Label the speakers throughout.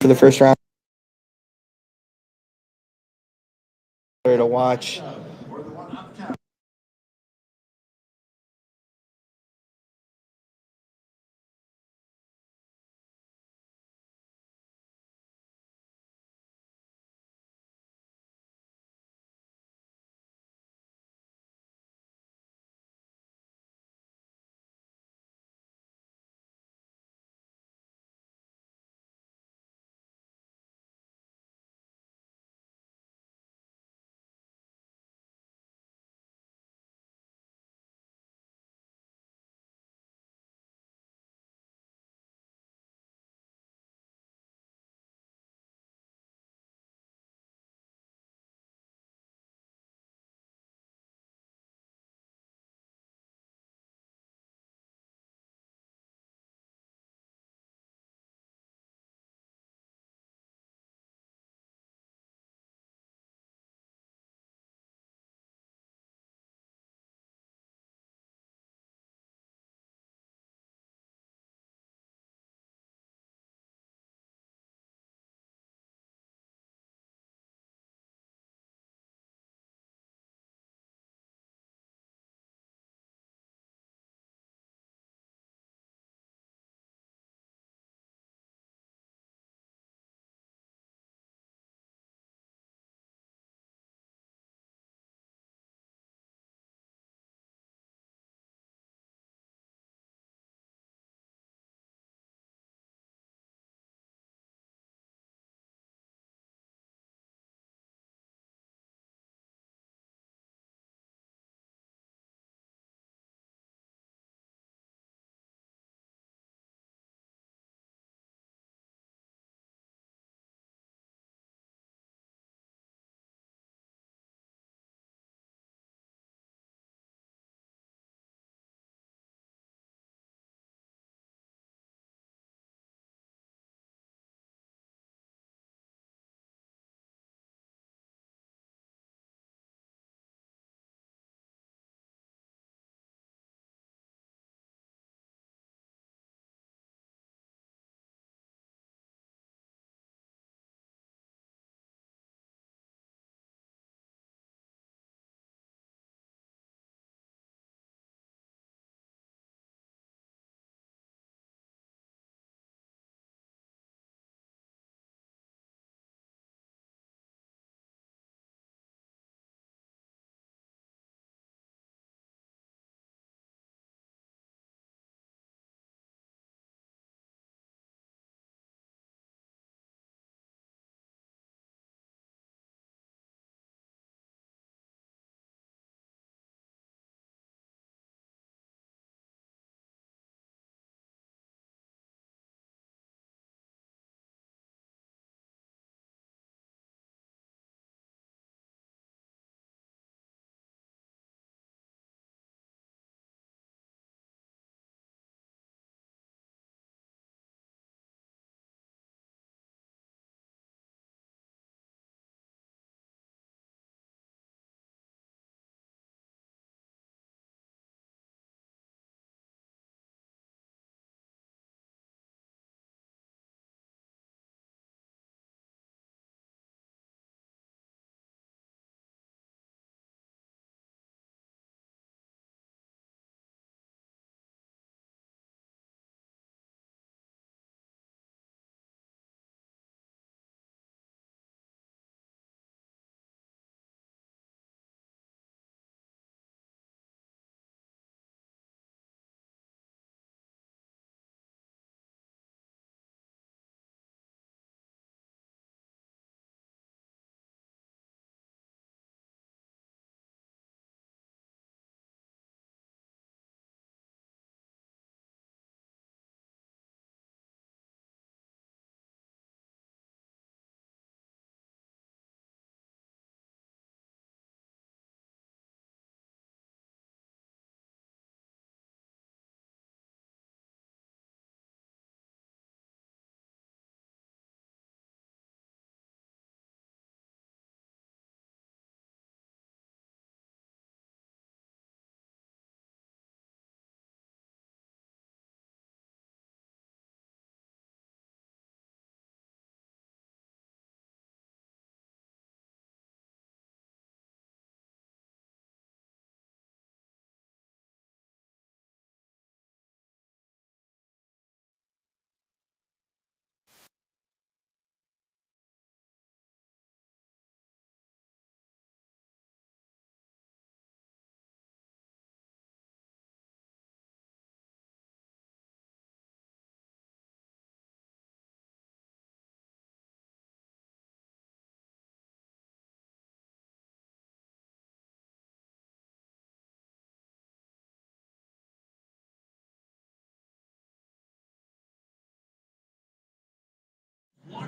Speaker 1: for the first round to watch.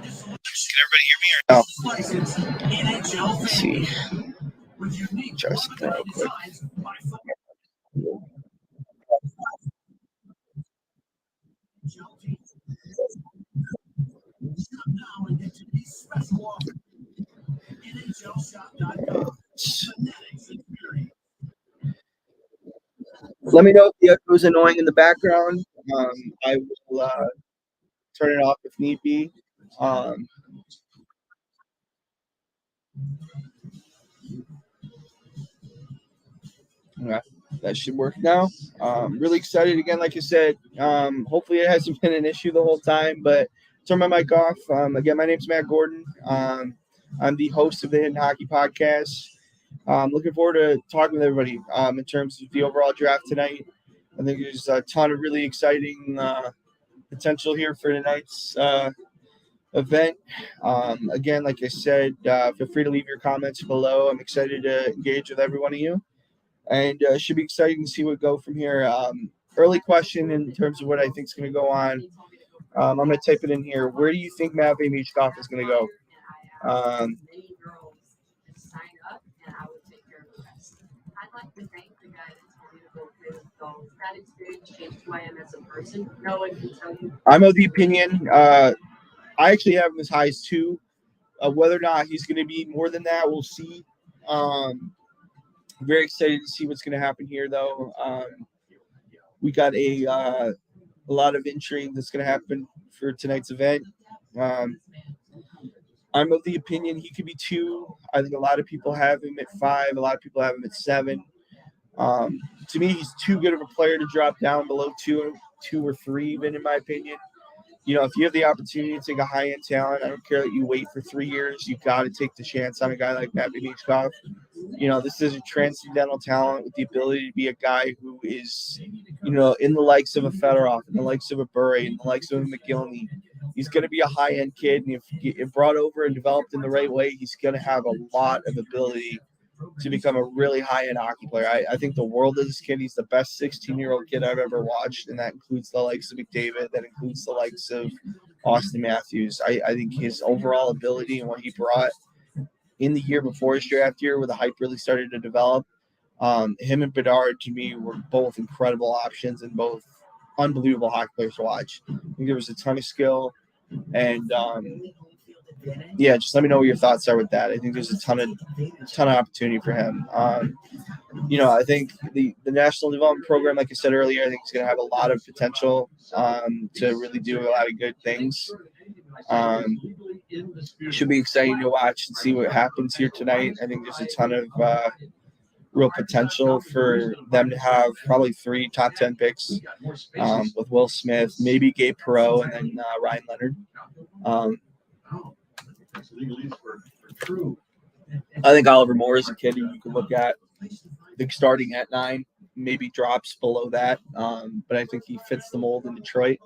Speaker 1: Can everybody hear me or no? Let's see. Try something real quick. Let me know if the echo is annoying in the background. I will turn it off if need be. Um, okay, that should work now. Really excited again, like I said. Hopefully, it hasn't been an issue the whole time, but turn my mic off. Again, my name's Matt Gordon. I'm the host of the Hidden Hockey Podcast. Looking forward to talking with everybody in terms of the overall draft tonight. I think there's a ton of really exciting potential here for tonight's event. Again, like I said, feel free to leave your comments below. I'm excited to engage with every one of you, and it should be exciting to see what go from here. Early question in terms of what I think is going to go on. I'm going to type it in here. Where do you think Matvey Michkov is going to go? I'm of the opinion. I actually have him as high as 2. Whether or not he's going to be more than that, we'll see. Very excited to see what's going to happen here, though. We got a lot of intrigue that's going to happen for tonight's event. I'm of the opinion he could be 2. I think a lot of people have him at 5. A lot of people have him at 7. To me, he's too good of a player to drop down below 2 or 3, even in my opinion. If you have the opportunity to take a high-end talent, I don't care that you wait for 3 years. You've got to take the chance on a guy like Matvey Michkov. This is a transcendental talent with the ability to be a guy who is, in the likes of a Fedorov, in the likes of a Bure, in the likes of a McGillney. He's going to be a high-end kid, and if brought over and developed in the right way, he's going to have a lot of ability to become a really high-end hockey player. I think the world of this kid. He's the best 16-year-old kid I've ever watched, and that includes the likes of McDavid. That includes the likes of Austin Matthews. I think his overall ability and what he brought in the year before his draft year, where the hype really started to develop, him and Bedard, to me, were both incredible options and both unbelievable hockey players to watch. I think there was a ton of skill, and yeah, just let me know what your thoughts are with that. I think there's a ton of opportunity for him. I think the National Development Program, like I said earlier, I think is going to have a lot of potential to really do a lot of good things. Should be exciting to watch and see what happens here tonight. I think there's a ton of real potential for them to have probably 3 top 10 picks with Will Smith, maybe Gabe Perreault, and then Ryan Leonard. I think Oliver Moore is a kid who you can look at. I think starting at 9, maybe drops below that, but I think he fits the mold in Detroit.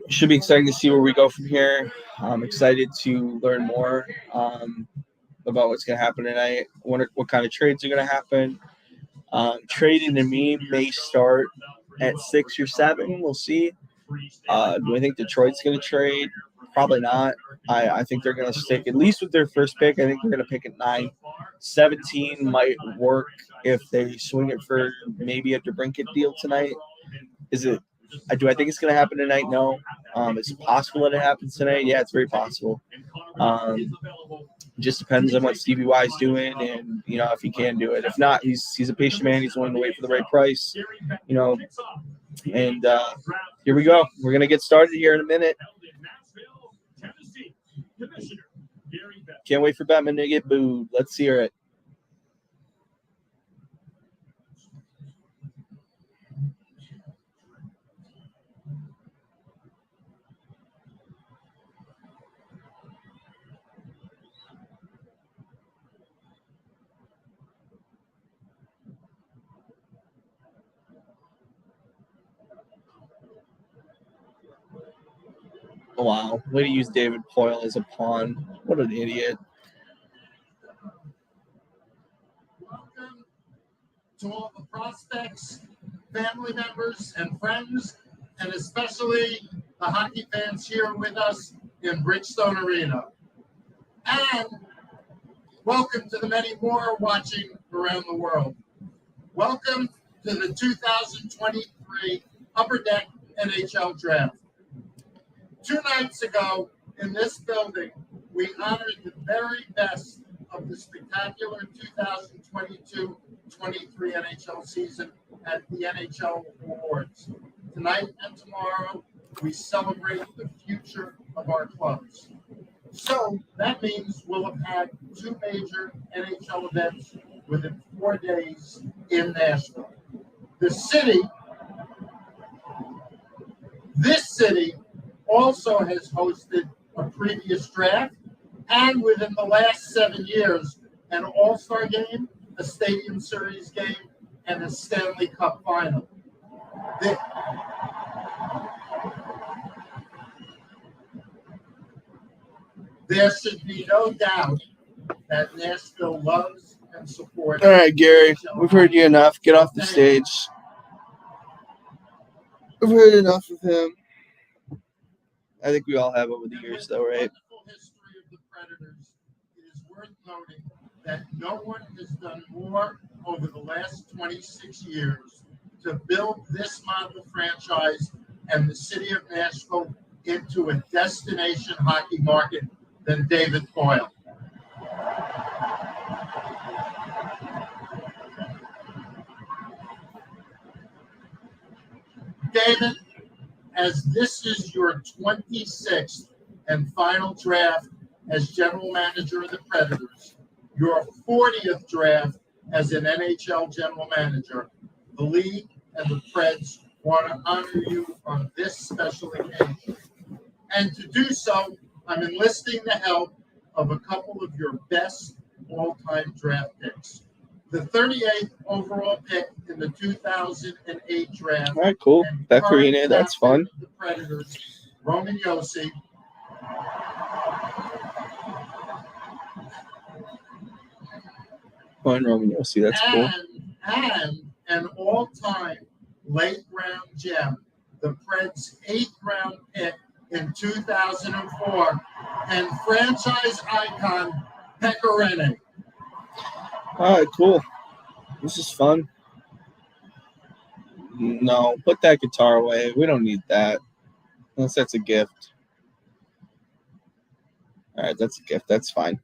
Speaker 1: Should be exciting to see where we go from here. I'm excited to learn more about what's going to happen tonight. I wonder what kind of trades are going to happen. Trading to me may start at 6 or 7. We'll see. Do I think Detroit's going to trade? Probably not. I think they're going to stick at least with their first pick. I think they're going to pick at 9. 17 might work if they swing it for maybe a DeBrincat deal tonight. Do I think it's going to happen tonight? No. Is it possible that it happens tonight? Yeah, it's very possible. Just depends on what Stevie Y is doing, and if he can do it. If not, he's a patient man. He's willing to wait for the right price. And here we go. We're gonna get started here in a minute. Can't wait for Batman to get booed. Let's hear it. Wow, way to use David Poyle as a pawn. What an idiot.
Speaker 2: Welcome to all the prospects, family members, and friends, and especially the hockey fans here with us in Bridgestone Arena. And welcome to the many more watching around the world. Welcome to the 2023 Upper Deck NHL Draft. 2 nights ago in this building, we honored the very best of the spectacular 2022-23 NHL season at the NHL Awards. Tonight and tomorrow, we celebrate the future of our clubs. So that means we'll have had 2 major NHL events within 4 days in Nashville. This city also has hosted a previous draft, and within the last 7 years, an All-Star game, a Stadium Series game, and a Stanley Cup final. There should be no doubt that Nashville loves and supports.
Speaker 1: All right, Gary, we've heard you enough. Get off the stage. We've heard enough of him. I think we all have over the years, though, right?
Speaker 2: The wonderful history of the Predators, it is worth noting that no one has done more over the last 26 years to build this model franchise and the city of Nashville into a destination hockey market than David Coyle. David, as this is your 26th and final draft as general manager of the Predators, your 40th draft as an NHL general manager, the league and the Preds want to honor you on this special occasion. And to do so, I'm enlisting the help of a couple of your best all-time draft picks. The 38th overall pick in the 2008 draft.
Speaker 1: All right, cool. Pecorino, that's fun.
Speaker 2: The Predators, Roman Josi.
Speaker 1: Fun, Roman Josi, that's cool.
Speaker 2: And an all-time late-round gem, the Preds' 8th-round pick in 2004, and franchise icon Pecorino.
Speaker 1: All right, cool. This is fun. No, put that guitar away. We don't need that. Unless that's a gift. All right, that's a gift. That's fine.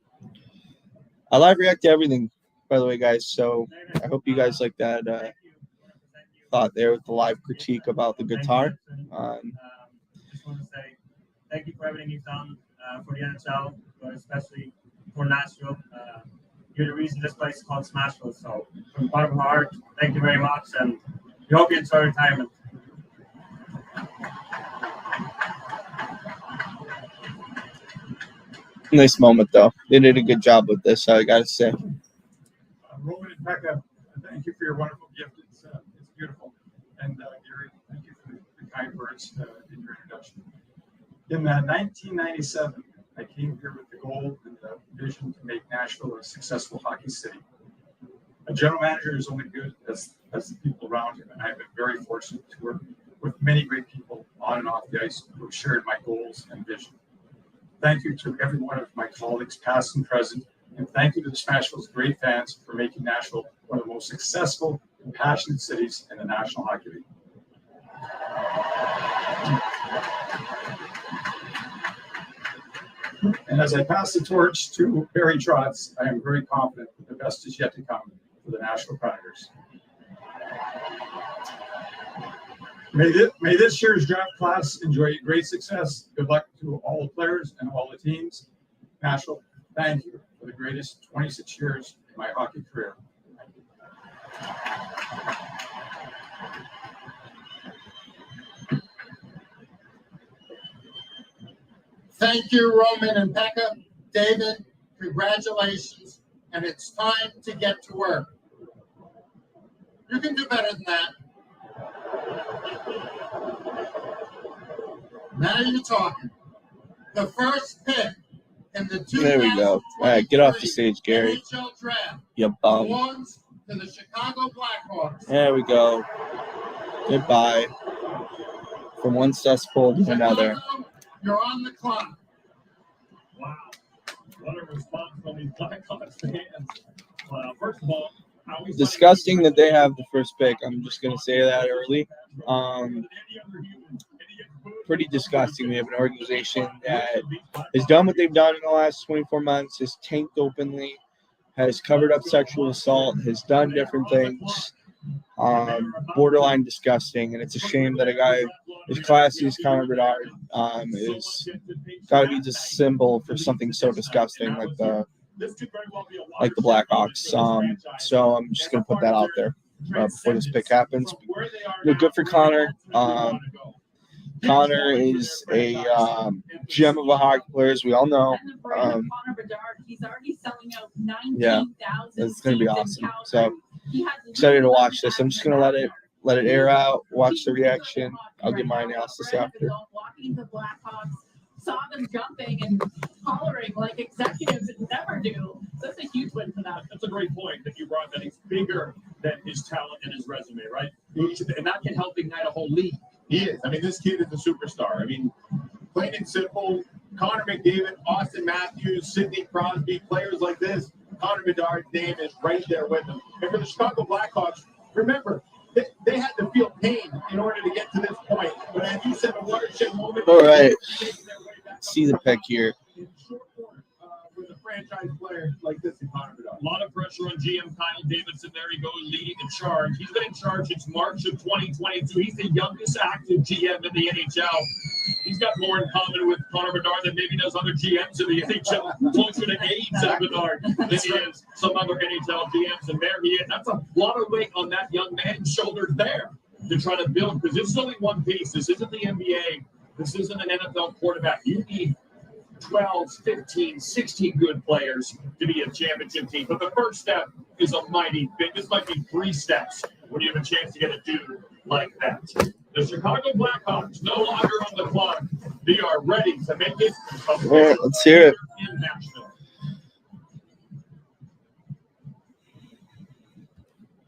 Speaker 1: I live react to everything, by the way, guys. So I hope you guys like that thought there with the live critique about the guitar.
Speaker 3: Just want to say thank you for everything you've done for the NHL, but especially for Nashville. You're the reason this place is called Smashville. So from the bottom of my heart, thank you very much, and we hope you enjoy retirement.
Speaker 1: Nice moment, though. They did a good job with this, I got to say.
Speaker 4: Roman and Becca, thank you for your wonderful gift. It's beautiful. And Gary, thank you for the kind words in your introduction. In 1997, I came here with the goal and the vision to make Nashville a successful hockey city. A general manager is only good as the people around him, and I've been very fortunate to work with many great people on and off the ice who have shared my goals and vision. Thank you to every one of my colleagues, past and present, and thank you to the Smashville's great fans for making Nashville one of the most successful and passionate cities in the National Hockey League. And as I pass the torch to Barry Trotz, I am very confident that the best is yet to come for the Nashville Predators. May this year's draft class enjoy great success. Good luck to all the players and all the teams. Nashville, thank you for the greatest 26 years in my hockey career.
Speaker 2: Thank you, Roman and Becca. David, congratulations, and it's time to get to work. You can do better than that. Now you're talking. The first pick in the 2023
Speaker 1: There we go. All right, get off the stage, Gary.
Speaker 2: NHL Draft
Speaker 1: You bum.
Speaker 2: belongs to the Chicago Blackhawks.
Speaker 1: There we go. Goodbye. from one cesspool to another.
Speaker 2: You're on the clock.
Speaker 5: Wow. What a response from these Blackhawks fans. First of all,
Speaker 1: Disgusting that they have the first pick. I'm just going to say that early. Pretty disgusting. We have an organization that has done what they've done in the last 24 months, has tanked openly, has covered up sexual assault, has done different things. Borderline disgusting. And it's a shame that a guy as classy as Connor Bedard is got to be the symbol for something so disgusting like the Blackhawks. So I'm just going to put that out there before this pick happens. Good for Connor. Connor is a gem of a hockey player, as we all know. Yeah, it's going to be awesome. So excited to watch this. I'm just going to let it air out, watch the reaction. I'll give my analysis after.
Speaker 6: Saw them jumping and hollering like executives never do. So that's a huge win for them.
Speaker 5: That's a great point that you brought, that he's bigger than his talent and his resume, right? And that can help ignite a whole league.
Speaker 2: He is. I mean, this kid is a superstar. I mean, plain and simple, Connor McDavid, Austin Matthews, Sidney Crosby, players like this, Connor Bedard's name is right there with them. And for the Chicago Blackhawks, remember, they had to feel pain in order to get to this point. But as you said, a watershed moment.
Speaker 1: All right. See the pick here.
Speaker 2: With a franchise player like this in Connor Bedard.
Speaker 5: A lot of pressure on GM Kyle Davidson. There he goes, leading the charge. He's been in charge since March of 2022. He's the youngest active GM in the NHL. He's got more in common with Connor Bedard than maybe does other GMs in the NHL. Closer to age at Bedard than he is some other NHL GMs. And there he is. That's a lot of weight on that young man's shoulders there to try to build. Because this is only one piece. This isn't the NBA. This isn't an NFL quarterback. You need 12, 15, 16 good players to be a championship team. But the first step is a mighty big. This might be 3 steps when you have a chance to get a dude like that. The Chicago Blackhawks no longer on the clock. They are ready to make it official.
Speaker 1: All right, let's hear it.
Speaker 5: In Nashville.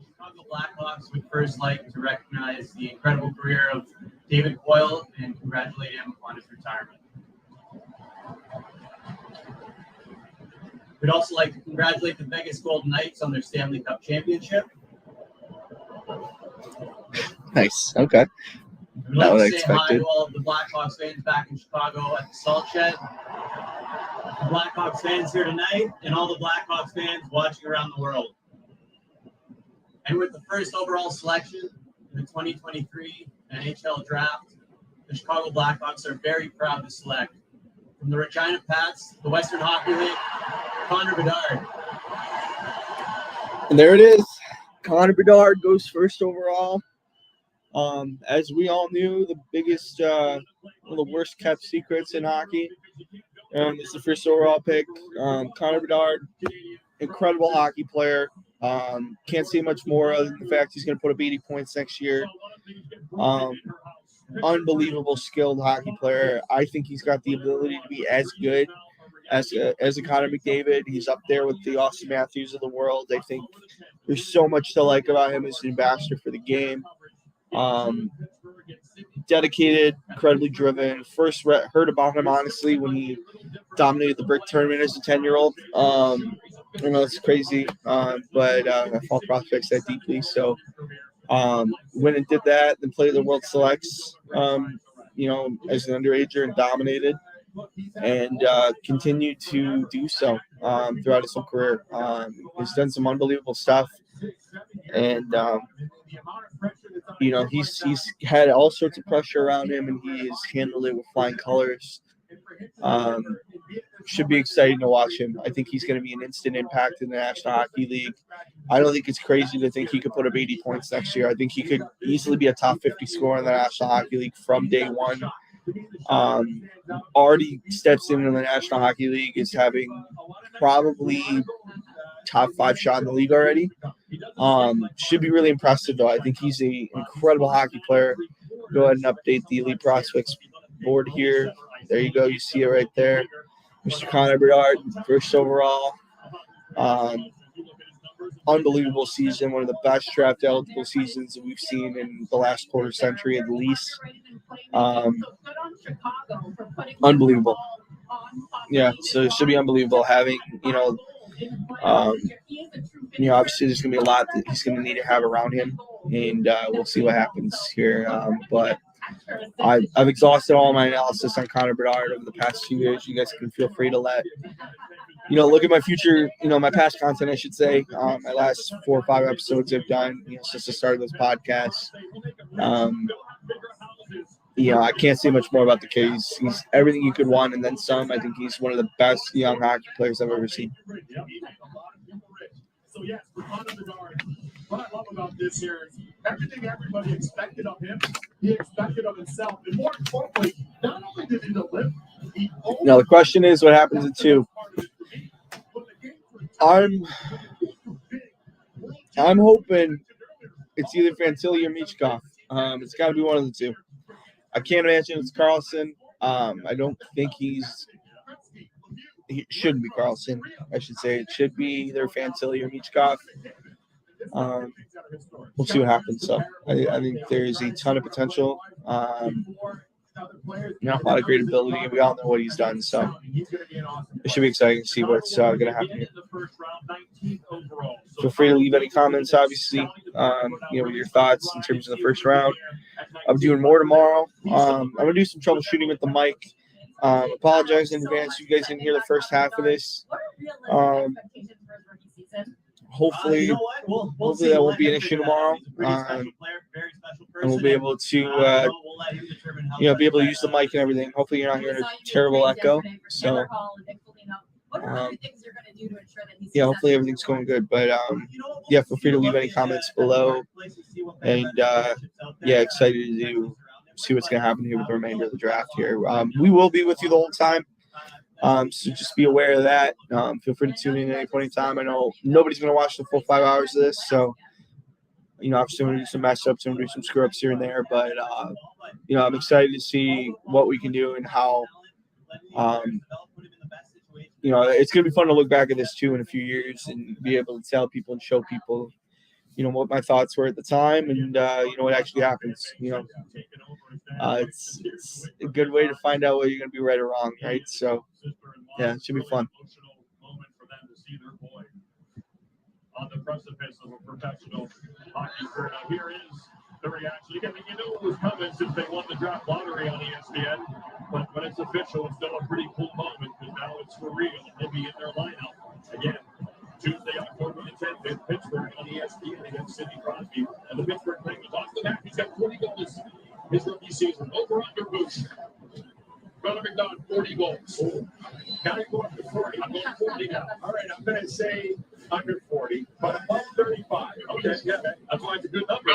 Speaker 7: Chicago Blackhawks would first like to recognize the incredible career of David Coyle and congratulate him on his retirement. We'd also like to congratulate the Vegas Golden Knights on their Stanley Cup championship.
Speaker 1: Nice. Okay.
Speaker 7: We'd like
Speaker 1: Not what I
Speaker 7: to say hi
Speaker 1: expected.
Speaker 7: to all of the Blackhawks fans back in Chicago at the Salt Shed. The Blackhawks fans here tonight and all the Blackhawks fans watching around the world. And with the first overall selection in the 2023 NHL Draft, the Chicago Blackhawks are very proud to select from the Regina Pats, the Western Hockey League, Connor Bedard.
Speaker 1: And there it is. Connor Bedard goes first overall. As we all knew, the biggest, one of the worst kept secrets in hockey. It's the first overall pick. Connor Bedard, incredible hockey player. Can't say much more other than the fact he's going to put up 80 points next year. Unbelievable skilled hockey player. I think he's got the ability to be as good as a Connor McDavid. He's up there with the Austin Matthews of the world. I think there's so much to like about him as an ambassador for the game. Dedicated, incredibly driven. First heard about him, honestly, when he dominated the brick tournament as a 10-year-old. I know it's crazy, but I follow prospects that deeply. So went and did that, then played the World Selects, as an underager and dominated, and continued to do so throughout his whole career. He's done some unbelievable stuff, and he's had all sorts of pressure around him, and he has handled it with flying colors. Should be exciting to watch him. I think he's going to be an instant impact in the National Hockey League. I don't think it's crazy to think he could put up 80 points next year. I think he could easily be a top 50 scorer in the National Hockey League from day one. Already steps into the National Hockey League, is having probably top 5 shot in the league already. Should be really impressive, though. I think he's an incredible hockey player. Go ahead and update the Elite Prospects board here. There you go. You see it right there. Mr. Connor Bedard, first overall. Unbelievable season. One of the best draft eligible seasons that we've seen in the last quarter century at least. Unbelievable. Yeah, so it should be unbelievable having, obviously there's going to be a lot that he's going to need to have around him, and we'll see what happens here. But I've exhausted all my analysis on Connor Bedard over the past few years. You guys can feel free to look at my future, my past content, I should say. My last 4 or 5 episodes I've done, since the start of this podcast. I can't say much more about the kid. He's everything you could want and then some. I think he's one of the best young hockey players I've ever seen.
Speaker 5: So yes, for Connor Bedard, what I love about this here is everything everybody expected of him, he expected of himself. And more importantly, not only did he deliver, he
Speaker 1: now the question is what happens at 2. I'm hoping it's either Fantilli or Michkov. It's got to be one of the 2. I can't imagine it's Carlson. I don't think he shouldn't be Carlson, I should say. It should be either Fantilli or Michkov. We'll see what happens. So I think there's a ton of potential. A lot of great ability, and we all know what he's done. So it should be exciting to see what's going to happen here. Feel free to leave any comments, obviously, with your thoughts in terms of the first round. I'm doing more tomorrow. I'm going to do some troubleshooting with the mic. Apologize in advance. You guys didn't hear the first half of this. Hopefully that won't be an issue tomorrow. And we'll be able to, be able to use the mic and everything. Hopefully you're not hearing a terrible echo. So, hopefully everything's going good. But, feel free to leave any comments below. And, excited to see what's going to happen here with the remainder of the draft here. We will be with you the whole time. So just be aware of that. Feel free to tune in at any point in time. I know nobody's going to watch the full 5 hours of this. So, obviously I'm going to do some matchups and do some screw ups here and there. But, I'm excited to see what we can do and how, it's going to be fun to look back at this too in a few years and be able to tell people and show people, what my thoughts were at the time and, what actually happens. It's a good way to find out whether you're going to be right or wrong, right? So, it should be fun.
Speaker 5: On the precipice of a professional hockey career. Now here is the reaction. You know it was coming since they won the draft lottery on ESPN, but when it's official, it's still a pretty cool moment because now it's for real. They'll be in their lineup again. Tuesday, October the 10th in Pittsburgh on ESPN against Sidney Crosby. And the Pittsburgh Penguins off the map. He's got 40 goals his rookie season. Over under Bush. Connor McDonald, 40 goals. Counting going to 40. I'm going 40 now. All right, I'm going to say under 40, but above 35. Okay, that's why it's a good number.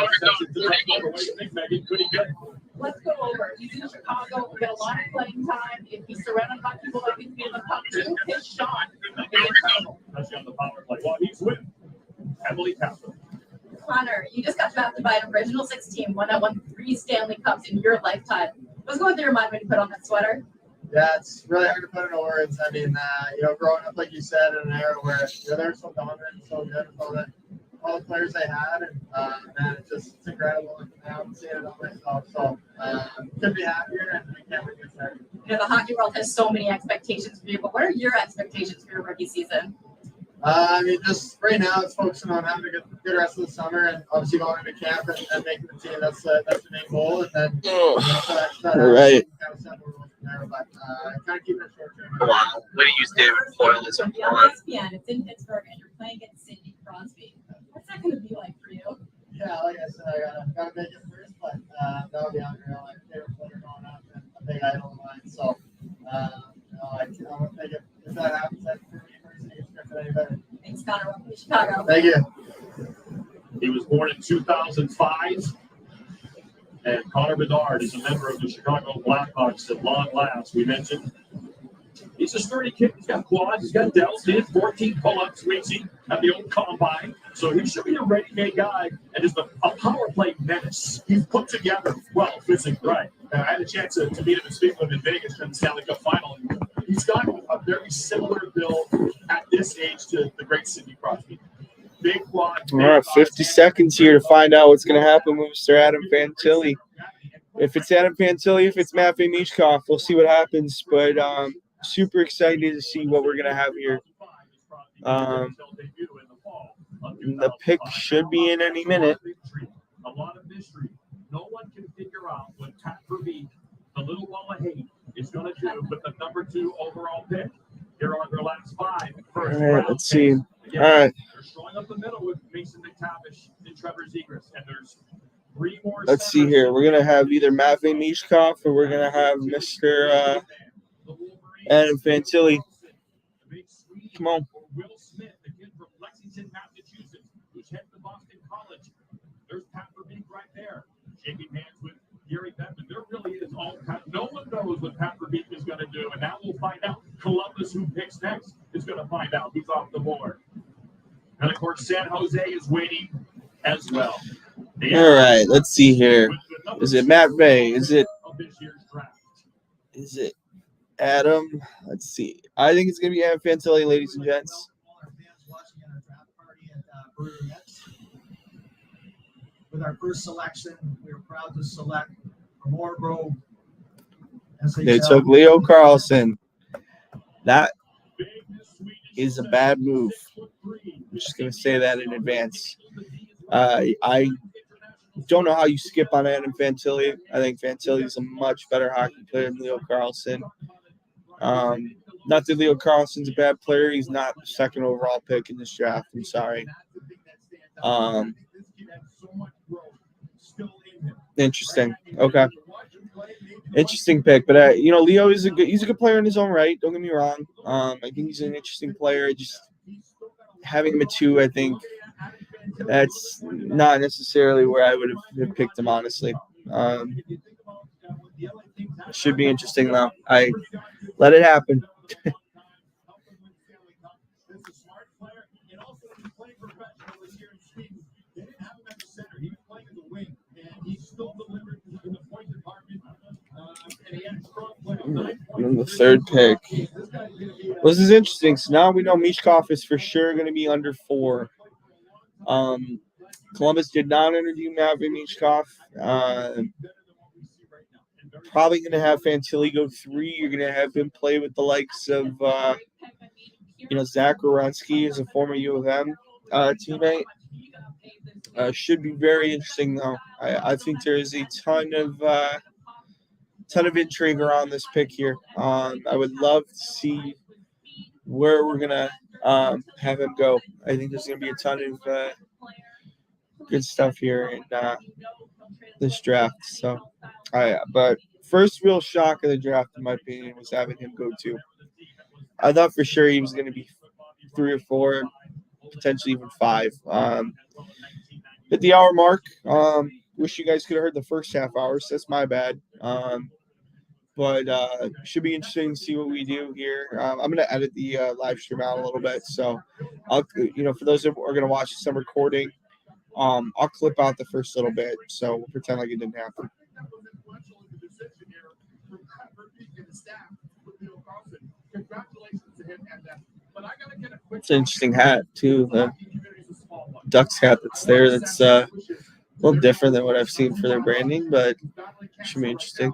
Speaker 5: Could he get?
Speaker 6: Let's go over. He's in Chicago. We got a lot of playing time. If he's surrounded by people like he's in the top 2, his shot.
Speaker 5: Especially on the power play. Well, he's with Emily Kaplan.
Speaker 6: Connor, you just got drafted by an original 6 team, one that won 3 Stanley Cups in your lifetime. What's going through your mind when you put on that sweater?
Speaker 8: Yeah, it's really hard to put into words. I mean, growing up, like you said, in an era where they're so dominant and so good with all the players they had, and man, it's incredible looking out and seeing it all myself. So, couldn't be happier, and we can't wait to get started.
Speaker 6: The hockey world has so many expectations for you, but what are your expectations for your rookie season?
Speaker 8: Just right now, it's focusing on having a good rest of the summer, and obviously going into camp and making the team. That's the main goal, and then
Speaker 1: right.
Speaker 8: But kind of keeping it short term.
Speaker 1: Wow, way to use David Foyle as a
Speaker 6: on ESPN, it's in Pittsburgh, and you're playing against Sidney Crosby. What's that going to be like for you?
Speaker 8: Yeah, like I said, I gotta make it first, but that would be unreal. My favorite player growing up and a big idol of mine. So, I won't take it. If that happens, that's for me personally. It's good for anybody.
Speaker 6: Thanks, Connor. Welcome to Chicago.
Speaker 8: Thank you.
Speaker 5: He was born in 2005. And Connor Bedard is a member of the Chicago Blackhawks at long last. We mentioned he's a sturdy kid. He's got quads. He's got delts. He did 14 pull-ups, Weezy, at the old combine. So he should be a ready-made guy and just a power play menace. He's put together well physically. Right. I had a chance to meet him and speak with him in Vegas during the Stanley Cup final. He's got a very similar build at this age to the great Sidney Crosby. Big quad.
Speaker 1: All right, 50 seconds here to find out what's going to happen with Mr. Adam Fantilli. If it's Adam Fantilli, if it's Matvei Michkov, we'll see what happens. But super excited to see what we're gonna have here. The pick should be in any minute.
Speaker 5: A lot of mystery. No one can figure out what Pat Verbeek, the little wall of hate, is going to do with the number 2 overall pick. Here on their last 5.
Speaker 1: All right, let's see. All right.
Speaker 5: They're showing up the middle with Mason McTavish and Trevor Zegras, and there's 3 more.
Speaker 1: Let's see here. We're gonna have either Matvei Michkov or we're gonna have Mr. Adam Fantilli. Come on.
Speaker 5: Will Smith, the kid from Lexington, Massachusetts, who's heading to Boston College. There's Pat Verbeek right there, shaking hands with Gary Bettman. There really is all Pat. No one knows what Pat Verbeek is going to do, and now we'll find out. Columbus, who picks next, is going to find out who's off the board. And of course, San Jose is waiting as well.
Speaker 1: All right, let's see here. Is it Matvei? Is it Adam? Let's see. I think it's going to be Adam Fantilli, ladies and gents.
Speaker 9: With our first selection, we are proud to select from Orebro.
Speaker 1: They took Leo Carlson. That is a bad move. I'm just going to say that in advance. I don't know how you skip on Adam Fantilli. I think Fantilli is a much better hockey player than Leo Carlson. Not that Leo Carlson's a bad player. He's not the second overall pick in this draft. I'm sorry. Interesting. Okay. Interesting pick, but Leo is he's a good player in his own right. Don't get me wrong. I think he's an interesting player. Just having him at 2, I think that's not necessarily where I would have picked him, honestly. Should be interesting though. I let it happen. And the third pick. This is interesting. So now we know Michkov is for sure going to be under 4. Columbus did not interview Matvei Michkov. Probably going to have Fantilli go 3. You're going to have him play with the likes of, Zach Werenski as a former U of M teammate. Should be very interesting, though. I think there is a ton of intrigue around this pick here. I would love to see where we're gonna have him go. I think there's gonna be a ton of good stuff here in this draft. So, but first real shock of the draft, in my opinion, was having him go 2. I thought for sure he was gonna be 3 or 4, potentially even 5. At the hour mark, wish you guys could have heard the first half hour. So that's my bad. But should be interesting to see what we do here. I'm going to edit the live stream out a little bit. So I'll, for those that are going to watch this I'm recording, I'll clip out the first little bit. So we'll pretend like it didn't happen. It's an interesting hat too. The Ducks hat that's there. That's a little different than what I've seen for their branding, but it should be interesting.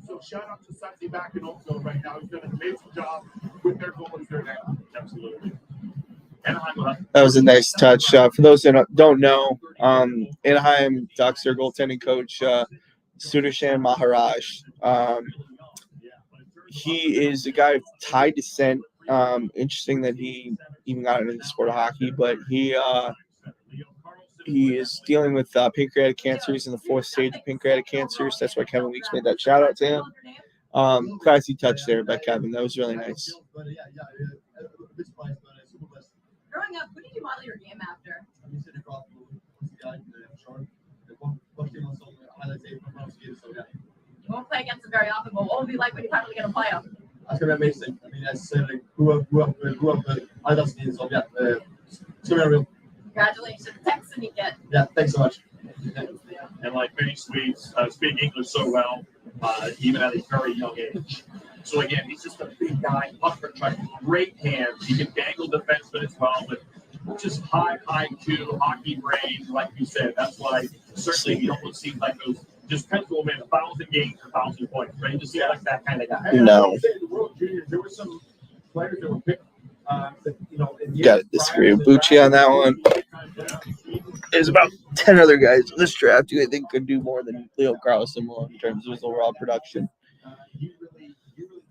Speaker 2: So shout out to Santi back in Oakville right now. He's done an amazing job with their goalies there now. Absolutely.
Speaker 1: That was a nice touch. For those that don't know, Anaheim Ducks, their goaltending coach, Sudarshan Maharaj. He is a guy of Thai descent. Interesting that he even got into the sport of hockey, but he is dealing with pancreatic cancer. He's in the 4th stage of pancreatic cancer. So that's why Kevin Weeks made that shout out to him. Classy touch there by Kevin. That was really nice.
Speaker 6: Growing up, who did you model your game after? You won't play against them very often, but what will it be like when you finally get to play them?
Speaker 8: That's gonna be amazing. I mean, as I said, I grew up with idols, so yeah, it's gonna be real.
Speaker 6: Congratulations. Thanks, Anika.
Speaker 8: Yeah, thanks so much.
Speaker 5: And like many Swedes, speak English so well, even at a very young age. So again, he's just a big guy, puck protector, great hands. He can dangle defensemen as well, but just high IQ, hockey brain, like you said. That's why certainly you don't see like those just pencil man 1,000 games for 1,000 points, right? You just see like that kind of guy.
Speaker 1: No.
Speaker 5: The World Juniors, there were some players that were picked.
Speaker 1: Got to disagree with Bucci on that one. There's about 10 other guys in this draft who I think could do more than Leo Carlson will in terms of his overall production.
Speaker 5: He really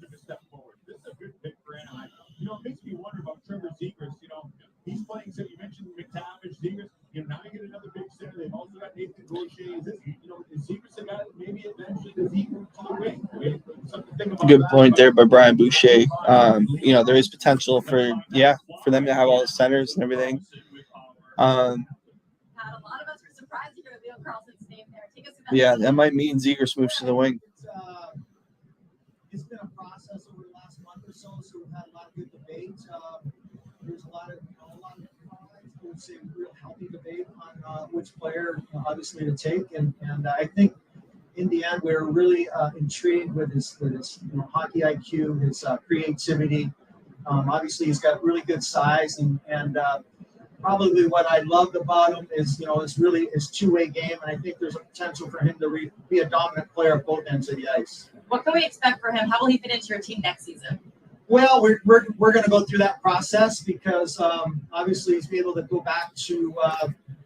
Speaker 5: took a step forward. This is a good pick for Anaheim. It makes me wonder about Trevor Zegras. He's playing. So you mentioned McTavish, Zegras. Now you get another big center. They've also got Nathan Gaucher. Is Zegras a guy that maybe eventually does he move to the wing?
Speaker 1: Good point there by Brian Boucher. There is potential for them to have all the centers and everything.
Speaker 6: A lot of us were surprised to hear Leo Carlson's name there. Take us to that.
Speaker 1: That might mean Zegras moves to the wing.
Speaker 9: It's been a process over the last month or so we've had a lot of good debate. There's a lot of I would say real healthy debate on which player obviously to take, and I think in the end we're really intrigued with his hockey IQ, his creativity. Obviously he's got really good size, and probably what I loved about him is is really his two-way game, and I think there's a potential for him to be a dominant player at both ends of the ice.
Speaker 6: What can we expect for him? How will he fit into your team next season?
Speaker 9: Well, we're going to go through that process because obviously he's be able to go back to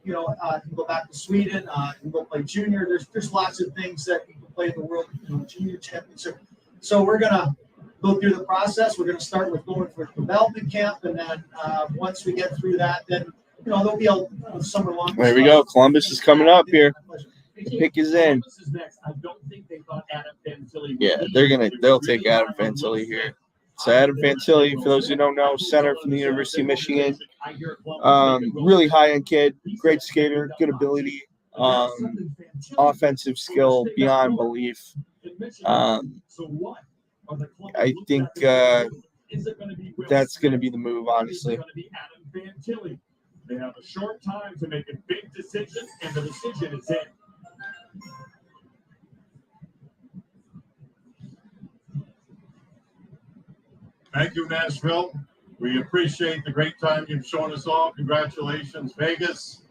Speaker 9: he can go back to Sweden, he can go play junior. There's lots of things that he can play in the World Junior Championship. So we're going to go through the process. We're going to start with going for development camp, and then once we get through that, then there'll be a summer long.
Speaker 1: There we go. Columbus is coming up here. The pick is in.
Speaker 5: I don't think they thought Adam Fantilli.
Speaker 1: Yeah, they'll take Adam Fantilli here. So Adam Fantilli, for those who don't know, center from the University of Michigan. Really high-end kid, great skater, good ability, offensive skill beyond belief. I think that's going to be the move, honestly.
Speaker 5: They have a short time to make a big decision, and the decision is in.
Speaker 2: Thank you, Nashville. We appreciate the great time you've shown us all. Congratulations, Vegas.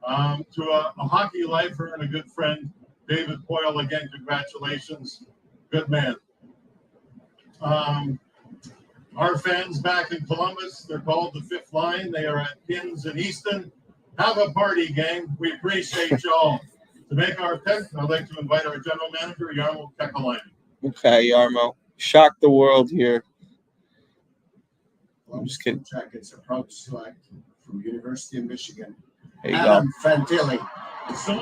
Speaker 2: To a hockey lifer and a good friend, David Poyle, again, congratulations. Good man. Our fans back in Columbus, they're called the Fifth Line. They are at Pins in Easton. Have a party, gang. We appreciate y'all. To make our pick, I'd like to invite our general manager, Jarmo Kekalainen.
Speaker 1: Okay, Jarmo. Shock the world here. I'm just kidding.
Speaker 10: Jackets are proud to select from University of Michigan.
Speaker 1: There you
Speaker 10: Adam Fantilli.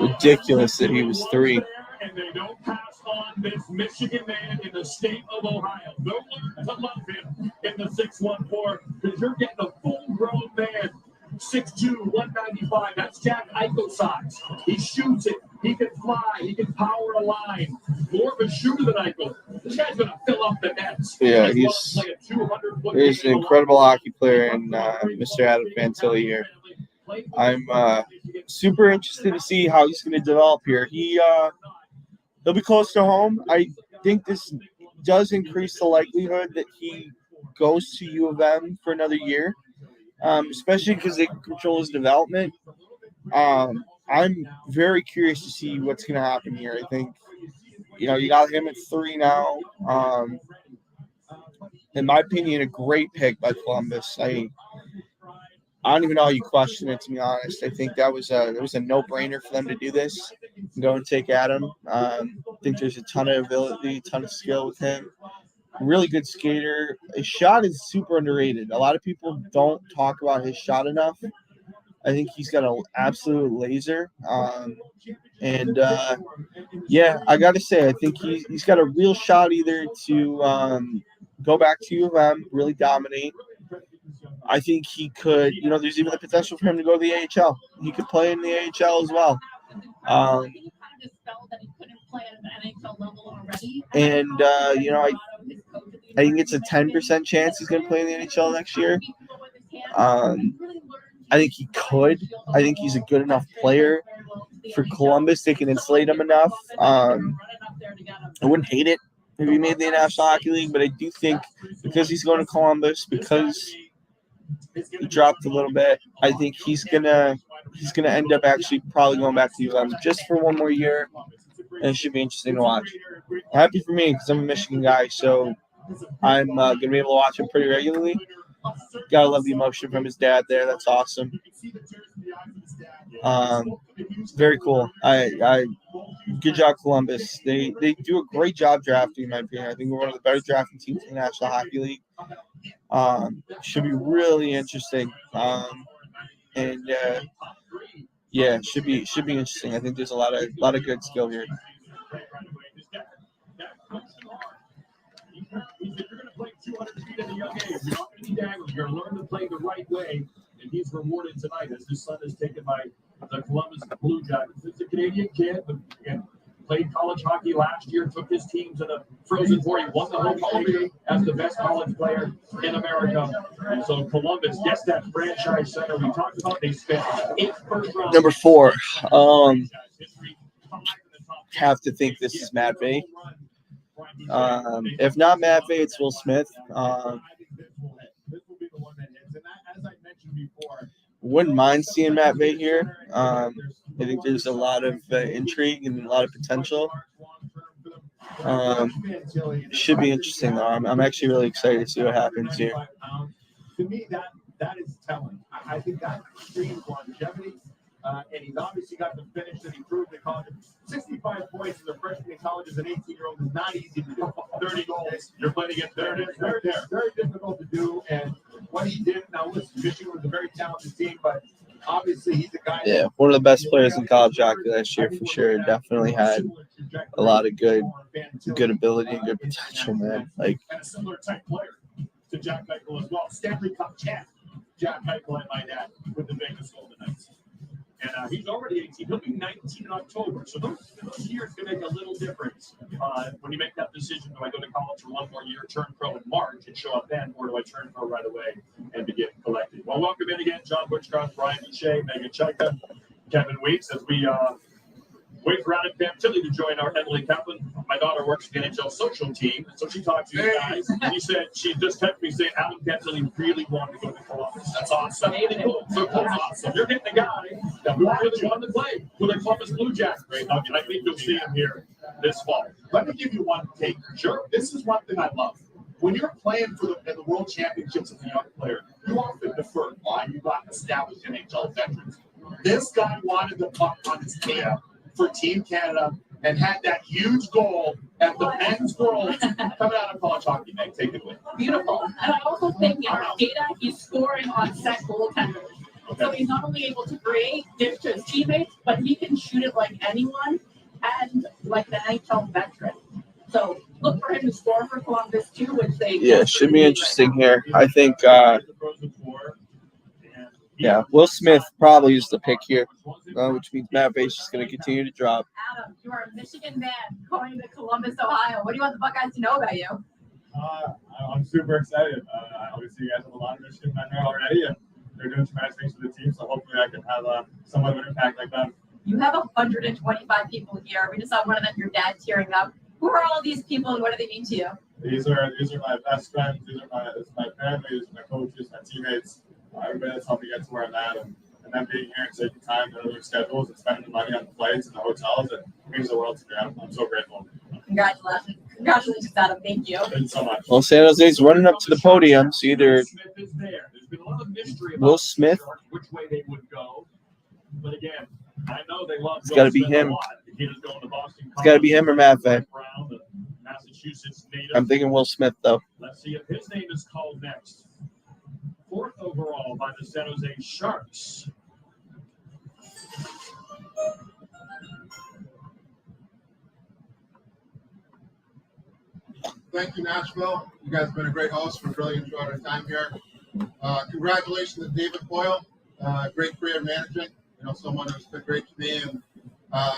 Speaker 1: Ridiculous that he was 3.
Speaker 5: And they don't pass on this Michigan man in the state of Ohio. They'll learn to love him in the 6'1", because you're getting a full-grown man, 6'2", 195. That's Jack Eichel size. He shoots it. He can fly. He can power a line. More of a shooter than Eichel. This guy's going to fill up the nets.
Speaker 1: Yeah, he's an incredible hockey player, and Mr. Adam Fantilli here. I'm super interested to see how he's going to develop here. He'll be close to home. I think this does increase the likelihood that he goes to U of M for another year, especially because they control his development. I'm very curious to see what's going to happen here. I think, you got him at 3 now. In my opinion, a great pick by Columbus. I don't even know how you question it, to be honest. I think that was a no-brainer for them to do this and go and take Adam. I think there's a ton of ability, ton of skill with him. Really good skater. His shot is super underrated. A lot of people don't talk about his shot enough. I think he's got an absolute laser. I got to say, I think he's got a real shot either to go back to U of M, really dominate. I think he could, there's even the potential for him to go to the AHL. He could play in the AHL as well. I think it's a 10% chance he's going to play in the NHL next year. I think he could. I think he's a good enough player for Columbus. They can inflate him enough. I wouldn't hate it if he made the National Hockey League, but I do think because he's going to Columbus, because he dropped a little bit. I think he's gonna end up actually probably going back to UM just for one more year, and it should be interesting to watch. Happy for me because I'm a Michigan guy, so I'm gonna be able to watch him pretty regularly. Gotta love the emotion from his dad there. That's awesome. Very cool. I good job, Columbus. They do a great job drafting, in my opinion. I think we're one of the better drafting teams in the National Hockey League. Should be really interesting. Yeah, should be interesting. I think there's a lot of good skill here.
Speaker 5: He said, you're going to play 200 feet at a young age. You're not going to be dangled. You're going to learn to play the right way. And he's rewarded tonight as his son is taken by the Columbus Blue Jackets. It's a Canadian kid, but again, played college hockey last year, took his team to the Frozen Four. He won the whole holiday as the best college player in America. And so Columbus gets that franchise center we talked about. They spent 8 first rounds.
Speaker 1: Number 4. Have to think this is Matt Vey. If not Matt Vey, it's Will Smith. Wouldn't mind seeing Matt Vey here. I think there's a lot of intrigue and a lot of potential. Should be interesting, though. I'm actually really excited to see what happens here.
Speaker 5: To me, that is telling. I think that screams longevity. And he's obviously got the finish that he proved in college. 65 points as a freshman in college as an 18-year-old is not easy to do. 30 goals. You're playing against there. It's very difficult to do. And what he did, now listen, Michigan was a very talented team, but obviously he's a guy.
Speaker 1: Yeah, one of the best players in college hockey last year for sure. Definitely had a lot of good ability and good potential, man. Like,
Speaker 5: and a similar type player to Jack Eichel as well. Stanley Cup champ, Jack Eichel, I might add, with the Vegas Golden Knights. And he's already 18. He'll be 19 in October. So those years can make a little difference when you make that decision. Do I go to college for one more year, turn pro in March, and show up then, or do I turn pro right away and begin collecting? Well, welcome in again, John Butchcroft, Brian Boucher, Megan Chika, Kevin Weeks, as we wait for Adam Pam-Tilly to join our Emily Kaplan. My daughter works for the NHL social team, so she talked to you guys. She said she just texted me saying Adam Pam-Tilly really wanted to go to Columbus. That's awesome. So that's awesome. You're getting the guy that we really wanted to play for the Columbus Blue Jackets. Right? I think you'll see him here this fall.
Speaker 2: Let me give you one take. Sure. This is one thing I love. When you're playing for the World Championships as a young player, you often defer why you got established NHL veterans. This guy wanted the puck on his team for Team Canada and had that huge goal at the men's world coming out of college hockey. Meg, take it away.
Speaker 6: Beautiful. And I also think in our data, he's scoring on set goaltenders. Okay. So he's not only able to create dish to his teammates, but he can shoot it like anyone and like the NHL veteran. So look for him to score for Columbus too, which they
Speaker 1: should be interesting here. I think Will Smith probably is the pick here, which means Matt Vey's just going to continue to drop.
Speaker 6: Adam, you are a Michigan man going to Columbus, Ohio. What do you want the Buckeyes to know about you?
Speaker 4: I'm super excited. Obviously, you guys have a lot of Michigan men there already, and they're doing tremendous things for the team, so hopefully I can have somewhat of an impact like that.
Speaker 6: You have 125 people here. We just saw one of them, your dad, tearing up. Who are all of these people, and what do they mean to you?
Speaker 4: These are my best friends. These are my family. These are my coaches, my teammates. Everybody that's helped me get to where I'm at, and them being here and taking time to their schedules and spending the money on the flights and the hotels, it means the world to me. I'm so grateful.
Speaker 6: Congratulations, Adam. Thank you.
Speaker 4: Thank you so much.
Speaker 1: Well, San Jose's running up to the podium, so either Will Smith,
Speaker 5: which way they would go. But again, I know they love.
Speaker 1: It's got to be him. It's got to be him or Matt Vey. I'm thinking Will Smith, though.
Speaker 5: Let's see if his name is called next. 4th overall by the San Jose Sharks.
Speaker 2: Thank you, Nashville. You guys have been a great host. We've really enjoyed our time here. Congratulations to David Boyle. Great career management. Someone who's been great to me and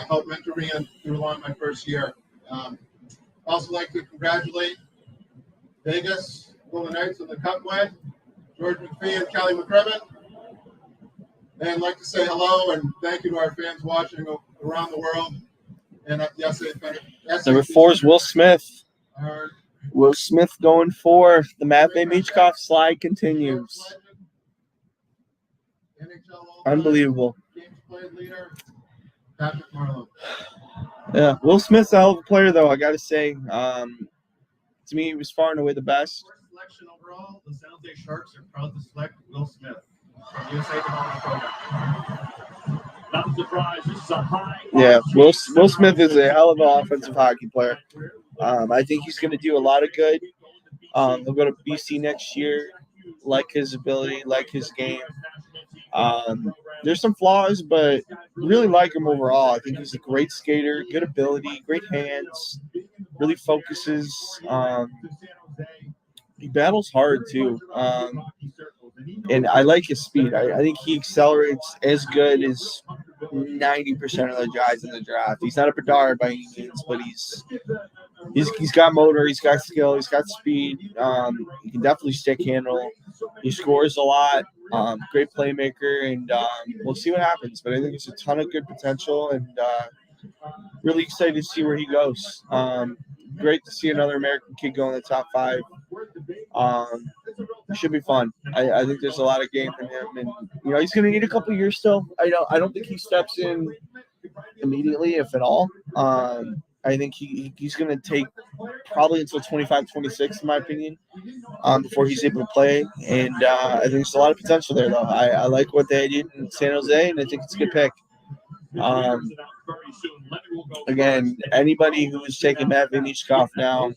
Speaker 2: helped mentor me through along my first year. Also like to congratulate Vegas Golden Knights on the Cup win. George McPhee and Kelly McCrimmon. And I'd like to say hello and thank you to our fans watching around the world. And
Speaker 1: Number 4 is Will Smith. Will Smith going for the Matt Vey Michkov slide continues. Unbelievable.
Speaker 2: Games played leader, Patrick Marleau.
Speaker 1: Yeah, Will Smith's a hell of a player, though, I got to say. To me, he was far and away the best.
Speaker 5: First selection overall, the San Jose Sharks are proud to select Will Smith from USA Development Program. Not a surprise. This is a high.
Speaker 1: Yeah, Will Smith is a hell of an offensive hockey player. I think he's going to do a lot of good. He'll go to BC next year. Like his ability, like his game. There's some flaws, but really like him overall. I think he's a great skater, good ability, great hands, really focuses. He battles hard, too. And I like his speed. I think he accelerates as good as 90% of the guys in the draft. He's not a Bedard by any means, but he's got motor, he's got skill, he's got speed. He can definitely stick handle. He scores a lot. Great playmaker, and we'll see what happens. But I think there's a ton of good potential, and really excited to see where he goes. Great to see another American kid go in the top 5. It should be fun. I think there's a lot of game in him, and he's going to need a couple years still. I don't think he steps in immediately, if at all. I think he's going to take probably until 25, 26, in my opinion, before he's able to play. And I think there's a lot of potential there, though. I like what they did in San Jose, and I think it's a good pick. Again, anybody who is taking Matt Vinnychkov now,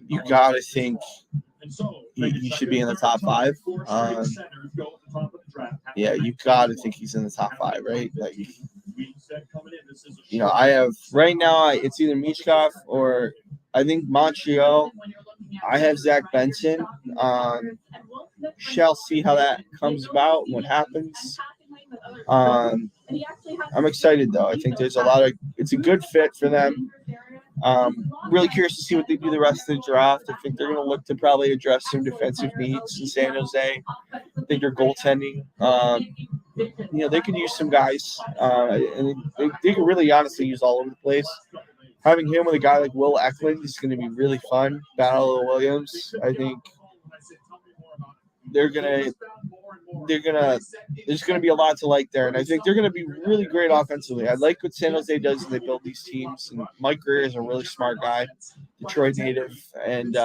Speaker 1: you got to think he should be in the top 5. Yeah, you got to think he's in the top 5, right? Like, I have right now. It's either Michkov or I think Montreal. I have Zach Benson. Shall see how that comes about and what happens. I'm excited though. I think there's it's a good fit for them. Really curious to see what they do the rest of the draft. I think they're going to look to probably address some defensive needs in San Jose. I think their goaltending, they could use some guys. And they could really honestly use all over the place. Having him with a guy like Will Eklund is going to be really fun. Battle of the Williams. I think there's going to be a lot to like there, and I think they're going to be really great offensively. I like what San Jose does when they build these teams, and Mike Greer is a really smart guy, Detroit native, and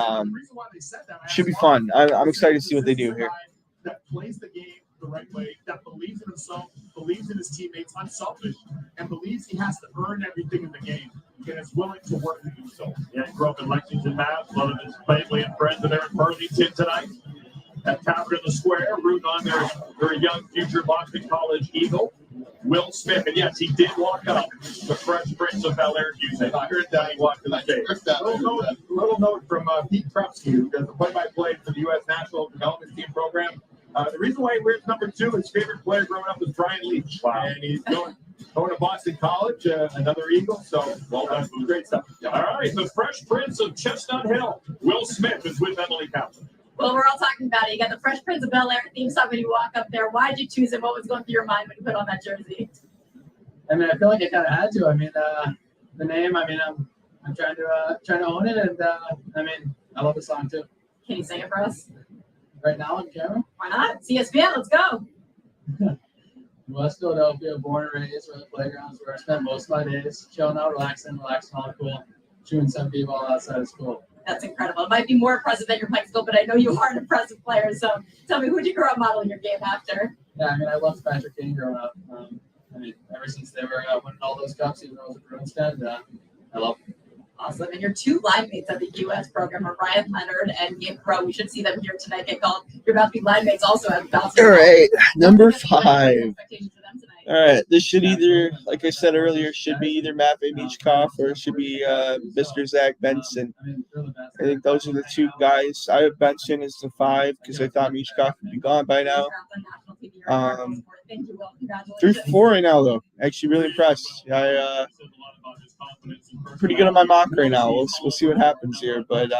Speaker 1: should be fun. I'm excited to see what they do here.
Speaker 5: That plays the game the right way, that believes in himself, believes in his teammates, unselfish, and believes he has to earn everything in the game, and is willing to work to do so. Yeah, he grew up in Lexington, Mass. A lot of his family and friends are there in Burlington tonight. At Captain the Square, rooting on their young future Boston College Eagle, Will Smith. And yes, he did walk up the Fresh Prince of Bel-Air music. I heard that he walked to the stage. Little note from Pete Krupski, who does the play-by-play for the U.S. National Development Team program. The reason why he wears number 2, his favorite player growing up was Brian Leach. Wow. And he's going to Boston College, another Eagle. So, well done. Great stuff. All right, the Fresh Prince of Chestnut Hill, Will Smith, is with Emily Kaplan.
Speaker 6: Well, we're all talking about it. You got the Fresh Prince of Bel-Air theme song when you walk up there. Why did you choose it? What was going through your mind when you put on that jersey?
Speaker 11: I mean, I feel like I kind of had to. I mean, the name. I mean, I'm trying to own it, and I mean, I love the song too.
Speaker 6: Can you sing it for us
Speaker 11: right now on camera?
Speaker 6: Why not? CSPN, let's go.
Speaker 11: West Philadelphia, born and raised, where the playgrounds where I spent most of my days, chilling out, relaxing all cool, shooting some people outside of school.
Speaker 6: That's incredible. It might be more impressive than your playing skill, but I know you are an impressive player. So tell me, who did you grow up modeling your game after?
Speaker 11: Yeah, I mean, I loved Patrick Kane growing up. I mean, ever since they were winning all those cups, even though it was a Bruins, I love them.
Speaker 6: Awesome. And your 2 line mates at the U.S. program are Ryan Leonard and Gabe Crow. We should see them here tonight get called. You're about to be line mates also at Boston.
Speaker 1: All right, number 5. All right, this should either, like I said earlier, should be either Matt Vinnychkov or it should be Mr. Zach Benson. I think those are the 2 guys. I have Benson as the 5 because I thought Michkov would be gone by now. 3 for 4 right now, though. Actually, really impressed. Pretty good on my mock right now. We'll see what happens here, but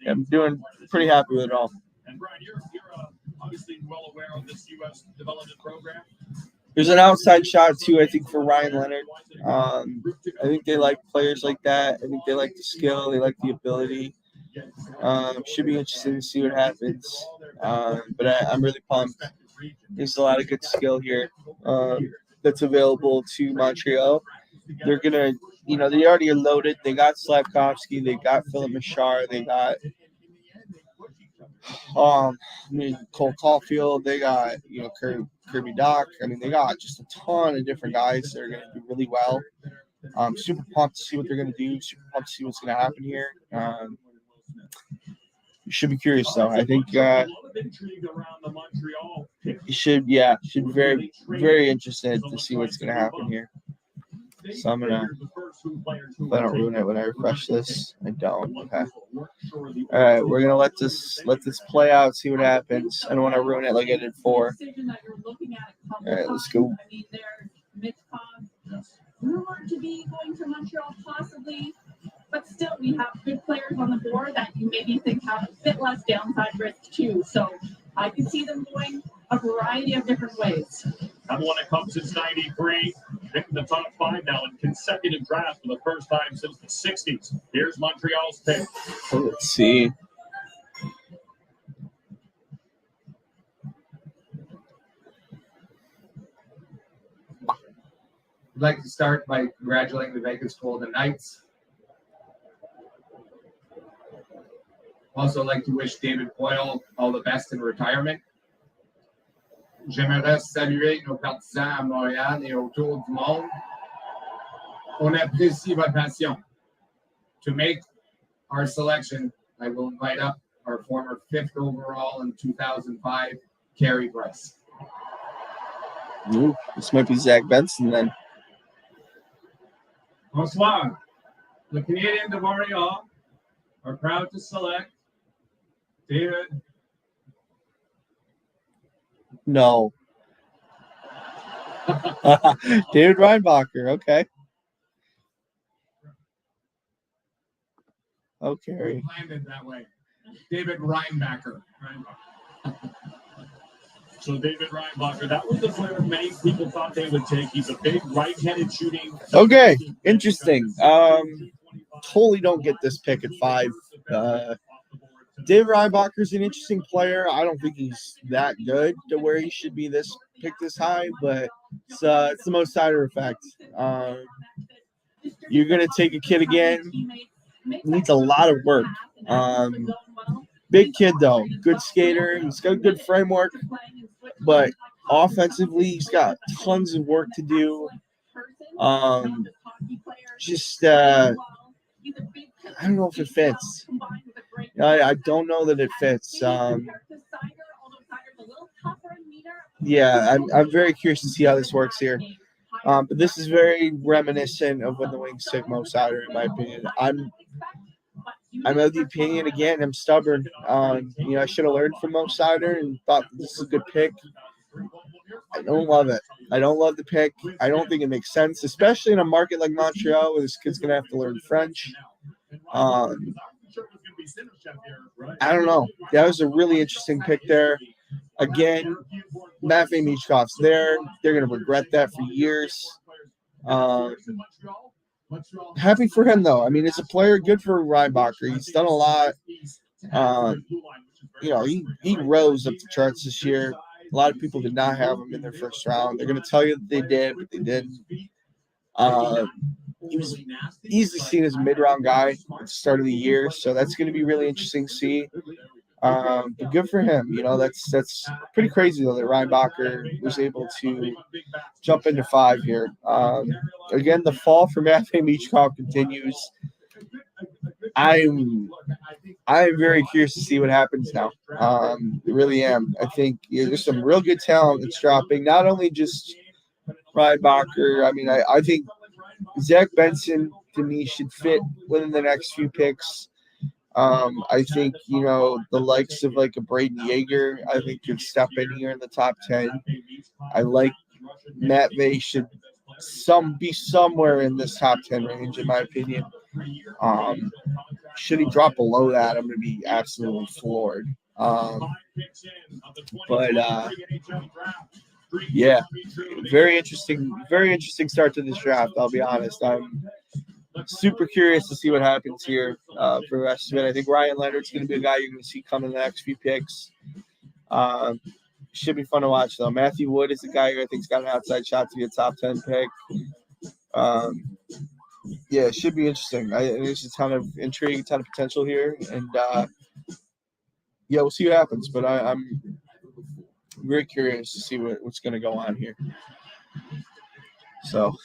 Speaker 1: I'm doing pretty happy with it all.
Speaker 5: And Brian, you're obviously well aware of this U.S. development program.
Speaker 1: There's an outside shot, too, I think, for Ryan Leonard. I think they like players like that. I think they like the skill. They like the ability. Should be interesting to see what happens. But I'm really pumped. There's a lot of good skill here that's available to Montreal. They're gonna, they already are loaded. They got Slavkovsky, they got Philip Machar, they got Cole Caulfield, they got Kirby Doc. I mean, they got just a ton of different guys that are gonna do really well. Super pumped to see what they're gonna do. Super pumped to see what's gonna happen here. You should be curious though. I think you should be very, very interested to see what's gonna happen here. So I'm gonna, if I don't ruin it when I refresh this, I don't. Okay. All right, we're gonna let this play out, see what happens. I don't want to ruin it like I did 4. All right, let's go.
Speaker 6: I mean, there's Mitch Cobb, rumored to be going to Montreal possibly, but still we have good players on the board that you maybe think have a bit less downside risk too. So I could see them going a variety of different ways.
Speaker 5: Haven't won a cup since '93. Picking the top 5 now in consecutive drafts for the first time since the '60s. Here's Montreal's pick.
Speaker 1: Let's see.
Speaker 12: I'd like to start by congratulating the Vegas Golden Knights. Also like to wish David Poile all the best in retirement. J'aimerais saluer nos partisans à Montréal et autour du monde. On apprécie votre passion. To make our selection, I will invite up our former 5th overall in 2005, Carey Price.
Speaker 1: Ooh, this might be Zach Benson then.
Speaker 13: Bonsoir. The Canadiens de Montréal are proud to select David.
Speaker 1: No. David Reinbacher. Okay. Okay.
Speaker 12: Planned it that way. David Reinbacher.
Speaker 5: So David Reinbacher, that was the player many people thought they would take. He's a big right-handed shooting.
Speaker 1: Okay. Interesting. Totally don't get this pick at 5. David Reinbacher's an interesting player. I don't think he's that good to where he should be picked this high, but it's the Mo Seider effect. You're gonna take a kid again. Needs a lot of work. Big kid though, good skater. He's got a good framework, but offensively he's got tons of work to do. I don't know if it fits. I don't know that it fits. Yeah, I'm very curious to see how this works here. But this is very reminiscent of when the Wings took Mo Seider, in my opinion. I'm of the opinion, again, I'm stubborn. I should have learned from Mo Seider and thought this is a good pick. I don't love it. I don't love the pick. I don't think it makes sense, especially in a market like Montreal where this kid's going to have to learn French. I don't know. That was a really interesting pick there. Again, Matvei Michkov's there. They're going to regret that for years. Happy for him, though. I mean, as a player, good for Reinbacher. He's done a lot. He rose up the charts this year. A lot of people did not have him in their first round. They're going to tell you that they did, but they didn't. He was easily seen as a mid-round guy at the start of the year, so that's going to be really interesting to see. But good for him. That's pretty crazy, though, that Reinbacher was able to jump into 5 here. Again, the fall for Matvei Michkov continues. I'm very curious to see what happens now. I really am. I think there's some real good talent that's dropping. Not only just Reinbacher. I mean, I think Zach Benson to me should fit within the next few picks. I think the likes of like a Braden Yeager, I think could step in here in the top 10. I like Matvei should be somewhere in this top 10 range, in my opinion. Should he drop below that, I'm going to be absolutely floored. Yeah, very interesting start to this draft. I'll be honest. I'm super curious to see what happens here for the rest of it. I think Ryan Leonard's going to be a guy you're going to see come in the next few picks. Should be fun to watch, though. Matthew Wood is the guy who I think's got an outside shot to be a top 10 pick. Yeah, it should be interesting. There's a ton of intrigue, a ton of potential here, and yeah, we'll see what happens. But I'm very curious to see what's going to go on here. So,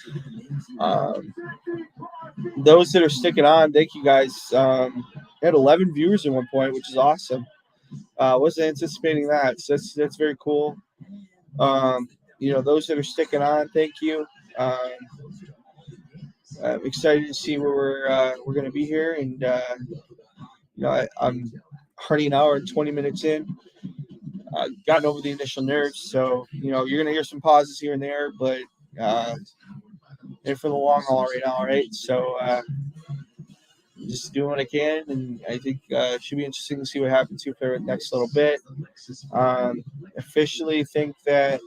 Speaker 1: those that are sticking on, thank you guys. I had 11 viewers at one point, which is awesome. Wasn't anticipating that, so that's very cool. Those that are sticking on, thank you. I'm excited to see where we're going to be here, and I'm already an hour and 20 minutes in. Gotten over the initial nerves, so you're going to hear some pauses here and there, but in for the long haul right now, right? So just doing what I can, and I think it should be interesting to see what happens here for the next little bit. Officially think that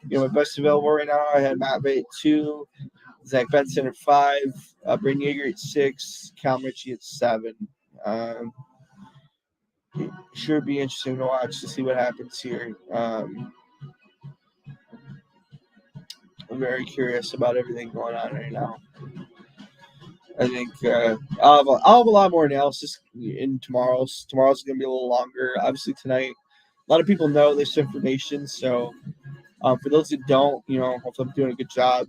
Speaker 1: my best available right now, I had Matt Bay at 2, Zach Benson at 5, Brayden Yeager at 6, Cal Ritchie at 7. It should be interesting to watch to see what happens here. I'm very curious about everything going on right now. I think I'll have a lot more analysis in tomorrow's. Tomorrow's going to be a little longer. Obviously, tonight, a lot of people know this information. So, for those that don't, hopefully I'm doing a good job.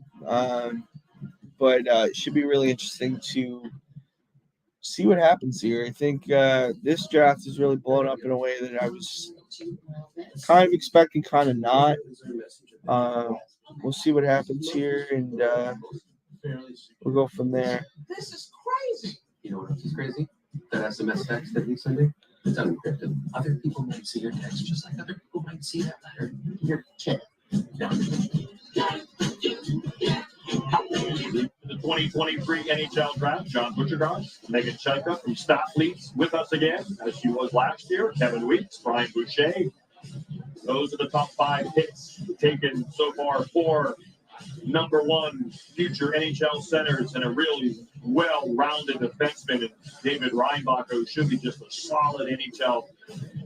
Speaker 1: But it should be really interesting to see what happens here. I think this draft is really blown up in a way that I was kind of expecting, kind of not. We'll see what happens here, and we'll go from there.
Speaker 14: This is crazy. You know what else is crazy? That SMS text that he's sending, it's unencrypted. Other people might see your text just like other people might see that letter in your chat.
Speaker 5: The 2023 NHL Draft, John Butchergard, Megan Chaika from Staff Leads with us again, as she was last year. Kevin Weeks, Brian Boucher. Those are the top 5 hits taken so far for number 1 future NHL centers and a really well-rounded defenseman in David Reinbach, who should be just a solid NHL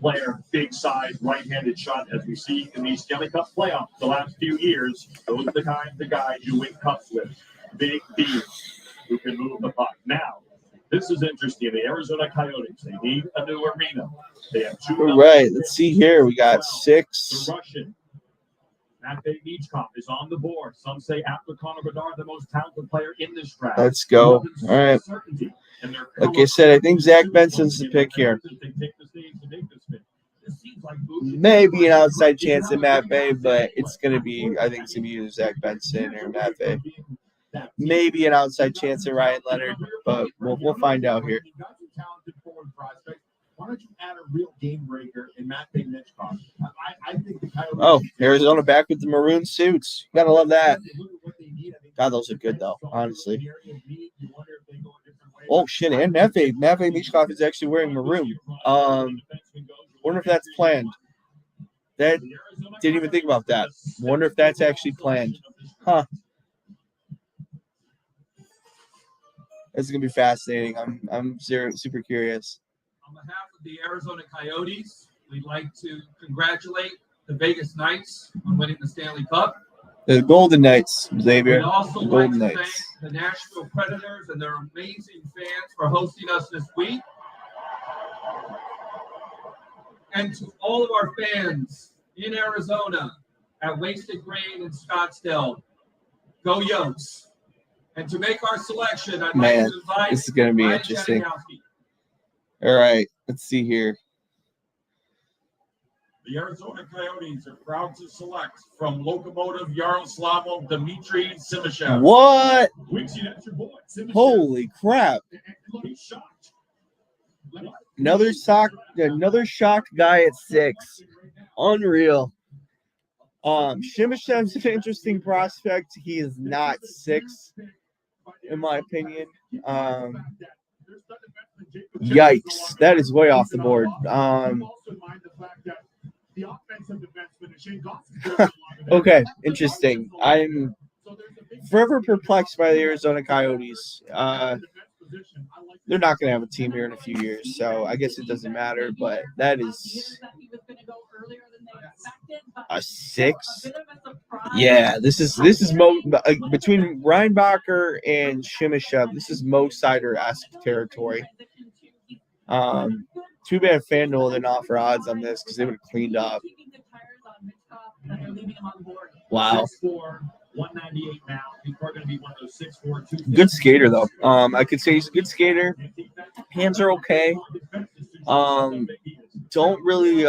Speaker 5: player, big size, right-handed shot, as we see in these Stanley Cup playoffs the last few years. Those are the kinds of guys you win cups with. Big D who can move the puck. Now, this is interesting. The Arizona Coyotes, they need a new arena. They have 2.
Speaker 1: All right, let's see here. We got 6.
Speaker 5: The Russian Matvei Michkov is on the board. Some say after Connor Bedard, the most talented player in this draft.
Speaker 1: Let's go. All right. Like I said, I think Zach Benson's the pick here. Maybe an outside chance at Matt Bay, but it's going to be, I think it's going to be either Zach Benson or Matt Bay. Maybe an outside chance at Ryan Leonard, but we'll find out here.
Speaker 5: Why don't you add a real game breaker in Matvei Michkov? I think the Coyotes.
Speaker 1: Oh, Arizona back with the maroon suits. Gotta love that. God, those are good though, honestly. Oh shit, and Matvei Michkov is actually wearing maroon. Wonder if that's planned. That didn't even think about that. Wonder if that's actually planned. Huh. This is gonna be fascinating. I'm super curious.
Speaker 13: On behalf of the Arizona Coyotes, we'd like to congratulate the Vegas Knights on winning the Stanley Cup.
Speaker 1: The Golden Knights, Xavier.
Speaker 13: We'd also
Speaker 1: The
Speaker 13: like
Speaker 1: Golden
Speaker 13: to
Speaker 1: Knights.
Speaker 13: thank the Nashville Predators and their amazing fans for hosting us this week. And to all of our fans in Arizona at Wasted Grain in Scottsdale, go Yotes. And to make our selection, I'd like to invite
Speaker 1: this is going to be
Speaker 13: Ryan
Speaker 1: interesting.
Speaker 13: Janikowski.
Speaker 1: All right, let's see here.
Speaker 5: The Arizona Coyotes are proud to select from Lokomotiv Yaroslavl Dmitry Simashev.
Speaker 1: What?
Speaker 5: Wixie, that's your boy. Simashev.
Speaker 1: Holy crap.
Speaker 5: He's shocked.
Speaker 1: Another shocked guy at 6. Unreal. Shimashev's an interesting prospect. He is not 6, in my opinion. Yikes. That is way off the board. Okay, interesting. I'm forever perplexed by the Arizona Coyotes. They're not going to have a team here in a few years, so I guess it doesn't matter, but that is A 6? Yeah, this is between Reinbacher and Shimashev. This is Mo Sider-esque territory. Too bad FanDuel didn't offer odds on this because they would have cleaned up. Wow.
Speaker 5: 198 now. He's probably going to be one of those 6'4",
Speaker 1: Good skater though. I could say he's a good skater. Hands are okay. Don't really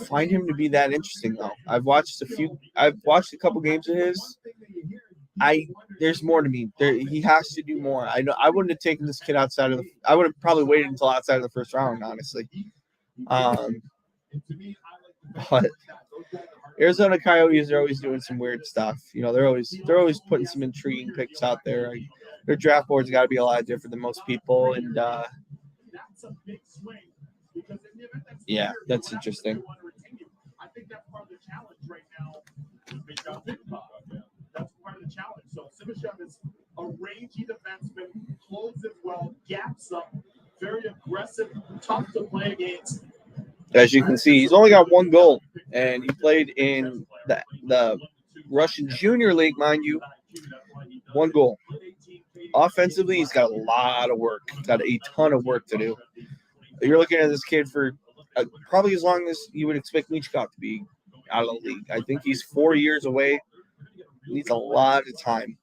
Speaker 1: find him to be that interesting though. I've watched a couple games of his. There's more to me. He has to do more. I know I wouldn't have taken this kid outside of I would have probably waited until outside of the first round, honestly. But Arizona Coyotes are always doing some weird stuff. You know, they're always putting some intriguing picks out there. Their draft board's got to be a lot different than most people, and yeah, that's interesting.
Speaker 5: I think that's part of the challenge right now. That's part of the challenge. So Simashev is a rangy defenseman, closes well, gaps up, very aggressive, tough to play against.
Speaker 1: As you can see, he's only got one goal, and he played in the Russian Junior League, mind you. One goal. Offensively, he's got a lot of work. He's got a ton of work to do. You're looking at this kid for probably as long as you would expect Michkov to be out of the league. I think he's 4 years away. He needs a lot of time.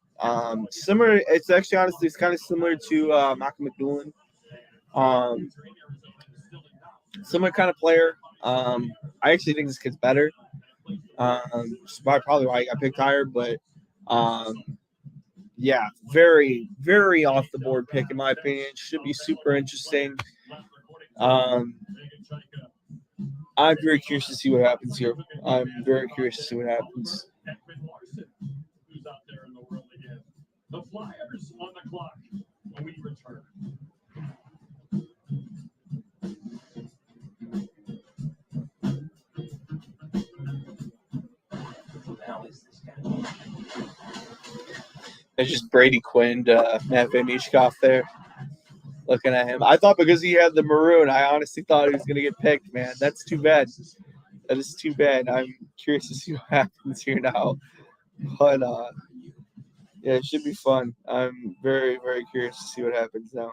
Speaker 1: Similar. It's actually honestly, it's kind of similar to Malcolm McDougall. Similar kind of player. I actually think this kid's better. It's probably why he got picked higher, but yeah, very, very off the board pick in my opinion. Should be super interesting. I'm very curious to see what happens here. I'm very curious to see what happens.
Speaker 5: Who's out there in the world again? The Flyers on the clock when we return.
Speaker 1: It's just Brady Quinn, Matvei Michkov there. Looking at him. I thought because he had the maroon, I honestly thought he was going to get picked, man. That's too bad. That is too bad. I'm curious to see what happens here now. But, yeah, it should be fun. I'm very, very curious to see what happens now.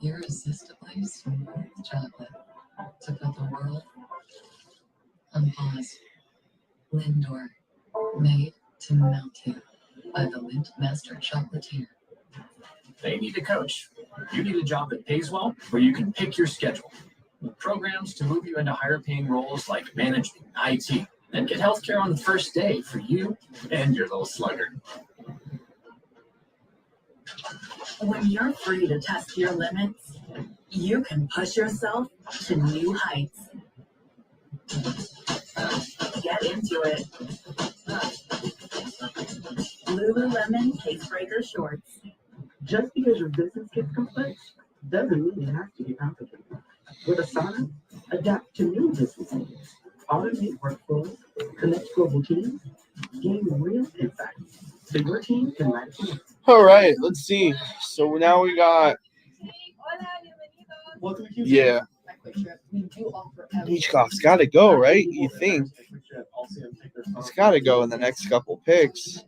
Speaker 15: Irresistibly smooth chocolate to put the world on pause. Lindor, made to melt you by the Lindt Master Chocolatier.
Speaker 16: They need a coach. You need a job that pays well, where you can pick your schedule. With programs to move you into higher paying roles like management, IT, and get healthcare on the first day for you and your little sluggard.
Speaker 17: When you're free to test your limits, you can push yourself to new heights. Get into it. Lululemon Case Breaker Shorts.
Speaker 18: Just because your business gets complex doesn't mean it has to be complicated. With Asana, adapt to new business needs. Automate workflows, connect global teams, gain real insights so your team can manage it.
Speaker 1: All right, let's see. So now we got, yeah. Michkov's got to go, right? You think? He's got to go in the next couple picks.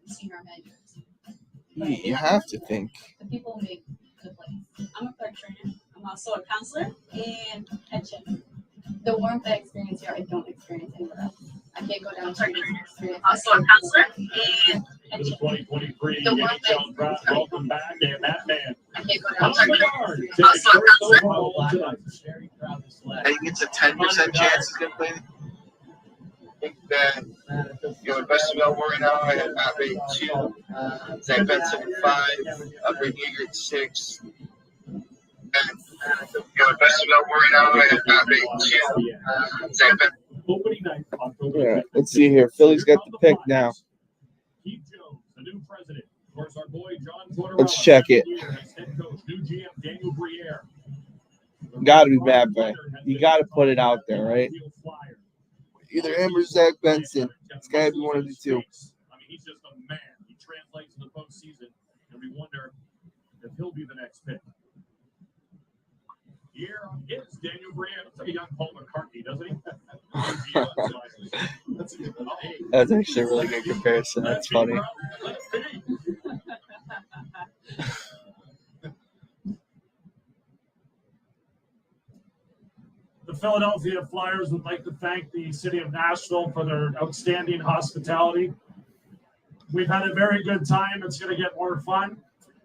Speaker 1: You have to think.
Speaker 19: The people make good plays. I'm a clerk trainer. I'm also a counselor and head chef. The warmth I experience here, I don't experience anywhere else. I can't go down to experience. Also a counselor and head chef.
Speaker 5: 2023 NHL Draft. Welcome back, and that man.
Speaker 19: I can't go down to
Speaker 5: Also a counselor.
Speaker 8: I think it's a 10% chance he's going to play. I think that Westerveld working out at Matvei 2, Zach Benson at 5, Brady Yeager at 6. Westerveld working out at Matvei 2, Zach Benson.
Speaker 1: Yeah, let's see here. Philly's got the pick now. Let's check it. Got to be Matvey. You got to put it out there, right? Either him or Zach Benson. It's got to be one of the two.
Speaker 5: I mean, he's just a man. He translates to the postseason, and we wonder if he'll be the next pick. Here is Daniel Brand. Looks like a young Paul McCartney, doesn't he?
Speaker 1: That's actually a really good comparison. That's funny.
Speaker 3: The Philadelphia Flyers would like to thank the city of Nashville for their outstanding hospitality. We've had a very good time. It's going to get more fun.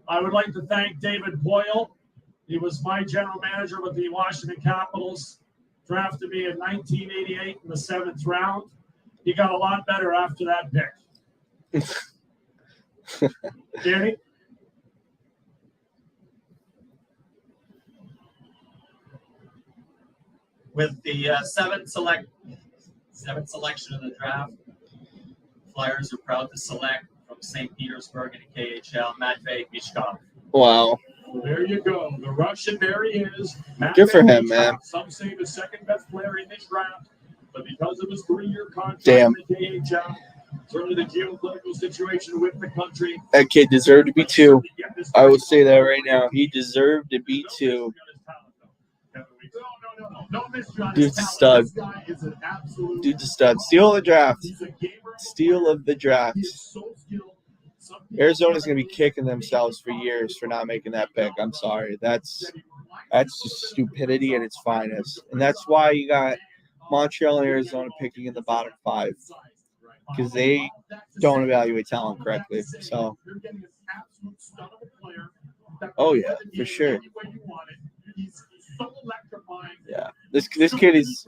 Speaker 3: I would like to thank David Boyle. He was my general manager with the Washington Capitals. Drafted me in 1988 in the 7th round. He got a lot better after that pick. Danny?
Speaker 7: With the seventh selection of the draft, Flyers are proud to select from St. Petersburg in the KHL, Matvey Michkov.
Speaker 1: Wow.
Speaker 5: There you go. The Russian, there he is.
Speaker 1: Good for him, man.
Speaker 5: Some say the second best player in this draft, but because of his 3-year contract
Speaker 1: Damn.
Speaker 5: in the KHL, certainly the geopolitical situation with the country.
Speaker 1: That kid deserved to be 2. I will say that right now. He deserved to be 2. Dude's a stud. Dude's a stud. Steal of the draft. Steal of the draft. Arizona's going to be kicking themselves for years for not making that pick. I'm sorry. That's just stupidity at its finest. And that's why you got Montreal and Arizona picking in the bottom 5. Because they don't evaluate talent correctly. So, oh, yeah, for sure. Yeah, this kid is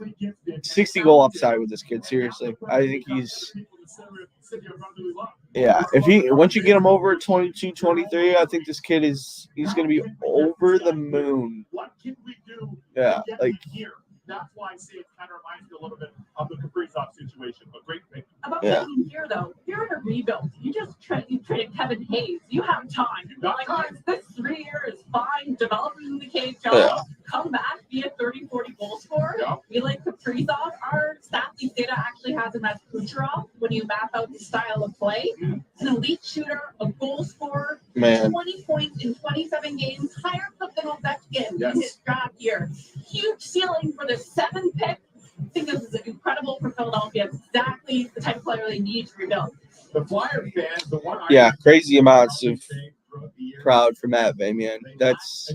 Speaker 1: 60 goal upside with this kid. Seriously, I think he's. Yeah, once you get him over at 22, 23, I think this kid he's going to be over the moon. Yeah, like.
Speaker 5: That's why I say it kind of reminds me a little bit of the Kaprizov situation, but great pick.
Speaker 6: About being here, though, you're in a rebuild. You just traded Kevin Hayes. You have time. Like, this 3 years is fine. Develop in the KHL.
Speaker 1: Yeah.
Speaker 6: Come back, be a 30, 40 goal scorer. Yeah. Be like Kaprizov. Our stats data actually has him as Kucherov when you map out the style of play. An elite shooter, a goal scorer, 20 points in 27 games, higher clip than Ovechkin in his draft year. Huge ceiling for the 7th pick. I think this is incredible for Philadelphia. Exactly the type of player they need to rebuild.
Speaker 5: The Flyer fans, the one
Speaker 1: Crazy amounts of crowd for Matvey, man. That's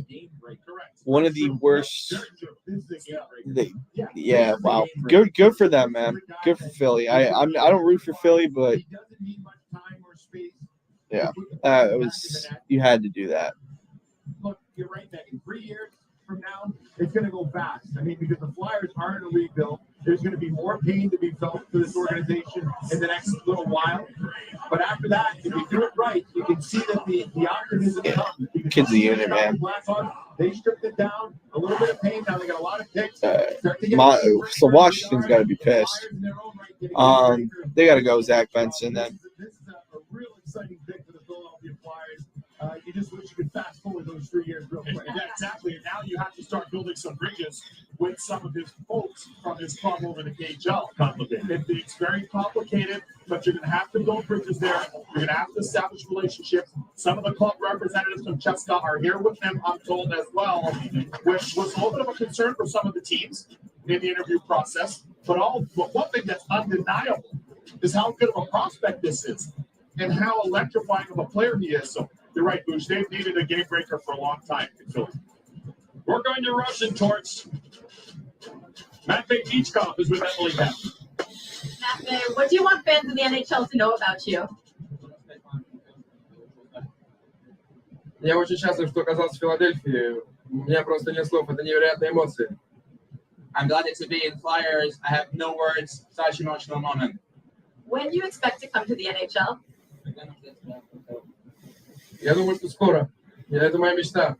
Speaker 1: one of the worst. Yeah, wow. Good for them, man. Good for Philly. I don't root for Philly, but yeah, it was. You had to do that.
Speaker 5: Look, you're right, Megan. 3 years from now, it's going to go fast. I mean, because the Flyers are in a rebuild. There's going to be more pain to be felt for this organization in the next little while. But after that, if you do it right, you can see that the optimism comes.
Speaker 1: Kid's a unit, man.
Speaker 5: They stripped it down. A little bit of pain. Now they got a lot of picks.
Speaker 1: So Washington's got to be pissed. They got to go Zach Benson then.
Speaker 5: This is a real exciting pick for the Philadelphia Flyers. You just wish you could fast forward those 3 years real quick. Yeah, exactly. And now you have to start building some bridges with some of his folks from his club over the KHL. Complicated. It's very complicated, but you're going to have to build bridges there. You're going to have to establish relationships. Some of the club representatives from Cheska are here with him, I'm told, as well, which was a little bit of a concern for some of the teams in the interview process. But one thing that's undeniable is how good of a prospect this is and how electrifying of a player he is. So you're right, Boosh. They've needed a game breaker for a long time in Philly. We're going to Russian torch. Matvey Michkov is with Emily now.
Speaker 19: Matvey, what do you want fans in the NHL to know about you?
Speaker 20: Я очень счастлив, что оказался в Филадельфии. У меня просто нет слов. Это невероятные эмоции.
Speaker 7: I'm glad to be in Flyers. I have no words. Such an emotional moment.
Speaker 19: When do you expect to come to the NHL?
Speaker 20: Я думаю, что скоро. Это моя мечта.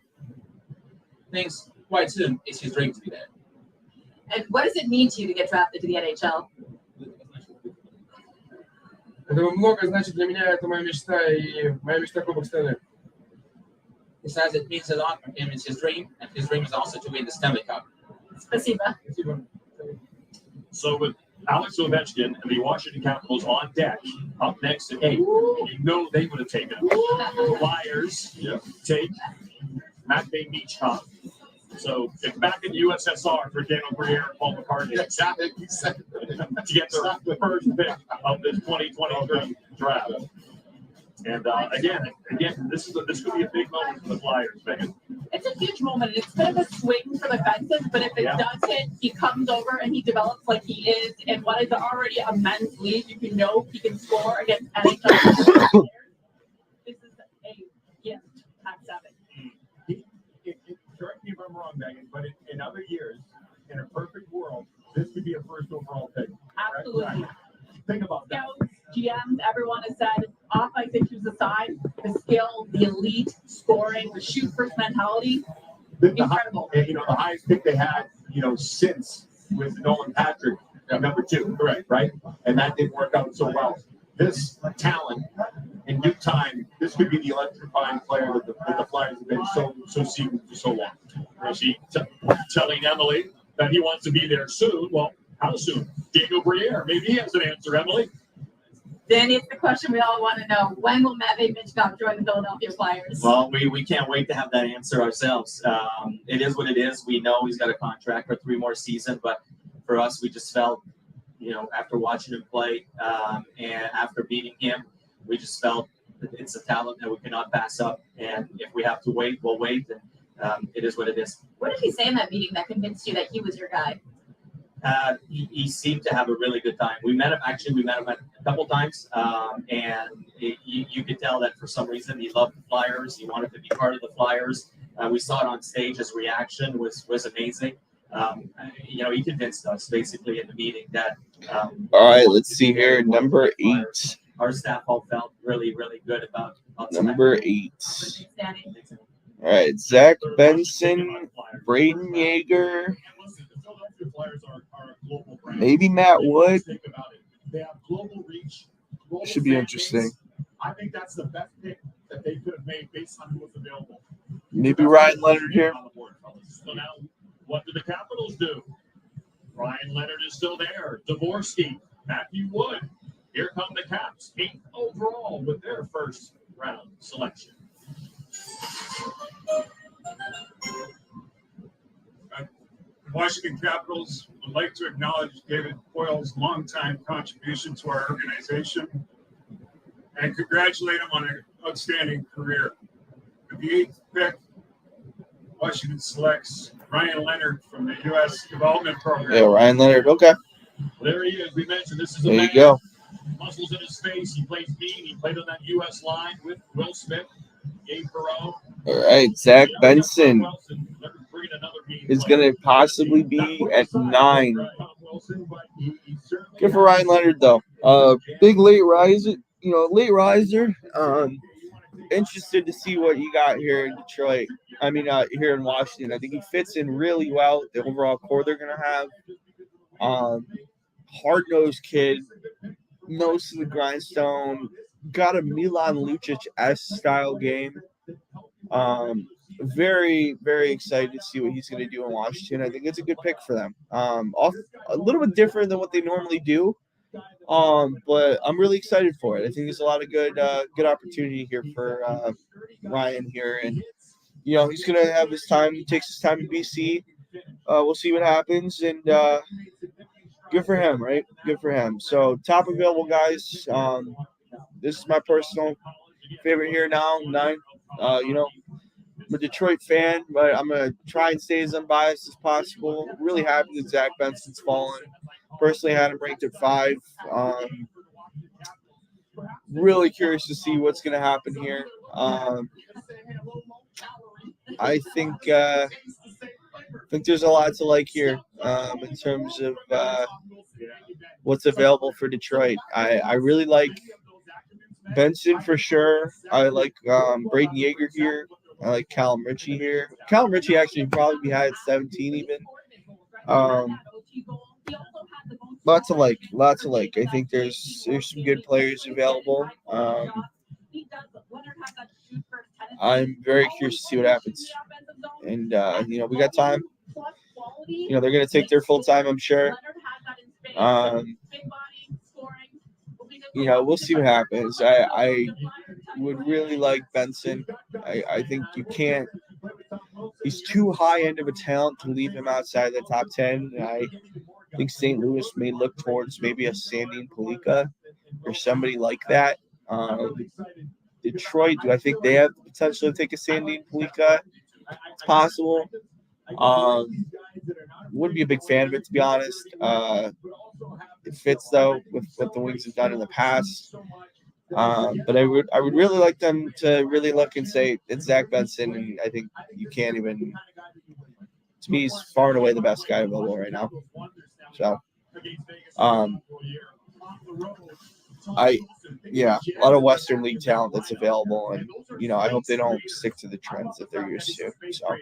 Speaker 7: Thanks. Quite soon. It's his dream to be there.
Speaker 19: And what does it mean to you to get drafted to the NHL?
Speaker 20: Это много значит для меня. Это моя мечта и моя мечта Кубок Стэнли.
Speaker 21: He says it means a lot for him. It's his dream, and his dream is also to win the Stanley Cup.
Speaker 6: Spasiba.
Speaker 5: So with Alex Ovechkin and the Washington Capitals on deck, up next at 8, you know they would have taken him. The Flyers take Matvei Michkov. So it's back in the USSR for Daniel Briere and Paul McCartney. Exactly. To get the first pick of this 2023 draft. And again, this could be a big moment for the Flyers, Megan.
Speaker 6: It's a huge moment. It's a bit of a swing for the fences, but if it does hit, he comes over and he develops like he is in what is already a men's league. You can know he can score against NHL players. This is a gift at 7.
Speaker 4: Correct me if I'm wrong, Megan, but in other years, in a perfect world, this could be a first overall pick.
Speaker 6: Absolutely.
Speaker 4: Right? Think about that.
Speaker 6: Scouts, GMs, everyone has said off-ice issues aside, the skill, the elite scoring, the shoot first mentality, incredible.
Speaker 4: The highest pick they had, since was Nolan Patrick, number 2. Correct. Right? And that didn't work out so well. This talent, in due time, this could be the electrifying player that the Flyers have been so seeking for so long.
Speaker 5: Rishi telling Emily that he wants to be there soon. Well, how soon? Daniel Briere. Maybe he has an answer, Emily.
Speaker 6: Danny, it's the question we all want to know. When will Matvei Michkov join the Philadelphia Flyers?
Speaker 7: Well, we can't wait to have that answer ourselves. It is what it is. We know he's got a contract for 3 more seasons, but for us, we just felt, after watching him play and after beating him, we just felt that it's a talent that we cannot pass up. And if we have to wait, we'll wait. And it is what it is.
Speaker 6: What did he say in that meeting that convinced you that he was your guy?
Speaker 7: He seemed to have a really good time. We met him a couple times, and you could tell that for some reason he loved the Flyers. He wanted to be part of the Flyers. We saw it on stage. His reaction was amazing. He convinced us basically in the meeting that.
Speaker 1: All right, let's see here. Number 8.
Speaker 7: Our staff all felt really, really good about
Speaker 1: number 8. All right, Zach Benson, Braden Yeager. Maybe Matt Wood.
Speaker 4: They have global reach.
Speaker 1: Should be interesting.
Speaker 4: I think that's the best pick that they could have made based on who was available.
Speaker 1: Maybe Ryan Leonard here.
Speaker 5: So now, what do the Capitals do? Ryan Leonard is still there. Dvorsky, Matthew Wood. Here come the Caps, 8th overall with their first round selection.
Speaker 4: The Washington Capitals would like to acknowledge David Poyle's longtime contribution to our organization and congratulate him on an outstanding career. With the 8th pick, Washington selects Ryan Leonard from the U.S. Development Program.
Speaker 1: Yeah, Ryan Leonard. Okay.
Speaker 5: There he is. We mentioned this is a
Speaker 1: there
Speaker 5: man.
Speaker 1: You go.
Speaker 5: Muscles in his face. He plays mean. He played on that U.S. line with Will Smith, Gabe Perreault.
Speaker 1: All right, Zach Benson is going to possibly be at 9. Good for Ryan Leonard, though. Big late riser. Interested to see what you got here in Detroit. Here in Washington. I think he fits in really well with the overall core they're going to have. Hard-nosed kid, nose to the grindstone, got a Milan Lucic-esque style game. Very, very excited to see what he's going to do in Washington. I think it's a good pick for them. A little bit different than what they normally do, but I'm really excited for it. I think there's a lot of good opportunity here for Ryan here, and he's going to have his time. He takes his time in BC. We'll see what happens, and good for him, right? Good for him. So top available guys. This is my personal favorite here now. 9. I'm a Detroit fan, but I'm going to try and stay as unbiased as possible. Really happy that Zach Benson's fallen. Personally, had him ranked at 5. Really curious to see what's going to happen here. I think there's a lot to like here in terms of what's available for Detroit. I really like Benson for sure. I like Braden Yeager here. I like Callum Ritchie here. Callum Ritchie actually probably be high at 17 even. Lots to like. I think there's some good players available. I'm very curious to see what happens. And, we got time. They're going to take their full time, I'm sure. We'll see what happens. I would really like Benson. I think you can't. He's too high end of a talent to leave him outside the top 10. I think St. Louis may look towards maybe a Sandin Pellikka or somebody like that. Detroit, do I think they have the potential to take a Sandin Pellikka? It's possible. Wouldn't be a big fan of it, to be honest. It fits though with what the Wings have done in the past. But I would really like them to really look and say it's Zach Benson, and I think you can't even. To me, he's far and away the best guy available right now. So, a lot of Western League talent that's available, and I hope they don't stick to the trends that they're used to. So,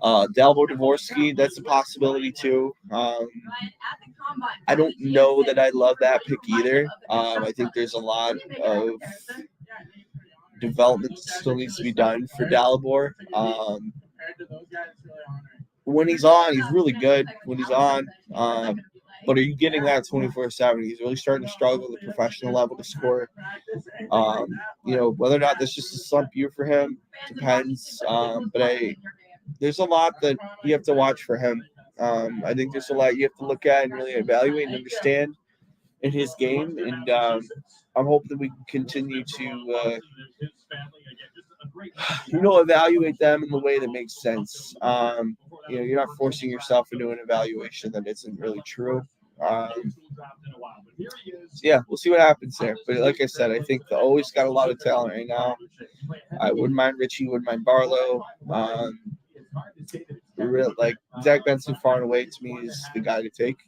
Speaker 1: Dalibor Dvorsky, that's a possibility too. I don't know that I love that pick either. I think there's a lot of development that still needs to be done for Dalibor. When he's on, he's really good. When he's on, but are you getting that 24/7? He's really starting to struggle at the professional level to score. Whether or not that's just a slump year for him depends. But there's a lot that you have to watch for him. I think there's a lot you have to look at and really evaluate and understand in his game. And I'm hoping that we can continue to, evaluate them in the way that makes sense. You're not forcing yourself into an evaluation that isn't really true. We'll see what happens there. But like I said, I think the O's got a lot of talent right now. I wouldn't mind Richie, wouldn't mind Barlow. Zach Benson far and away to me is the guy to take.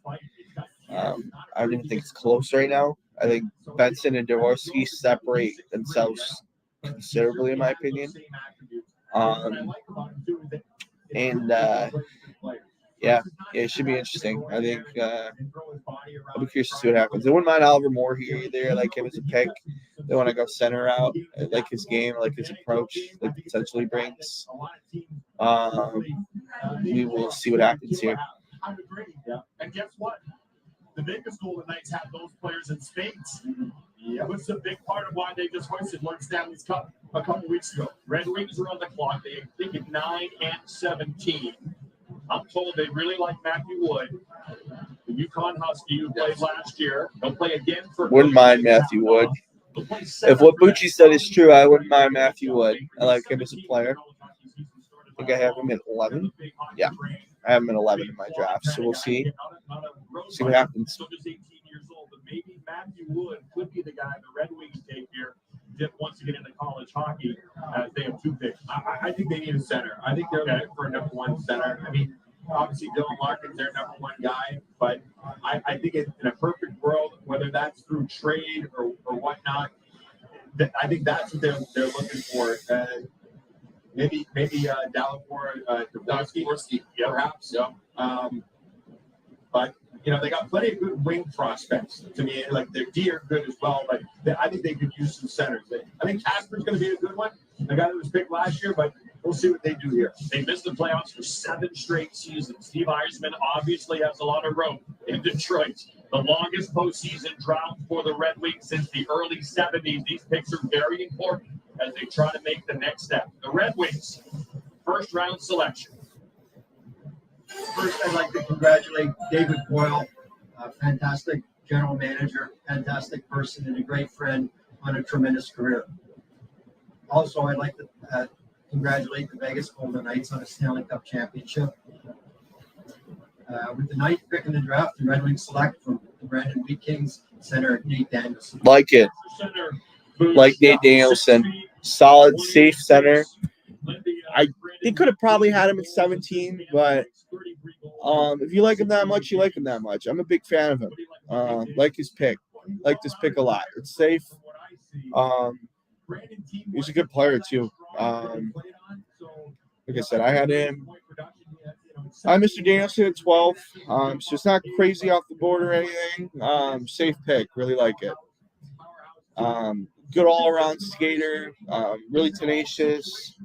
Speaker 1: I don't even think it's close right now. I think Benson and Dvorsky separate themselves considerably, in my opinion. It should be interesting. I think I'll be curious to see what happens. I wouldn't mind Oliver Moore here either. I like him as a pick. They want to go center out. I like his game. I like his approach. Like potentially brings. We will see what happens here.
Speaker 5: I would agree. Yeah. And guess what? The Vegas Golden Knights have those players in spades. Yeah. Which is a big part of why they just hoisted Lord Stanley's Cup a couple weeks ago. Red Wings are on the clock. They think at 9-17. I'm told they really like Matthew Wood, the UConn Husky who played last year. He'll play again for.
Speaker 1: Wouldn't mind Matthew Wood. If what Bucci said is true, I wouldn't mind Matthew Wood. I like him as a player. I think I have him at 11. Yeah, I have him at 11 in my draft. So we'll see. See what happens.
Speaker 5: So just 18 years old, but maybe Matthew Wood could be the guy the Red Wings take here. Wants to get into college hockey, they have 2 picks.
Speaker 2: I think they need a center. I think they're looking for a number 1 center. I mean, obviously Dylan Larkin's their number 1 guy, but I think in a perfect world, whether that's through trade or whatnot, I think that's what they're looking for. Maybe Dalibor Dvorsky, perhaps. Yeah. But they got plenty of good wing prospects. To me, like their D are good as well, but I think they could use some centers. I think Casper's going to be a good one. The guy that was picked last year, but we'll see what they do here.
Speaker 5: They missed the playoffs for 7 straight seasons. Steve Yzerman obviously has a lot of rope in Detroit. The longest postseason drought for the Red Wings since the early 70s. These picks are very important as they try to make the next step. The Red Wings, first round selection.
Speaker 9: First, I'd like to congratulate David Boyle, a fantastic general manager, fantastic person, and a great friend on a tremendous career. Also, I'd like to congratulate the Vegas Golden Knights on a Stanley Cup championship. With the 9th pick in the draft, the Red Wings select from the Brandon Wheat Kings center Nate Danielson.
Speaker 1: Like it. Like Nate Danielson. Solid, safe center. They could have probably had him at 17, but if you like him that much, you like him that much. I'm a big fan of him. Like his pick. Like this pick a lot. It's safe. He's a good player too. Like I said, I had him. I Mr. Danielson at 12. So it's not crazy off the board or anything. Safe pick. Really like it. good all-around skater, really tenacious.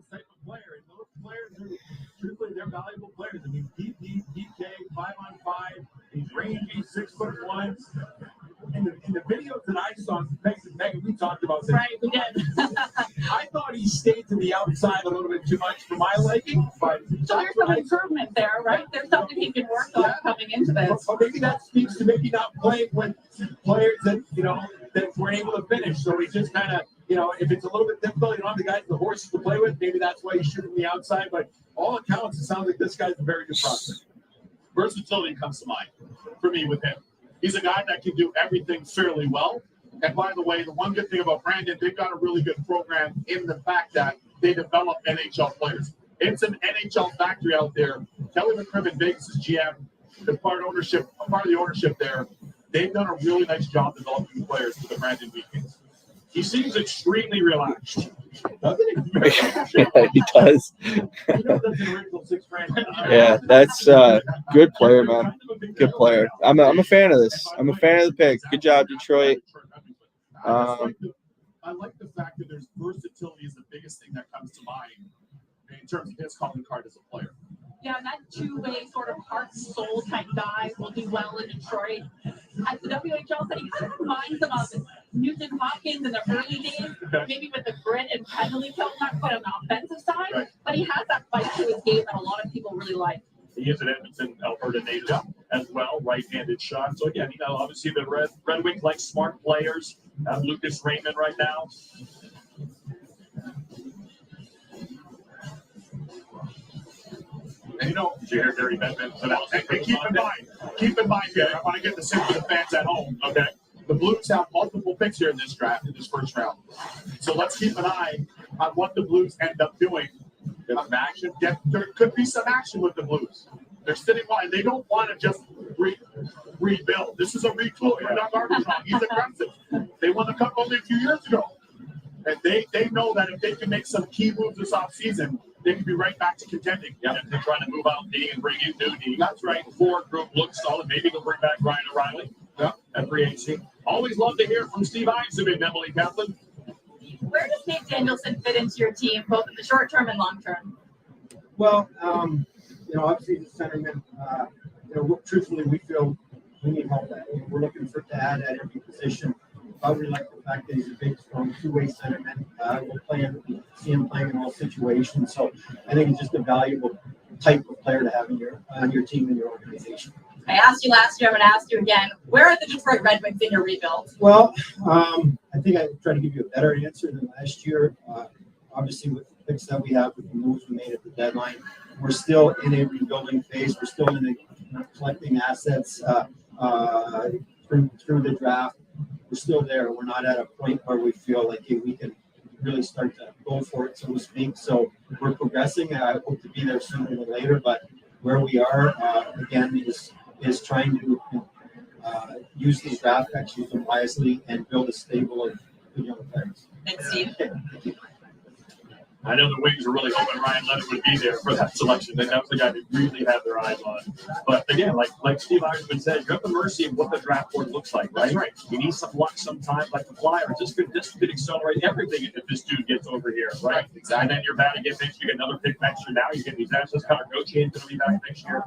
Speaker 4: Truthfully, they're valuable players. I mean, deep K, 5-on-5. He's rangy, 6'1". In the videos that I saw, Megan, we talked about this.
Speaker 6: Right, we did.
Speaker 4: I thought he stayed to the outside a little bit too much for my liking, but
Speaker 6: So there's some improvement there, right? There's something he can work on coming into this.
Speaker 4: Well, maybe that speaks to maybe not playing with players that that weren't able to finish. So he just kind of, if it's a little bit difficult, you don't have the guys, the horses to play with. Maybe that's why you shoot from the outside. But all accounts, it sounds like this guy's a very good prospect.
Speaker 5: Versatility comes to mind for me with him. He's a guy that can do everything fairly well. And by the way, the one good thing about Brandon, they've got a really good program in the fact that they develop NHL players. It's an NHL factory out there. Kelly McCrimmon, Vegas' GM, the part of the ownership there. They've done a really nice job developing players for the Brandon Vikings. He seems extremely relaxed, doesn't he?
Speaker 1: Yeah, he does. Yeah, that's good player, man. Good player. I'm a fan of this. I'm a fan of the pick. Good job, Detroit.
Speaker 5: I like the fact that there's versatility is the biggest thing that comes to mind in terms of his calling card as a player.
Speaker 6: Yeah, that two-way sort of heart-soul type guy will do well in Detroit. At the WHL, so he kind of reminds them of Nugent Hopkins in the early days, maybe with the grit and penalty kill, not quite on the offensive side, but he has that fight to his game that a lot of people really like.
Speaker 5: He is an Edmonton, Alberta native as well, right-handed shot. So again, obviously the Red Wings like smart players. Lucas Raymond right now. And did you hear Gary Bettman? And keep in mind here, I want to get this into the fans at home, okay? The Blues have multiple picks here in this draft, in this first round. So let's keep an eye on what the Blues end up doing. Some action. There could be some action with the Blues. They're sitting wide. They don't want to just rebuild. This is a retool. You're not Armstrong. He's aggressive. They won the Cup only a few years ago. And they know that if they can make some key moves this offseason, they can be right back to contending. Yeah, they're trying to move out D and bring in new D. That's right. The forward group looks solid. Maybe they'll bring back Ryan O'Reilly. Yeah, at free agency. Always love to hear from Steve Eisenman, Emily Kaplan.
Speaker 6: Where does Nate Danielson fit into your team, both in the short term and long term?
Speaker 9: Well, obviously the centerman, truthfully, we feel we need help at. We're looking to add at every position. I really like the fact that he's a big, strong two-way centerman. We'll see him playing in all situations. So I think he's just a valuable type of player to have on your team and your organization.
Speaker 6: I asked you last year, I'm going to ask you again. Where are the Detroit Red Wings in your rebuild?
Speaker 9: Well, I think I tried to give you a better answer than last year. Obviously, with the picks that we have, with the moves we made at the deadline, we're still in a rebuilding phase. We're still in collecting assets through the draft. We're still there. We're not at a point where we feel like we can really start to go for it, so to speak. So we're progressing. I hope to be there sooner than later. But where we are, again, is trying to use these draft picks, use them wisely, and build a stable of good young players.
Speaker 6: Thanks, Steve.
Speaker 5: I know the Wings are really hoping Ryan Leonard would be there for that selection. That was the guy they really have their eyes on. But again, like Steve Eisenman said, you're at the mercy of what the draft board looks like, right? That's right. You need some luck sometimes, like the Flyers. This could accelerate everything if this dude gets over here, right? Exactly. And then you're about to get next year, you get another pick next year. Now you get these assets. Connor Gauthier going to be back next year.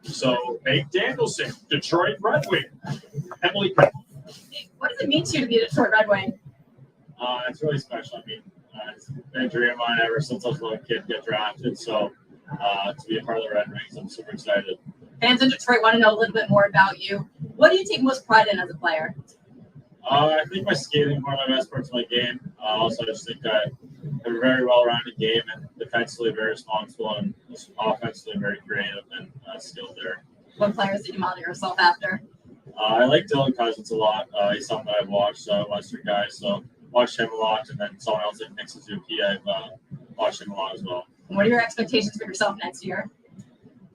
Speaker 5: So Nate Danielson, Detroit Red Wing. Emily Kaplan.
Speaker 6: What does it mean to you to be a Detroit Red Wing?
Speaker 3: It's really special. I mean, it's been a dream of mine ever since I was a little kid to get drafted. So to be a part of the Red Wings, I'm super excited.
Speaker 6: Fans in Detroit want to know a little bit more about you. What do you take most pride in as a player?
Speaker 3: I think my skating is one of my best parts of my game. Also, I just think I have a very well-rounded game and defensively very responsible and offensively very creative and skilled there.
Speaker 6: What players do you model yourself after?
Speaker 3: I like Dylan Cousins a lot. He's something that I've watched, Western guys. So watched him a lot, and then someone else like Nick Suzuki, I've watched him a lot as well.
Speaker 6: What are your expectations for yourself next year?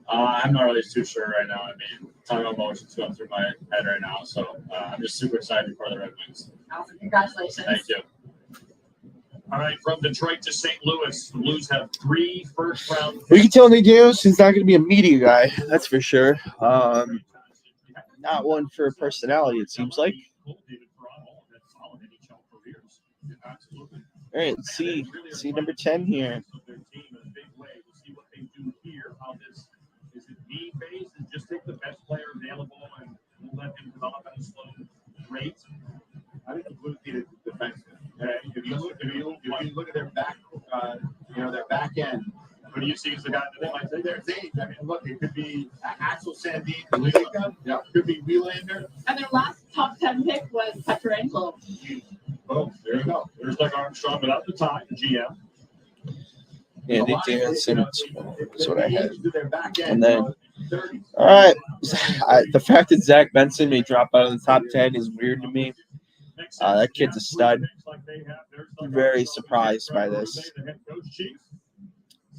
Speaker 3: I'm not really too sure right now. I mean, a ton of emotions going through my head right now, so I'm just super excited for the Red Wings.
Speaker 6: Awesome. Congratulations.
Speaker 3: Thank you.
Speaker 5: All right, from Detroit to St. Louis, the Blues have 3 first-round.
Speaker 1: We can tell Nate Danielson's not going to be a media guy, that's for sure. Not one for personality, it seems like.
Speaker 5: David Perron, all have had solid NHL careers. Absolutely.
Speaker 1: All right, let's see number 10 here.
Speaker 5: Their team in a big way. We'll see what they do here. How this is it need based and just take the best player available and we'll let him develop at a slow rate.
Speaker 2: I think the Blues need a defenseman. If you look at their back, their back end.
Speaker 5: What do you see as the guy that they might take?
Speaker 2: There's age. I mean, look, it could be Axel Sandin, could be Wielander.
Speaker 6: And their last top 10 pick was Petrangelo.
Speaker 5: Oh, there you go. There's Doug Armstrong without the tie, the GM.
Speaker 1: Yeah, Nick Danielson is what I had.
Speaker 2: Their back
Speaker 1: And
Speaker 2: end.
Speaker 1: then, all right, the fact that Zach Benson may drop out of the top 10 is weird to me. That kid's a stud. Very surprised by this.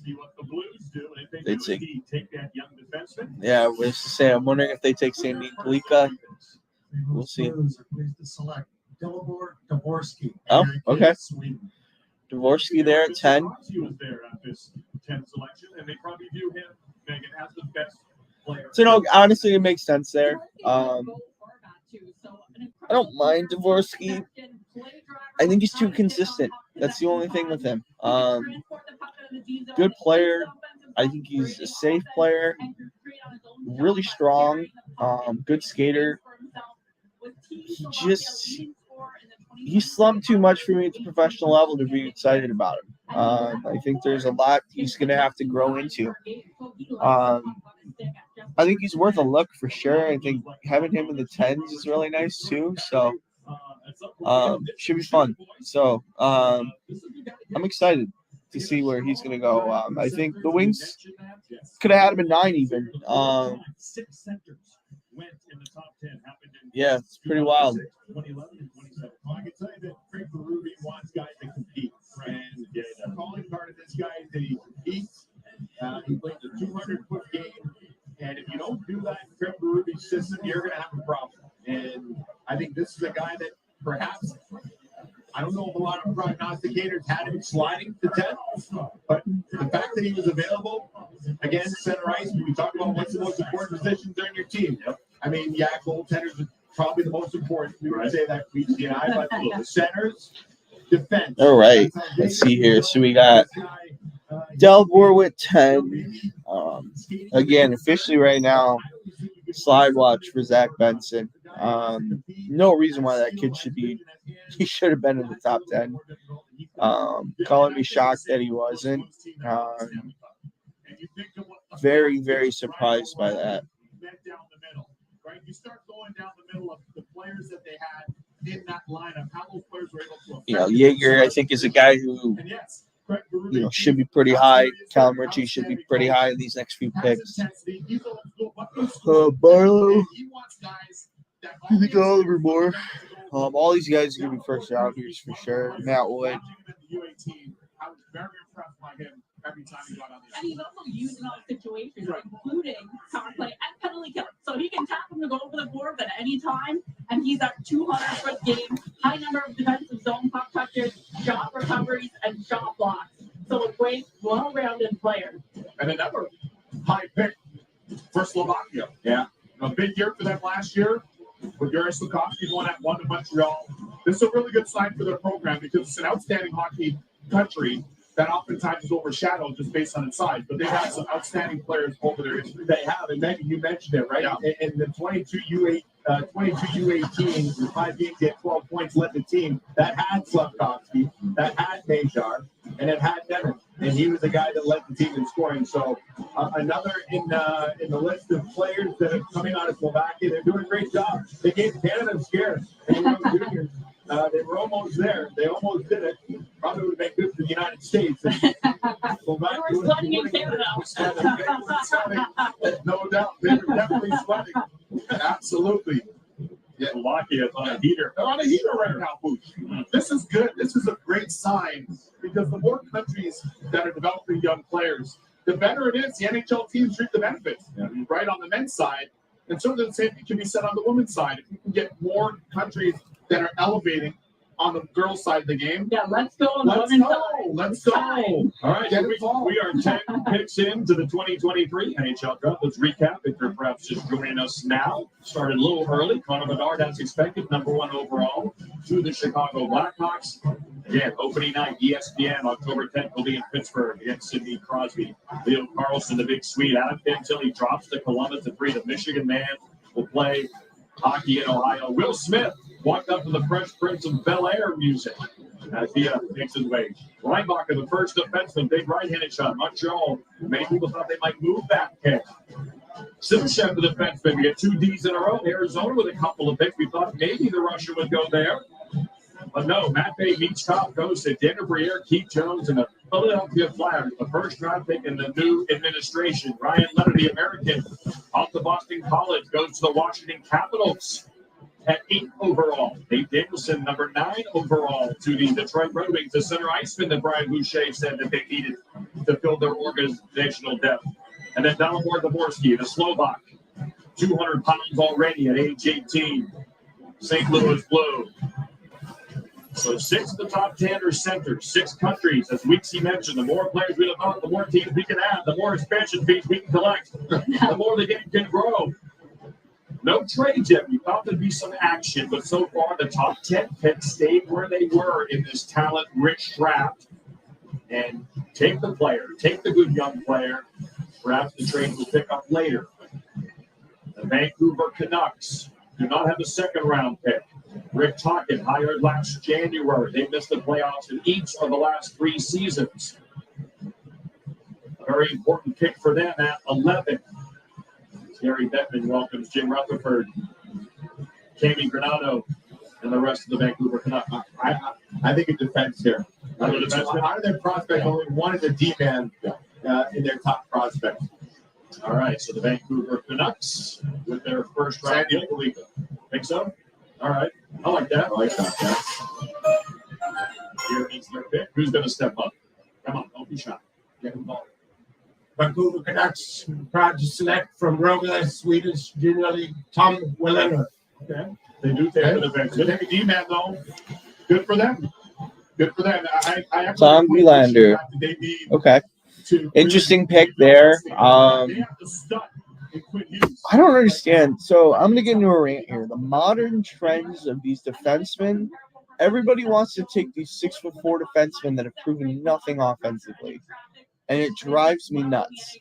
Speaker 5: See what the Blues do, and if they
Speaker 1: They'd
Speaker 5: do
Speaker 1: say-
Speaker 5: indeed take that young defenseman.
Speaker 1: Yeah, I was to say, I'm wondering if they take Sandy Kalika. We'll see.
Speaker 4: Blues are pleased to select Dalibor Dvorsky.
Speaker 1: Oh, okay.
Speaker 4: Sweden.
Speaker 1: Dvorsky there at 10.
Speaker 5: He was there at this 10 selection, and they probably view him, Megan, as the best player.
Speaker 1: So, honestly, it makes sense there. I don't mind Dvorsky. I think he's too consistent. That's the only thing with him. Good player. I think he's a safe player. Really strong. Good skater. He slumped too much for me at the professional level to be excited about him. I think there's a lot he's going to have to grow into. I think he's worth a look for sure. I think having him in the 10s is really nice too. So should be fun. So I'm excited to see where he's going to go. I think the Wings could have had him at 9 even.
Speaker 5: 6 centers went in the top 10. Happened in
Speaker 1: Yeah, it's pretty wild.
Speaker 5: 2011 and 2017.
Speaker 2: Well, I can tell you that Frank Berube wants guys that compete. And the calling card of this guy is that he competes. He plays a 200-foot game. And if you don't do that in Frank Berube's system, you're going to have a problem. And I think this is a guy that perhaps, I don't know if a lot of prognosticators had him sliding to 10, but the fact that he was available, again, center ice, we talk about what's the most important positions on your team. I mean, yeah, goaltenders are probably the most important. We would say that we deny, but the centers, defense.
Speaker 1: All right. Let's see here. So we got Dalibor with 10. Again, officially right now, slide watch for Zach Benson. No reason why that kid he should have been in the top 10. Calling me shocked that he wasn't. Very, very surprised by that.
Speaker 2: Right, you start going down the middle of the players that they had in that lineup. How those players were able to.
Speaker 1: Jaeger, I think, is a guy who should be pretty high. Callum Ritchie should be pretty high in these next few picks. Barlow. I think Oliver Moore. All these guys are going to be first rounders for sure. Matt Wood.
Speaker 2: I was very impressed by him every time he got on the
Speaker 6: And he's also used in all situations, including power play and penalty kill. So he can tap him to go over the board at any time, and he's at 200-foot game, high number of defensive zone puck touches, shot recoveries, and shot blocks. So a great, well-rounded player.
Speaker 2: And another high pick for Slovakia. Yeah. A big year for them last year with Yuri Slafkovsky going at 1 to Montreal. This is a really good sign for their program because it's an outstanding hockey country that oftentimes is overshadowed just based on its size. But they have some outstanding players over there. They have, and Megan, you mentioned it, right? Yeah. In the 22 U18, the 5 games, they had 12 points, led the team. That had Slafkovsky, that had Majar, and it had Devin. And he was the guy that led the team in scoring. So another in the list of players that are coming out of Slovakia. They're doing a great job. They gave Canada a scare. They were almost there. They almost did it. Probably would have been good for the United States.
Speaker 6: We're sweating in Canada.
Speaker 2: No doubt. They were definitely sweating. Absolutely.
Speaker 5: Yeah. Slovakia is on a heater.
Speaker 2: They're on a heater right now, Booch. This is good. This is a great sign because the more countries that are developing young players, the better it is. The NHL teams reap the benefits, right, on the men's side. And certainly the same thing can be said on the women's side. If you can get more countries that are elevating on the girls' side of the game.
Speaker 6: Yeah, let's go on the
Speaker 2: Let's
Speaker 6: women's
Speaker 2: go.
Speaker 6: side.
Speaker 2: Let's go.
Speaker 5: All right, we are 10 picks into the 2023 NHL Draft. Let's recap if you're perhaps just joining us now. Started a little early. Connor Bedard, as expected, #1 overall to the Chicago Blackhawks. Again, opening night, ESPN, October 10th, will be in Pittsburgh against Sidney Crosby. Leo Carlson, the big Swede. Adam Fantilli drops to Columbus at 3. The Michigan man will play hockey in Ohio. Will Smith walked up to the Fresh Prince of Bel-Air music as he makes his way. Reinbacher, the first defenseman, big right-handed shot. Montreal, many people thought they might move that pick. Simchev, the defenseman. We get 2 Ds in a row. Arizona with a couple of picks. We thought maybe the Russian would go there. But no, Matt Bay meets top goes to Denver Briere, Keith Jones, and the Philadelphia Flyers. The first round pick in the new administration. Ryan Leonard, the American, off to Boston College, goes to the Washington Capitals at 8 overall. Nate Danielson, number 9 overall, to the Detroit Red Wings, the center iceman that Brian Boucher said that they needed to fill their organizational depth. And then Dalibor Dvorsky, the Slovak, 200 pounds already at age 18. St. Louis Blue. So 6 of the top 10 are centers, 6 countries. As Weeksy mentioned, the more players we develop, the more teams we can have, the more expansion fees we can collect, the more the game can grow. No trades yet. We thought there'd be some action, but so far the top 10 picks stayed where they were in this talent-rich draft. And take the player, take the good young player. Perhaps the trade will pick up later. The Vancouver Canucks do not have a second-round pick. Rick Tocchet, hired last January. They missed the playoffs in each of the last 3 seasons. A very important pick for them at 11. Gary Bettman welcomes Jim Rutherford, Cammy Granado, and the rest of the Vancouver Canucks.
Speaker 10: I think it depends here. Out of their prospects, only one is a D-man in their top prospects.
Speaker 5: All right, so the Vancouver Canucks with their first round pick. Think so? All right, I like that. Here needs their pick. Who's going to step up? Come on, don't be shy. Get involved.
Speaker 10: Vancouver Canucks proud to select from Rögle, Swedish Junior League, Tom Willener.
Speaker 5: Okay, they do take an advantage. They take a D-man though. Good for them. Good for them. I
Speaker 1: Tom Wielander. Okay. Interesting pick there. I don't understand. So I'm going to get into a rant here. The modern trends of these defensemen, everybody wants to take these 6'4" defensemen that have proven nothing offensively. And it drives me nuts.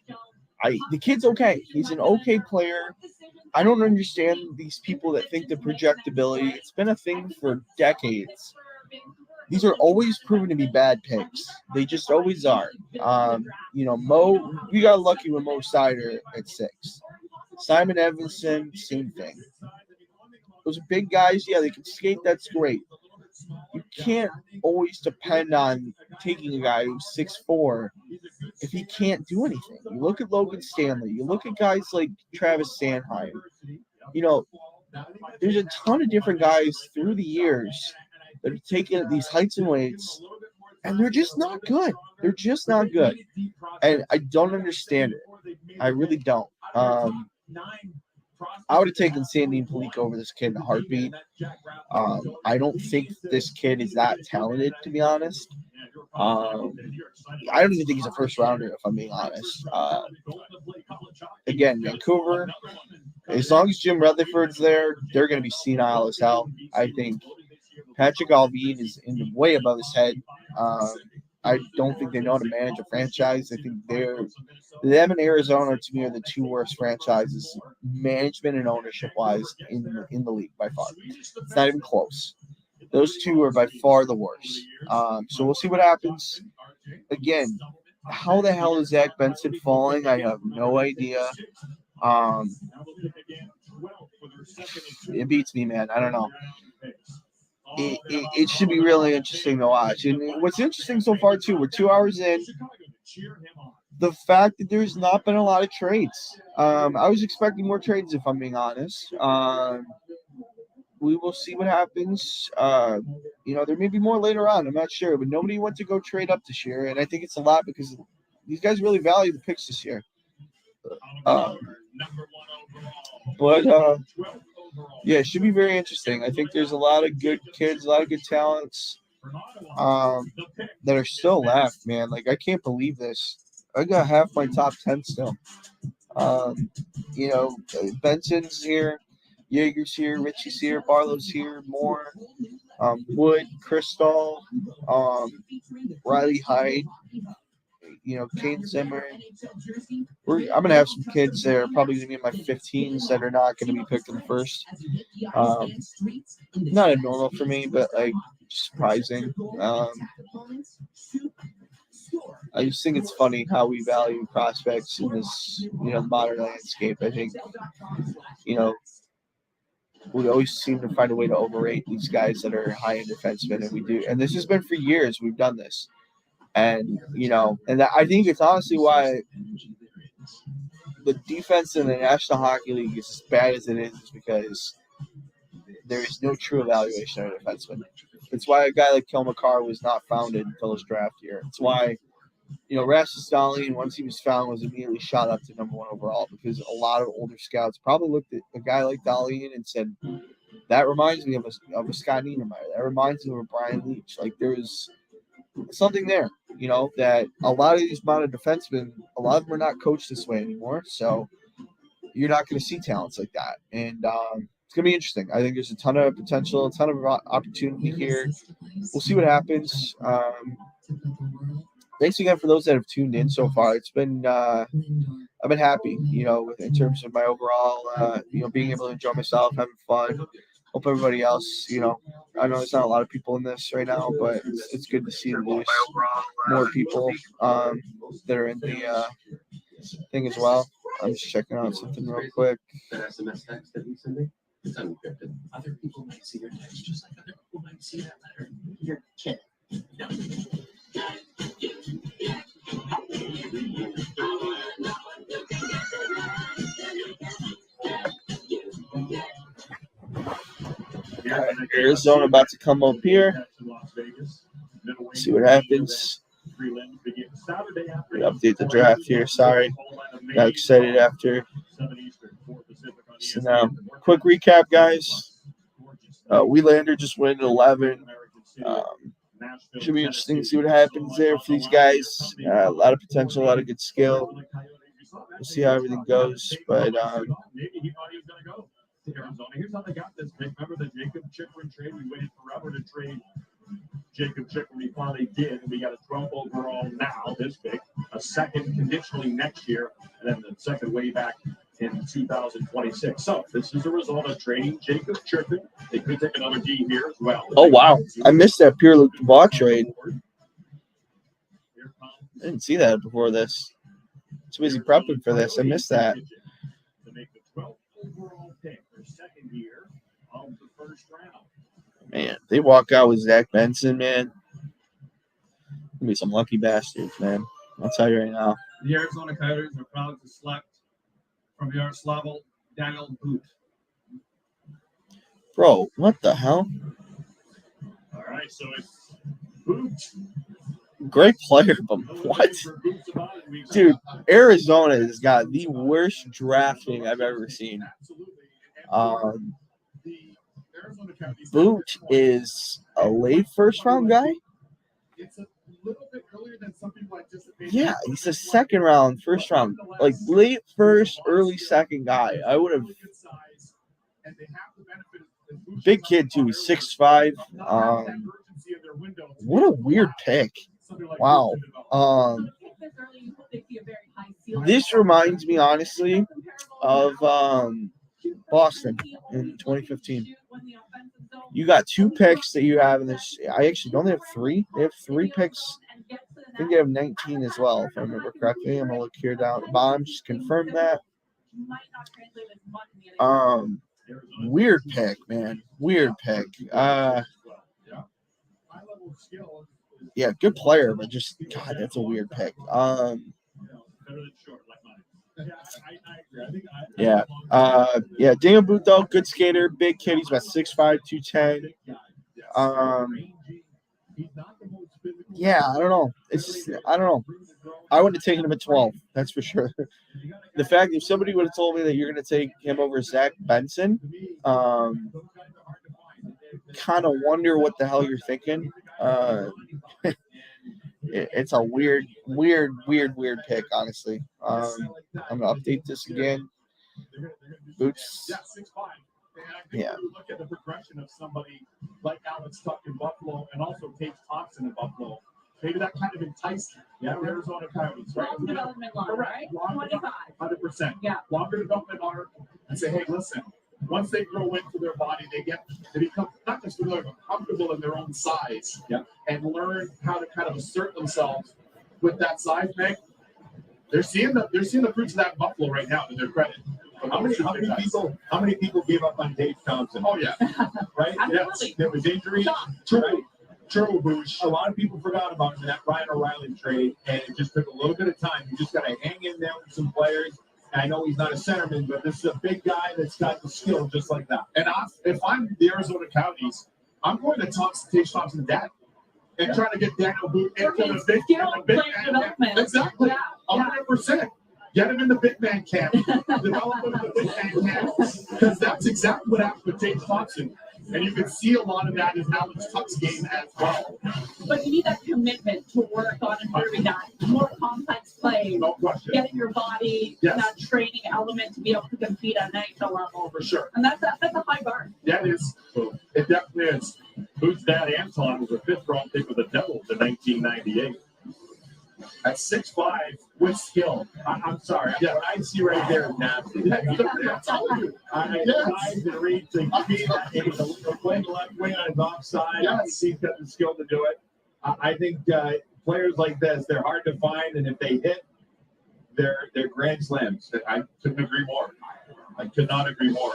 Speaker 1: The kid's okay. He's an okay player. I don't understand these people that think the projectability. It's been a thing for decades. These are always proven to be bad picks. They just always are. Mo, we got lucky with Mo Sider at 6. Simon Evanson, same thing. Those are big guys. Yeah, they can skate. That's great. You can't always depend on taking a guy who's 6'4" if he can't do anything. You look at Logan Stanley. You look at guys like Travis Sanheim. There's a ton of different guys through the years that are taking these heights and weights, and they're just not good. They're just not good. And I don't understand it. I really don't. I would have taken Sandine Pellico over this kid in a heartbeat. I don't think this kid is that talented, to be honest. I don't even think he's a first rounder, if I'm being honest. Again, Vancouver, as long as Jim Rutherford's there, they're going to be senile as hell. I think Patrick Allvin is way above his head. I don't think they know how to manage a franchise. I think them and Arizona, to me, are the 2 worst franchises, management and ownership-wise, in the league by far. It's not even close. Those 2 are by far the worst. So we'll see what happens. Again, how the hell is Zach Benson falling? I have no idea. It beats me, man. I don't know. It should be really interesting to watch. And what's interesting so far, too, we're 2 hours in. The fact that there's not been a lot of trades. I was expecting more trades, if I'm being honest. We will see what happens. There may be more later on. I'm not sure. But nobody went to go trade up this year. And I think it's a lot because these guys really value the picks this year. Yeah, it should be very interesting. I think there's a lot of good kids, a lot of good talents that are still left, man. Like, I can't believe this. I got half my top 10 still. Benson's here, Jaeger's here, Richie's here, Barlow's here, Moore. Wood, Crystal, Riley Hyde, Kane Zimmer. I'm going to have some kids that are probably going to be in my 15s that are not going to be picked in the first. Not abnormal for me, but surprising. I just think it's funny how we value prospects in this, modern landscape. I think, we always seem to find a way to overrate these guys that are high-end defensemen, and we do. And this has been for years. We've done this. And, I think it's honestly why the defense in the National Hockey League is as bad as it is because there is no true evaluation of a defenseman. It's why a guy like Kel McCarr was not founded until his draft year. It's why, Rasmus Dahlin, once he was found, was immediately shot up to #1 overall because a lot of older scouts probably looked at a guy like Dahlin and said, that reminds me of a Scott Niedermayer. That reminds me of a Brian Leach. There's something there, that a lot of these modern defensemen, a lot of them are not coached this way anymore. So you're not going to see talents like that. And it's going to be interesting. I think there's a ton of potential, a ton of opportunity here. We'll see what happens. Thanks again for those that have tuned in so far. It's been, I've been happy, in terms of my overall, being able to enjoy myself, having fun. Hope everybody else, I know there's not a lot of people in this right now, but it's good to see there's more people that are in the thing as well. I'm just checking out something real quick.
Speaker 14: That SMS text that he sent me, it's unencrypted. Other people might see your text just like other people might see that letter. You're kidding. No.
Speaker 1: Arizona about to come up here. See what happens. We update the draft here. Sorry. Got excited after. So now, quick recap, guys. Wheelander just went at 11. Should be interesting to see what happens there for these guys. A lot of potential, a lot of good skill. We'll see how everything goes. But
Speaker 5: Maybe he thought he was going to go to Arizona. Here's how they got this pick. Remember the Jacob Chikrin trade? We waited forever to trade Jacob Chikrin. We finally did. And we got a 12th overall now, this pick. A second conditionally next year. And then the second way back in 2026. So this is a result of trading Jacob Chikrin. They could take another D here as well.
Speaker 1: Oh, wow. I missed that Pierre-Luc Dubois trade. I didn't see that before this. Too busy prepping for this. I missed that.
Speaker 5: To make the 12th overall pick for second year of the first round.
Speaker 1: Man, they walk out with Zach Benson, man. Gonna be some lucky bastards, man. I'll tell you right now.
Speaker 13: The Arizona Coyotes are proud to select from Yaroslav Daniel Boot.
Speaker 1: Bro, what the hell?
Speaker 5: All right, so it's Boot.
Speaker 1: Great player, but what? Dude, Arizona has got the worst drafting I've ever seen. Boot is a late first-round guy?
Speaker 2: It's a little bit earlier than some people anticipated.
Speaker 1: Yeah, he's a second-round, first-round, like late first, early second guy. I would have. Big kid, too. He's 6'5". What a weird pick. Wow. This reminds me, honestly, of Boston in 2015. You got 2 picks that you have in this. I actually don't have 3. They have 3 picks. I think they have 19 as well, if I remember correctly. I'm going to look here down at the bottom, just confirm that. Weird pick, man. Weird pick. Yeah, good player, but just, God, that's a weird pick. Yeah. Daniel Booth, though, good skater, big kid. He's about 6'5", 210. Yeah, I don't know. It's just, I don't know. I would have taken him at 12. That's for sure. The fact if somebody would have told me that you're going to take him over Zach Benson, kind of wonder what the hell you're thinking. It's a weird pick, honestly. I'm gonna update this again. Boots. Yeah.
Speaker 2: Look at the progression of somebody like Alex
Speaker 5: Woodstock in Buffalo and also Tage Thompson in Buffalo. Maybe that kind of enticed Arizona Coyotes, right?
Speaker 6: Long development line, right? 25.
Speaker 5: 100%.
Speaker 6: Yeah.
Speaker 5: Longer development arc and say, hey, listen, once they grow into their body, they become not just familiar, but comfortable in their own size and learn how to kind of assert themselves with that size, Meg. They're seeing the fruits of that in Buffalo right now, to their credit.
Speaker 10: How many people gave up on Tage Thompson?
Speaker 5: Oh yeah,
Speaker 10: right. Yes, there was injury. Turbo Boosh. A lot of people forgot about him in that Ryan O'Reilly trade, and it just took a little bit of time. You just got to hang in there with some players. And I know he's not a centerman, but this is a big guy that's got the skill just like that.
Speaker 5: And if I'm the Arizona Coyotes, I'm going to Tage Thompson dad and trying to get Daniel Booth into the big man. Exactly. 100%. Get him in the big man camp. Develop him in the big man camp. Because that's exactly what happened with Tage Thompson. And you can see a lot of that in Alex Tuck's game as well.
Speaker 6: But you need that commitment to work on improving that more complex play.
Speaker 5: No question.
Speaker 6: Getting your body that training element to be able to compete at an NHL level.
Speaker 5: For sure.
Speaker 6: And that's a high bar.
Speaker 5: Yeah, it is. It definitely is. Booth's dad, Anton, was a 5th round pick with the Devils in 1998. At 6'5" with skill. I'm sorry.
Speaker 10: Yeah, what I see right there is nasty.
Speaker 5: I'm telling you.
Speaker 10: I tried to read to be that he was playing the left wing on his offside.
Speaker 5: Yes.
Speaker 10: He's got the skill to do it. I think players like this, they're hard to find, and if they hit, they're grand slams.
Speaker 5: I couldn't agree more. I could not agree more.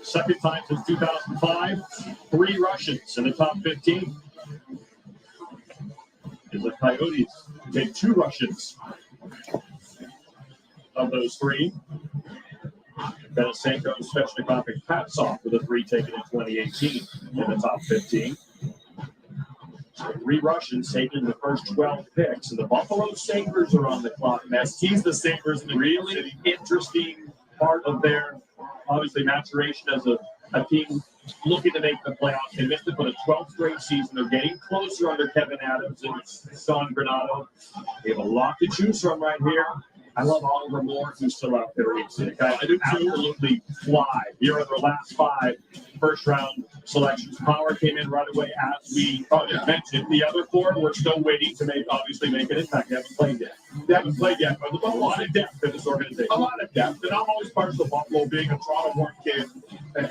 Speaker 5: Second time since 2005, 3 Russians in the top 15. Is the Coyotes take 2 Russians of those 3. Denisenko, Svechnikov, and Kapsov were the 3 taken in 2018 in the top 15. So 3 Russians taken in the first 12 picks, and the Buffalo Sabres are on the clock. And as tease the Sabres in the really interesting part of their, obviously, maturation as a team looking to make the playoffs. They missed it for the 12th straight season. They're getting closer under Kevin Adams and Sean Granato. They have a lot to choose from right here. I love Oliver Moore, who's still out there. The guy absolutely fly. Here are their last 5 first-round selections. Power came in right away, as we mentioned. The other 4 we're still waiting to make an impact. They haven't played yet. But a lot of depth in this organization. A lot of depth. And I'm always part of the Buffalo, being a Toronto-born kid. And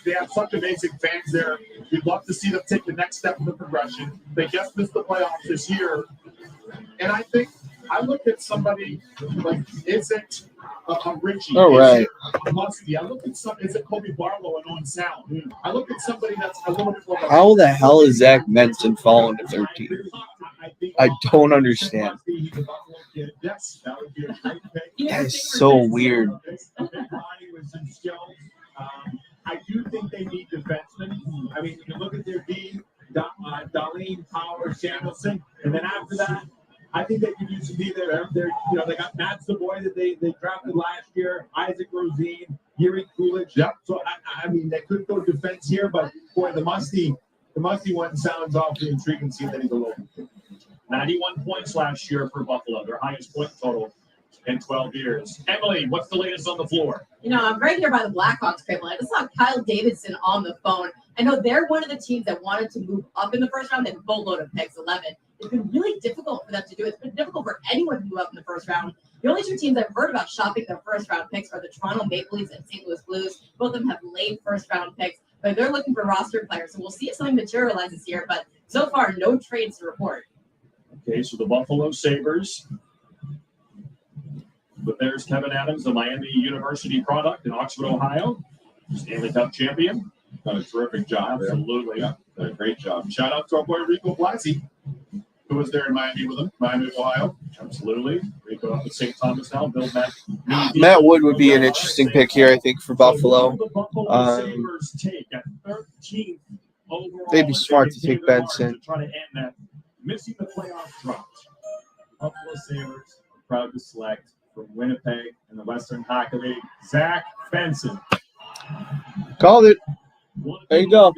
Speaker 5: they have such amazing fans there. We'd love to see them take the next step in the progression. They just missed the playoffs this year. And I look at somebody like, is it a Richie?
Speaker 1: Oh, right.
Speaker 5: A Muskie? I look at is it Kobe Barlow and Owen Sound? I look at somebody that's a little bit more.
Speaker 1: How the hell is Zach Benson falling to 13? I don't understand.
Speaker 5: Yes, that would be a great pick.
Speaker 1: That is so weird.
Speaker 10: I do think they need defensemen. I mean, you look at their D, Darlene, Power, Samuelson, and then after that, I think they could use some D there. They got Matt Savoy that they drafted last year, Isaac Rosine, Yuri Kulich.
Speaker 5: Yep.
Speaker 10: So I mean, they could go defense here, but boy, the musty one sounds awfully intriguing. See that he's a local.
Speaker 5: 91 points last year for Buffalo, their highest point total in 12 years. Emily, what's the latest on the floor?
Speaker 11: I'm right here by the Blackhawks crib. I just saw Kyle Davidson on the phone. I know they're one of the teams that wanted to move up in the first round. They boatload of picks, 11. It's been really difficult for them to do. It's been difficult for anyone to move up in the first round. The only 2 teams I've heard about shopping their first round picks are the Toronto Maple Leafs and St. Louis Blues. Both of them have late first round picks, but they're looking for roster players. So we'll see if something materializes here. But so far, no trades to report.
Speaker 5: Okay, so the Buffalo Sabres. But there's Kevin Adams, the Miami University product in Oxford, Ohio. Stanley Cup champion.
Speaker 10: Done a terrific job.
Speaker 5: Absolutely.
Speaker 10: Yeah, done a great job.
Speaker 5: Shout out to our boy Rico Blasi, who was there in Miami with him, Miami, Ohio. Absolutely. Rico up at St. Thomas now. Bill
Speaker 1: Matt Wood would be an interesting pick here, I think, for Buffalo.
Speaker 5: The Buffalo Sabres take at 13th overall.
Speaker 1: They'd be smart to take Benson.
Speaker 5: To try to end that missing the playoff drought.
Speaker 4: Buffalo Sabres proud to select from Winnipeg in the Western Hockey League, Zach Benson.
Speaker 1: Called it. There you go.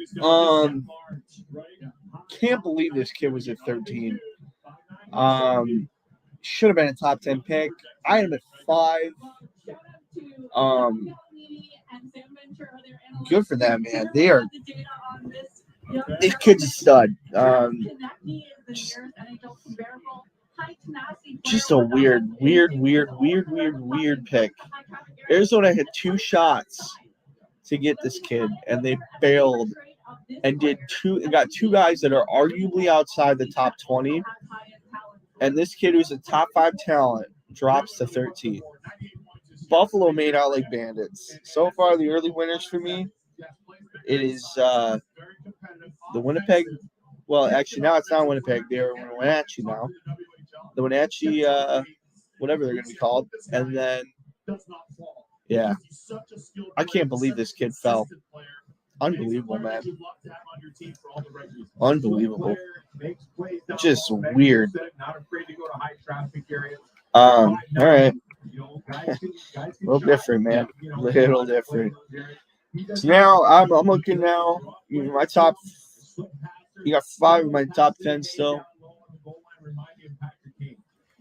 Speaker 1: Can't believe this kid was at 13. Should have been a top 10 pick. I am at 5. Good for them, man. They are This kid's a stud. Just a weird pick. Arizona had 2 shots to get this kid, and they failed and got 2 guys that are arguably outside the top 20. And this kid, who's a top 5 talent, drops to 13. Buffalo made out like bandits. So far, the early winners for me, it is the Winnipeg. Well, actually, now it's not Winnipeg. They're Wenatchee now. The Wenatchee, whatever they're going to be called. And then, yeah. I can't believe this kid fell. Unbelievable, man. Unbelievable. Just weird. All right. A little different, man. A little different. So now I'm looking now. My top. You got 5 of my top 10 still.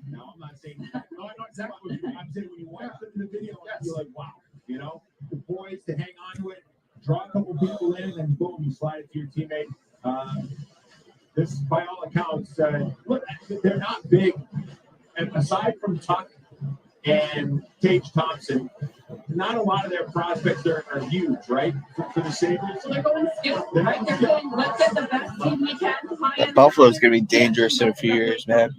Speaker 10: No, I'm not saying that. No, I know exactly what you're saying. I'm saying when you watch the video, you're like, wow, you know, the poise to hang on to it, draw a couple people in, and boom, you slide it to your teammate. This, by all accounts, look, they're not big. And aside from Tuck and Tage Thompson, not a lot of their prospects are huge, right? For the Sabres.
Speaker 6: So they're going skilled, right? They're going, let's get the best team we can.
Speaker 1: Buffalo's going to be dangerous in a few years, man.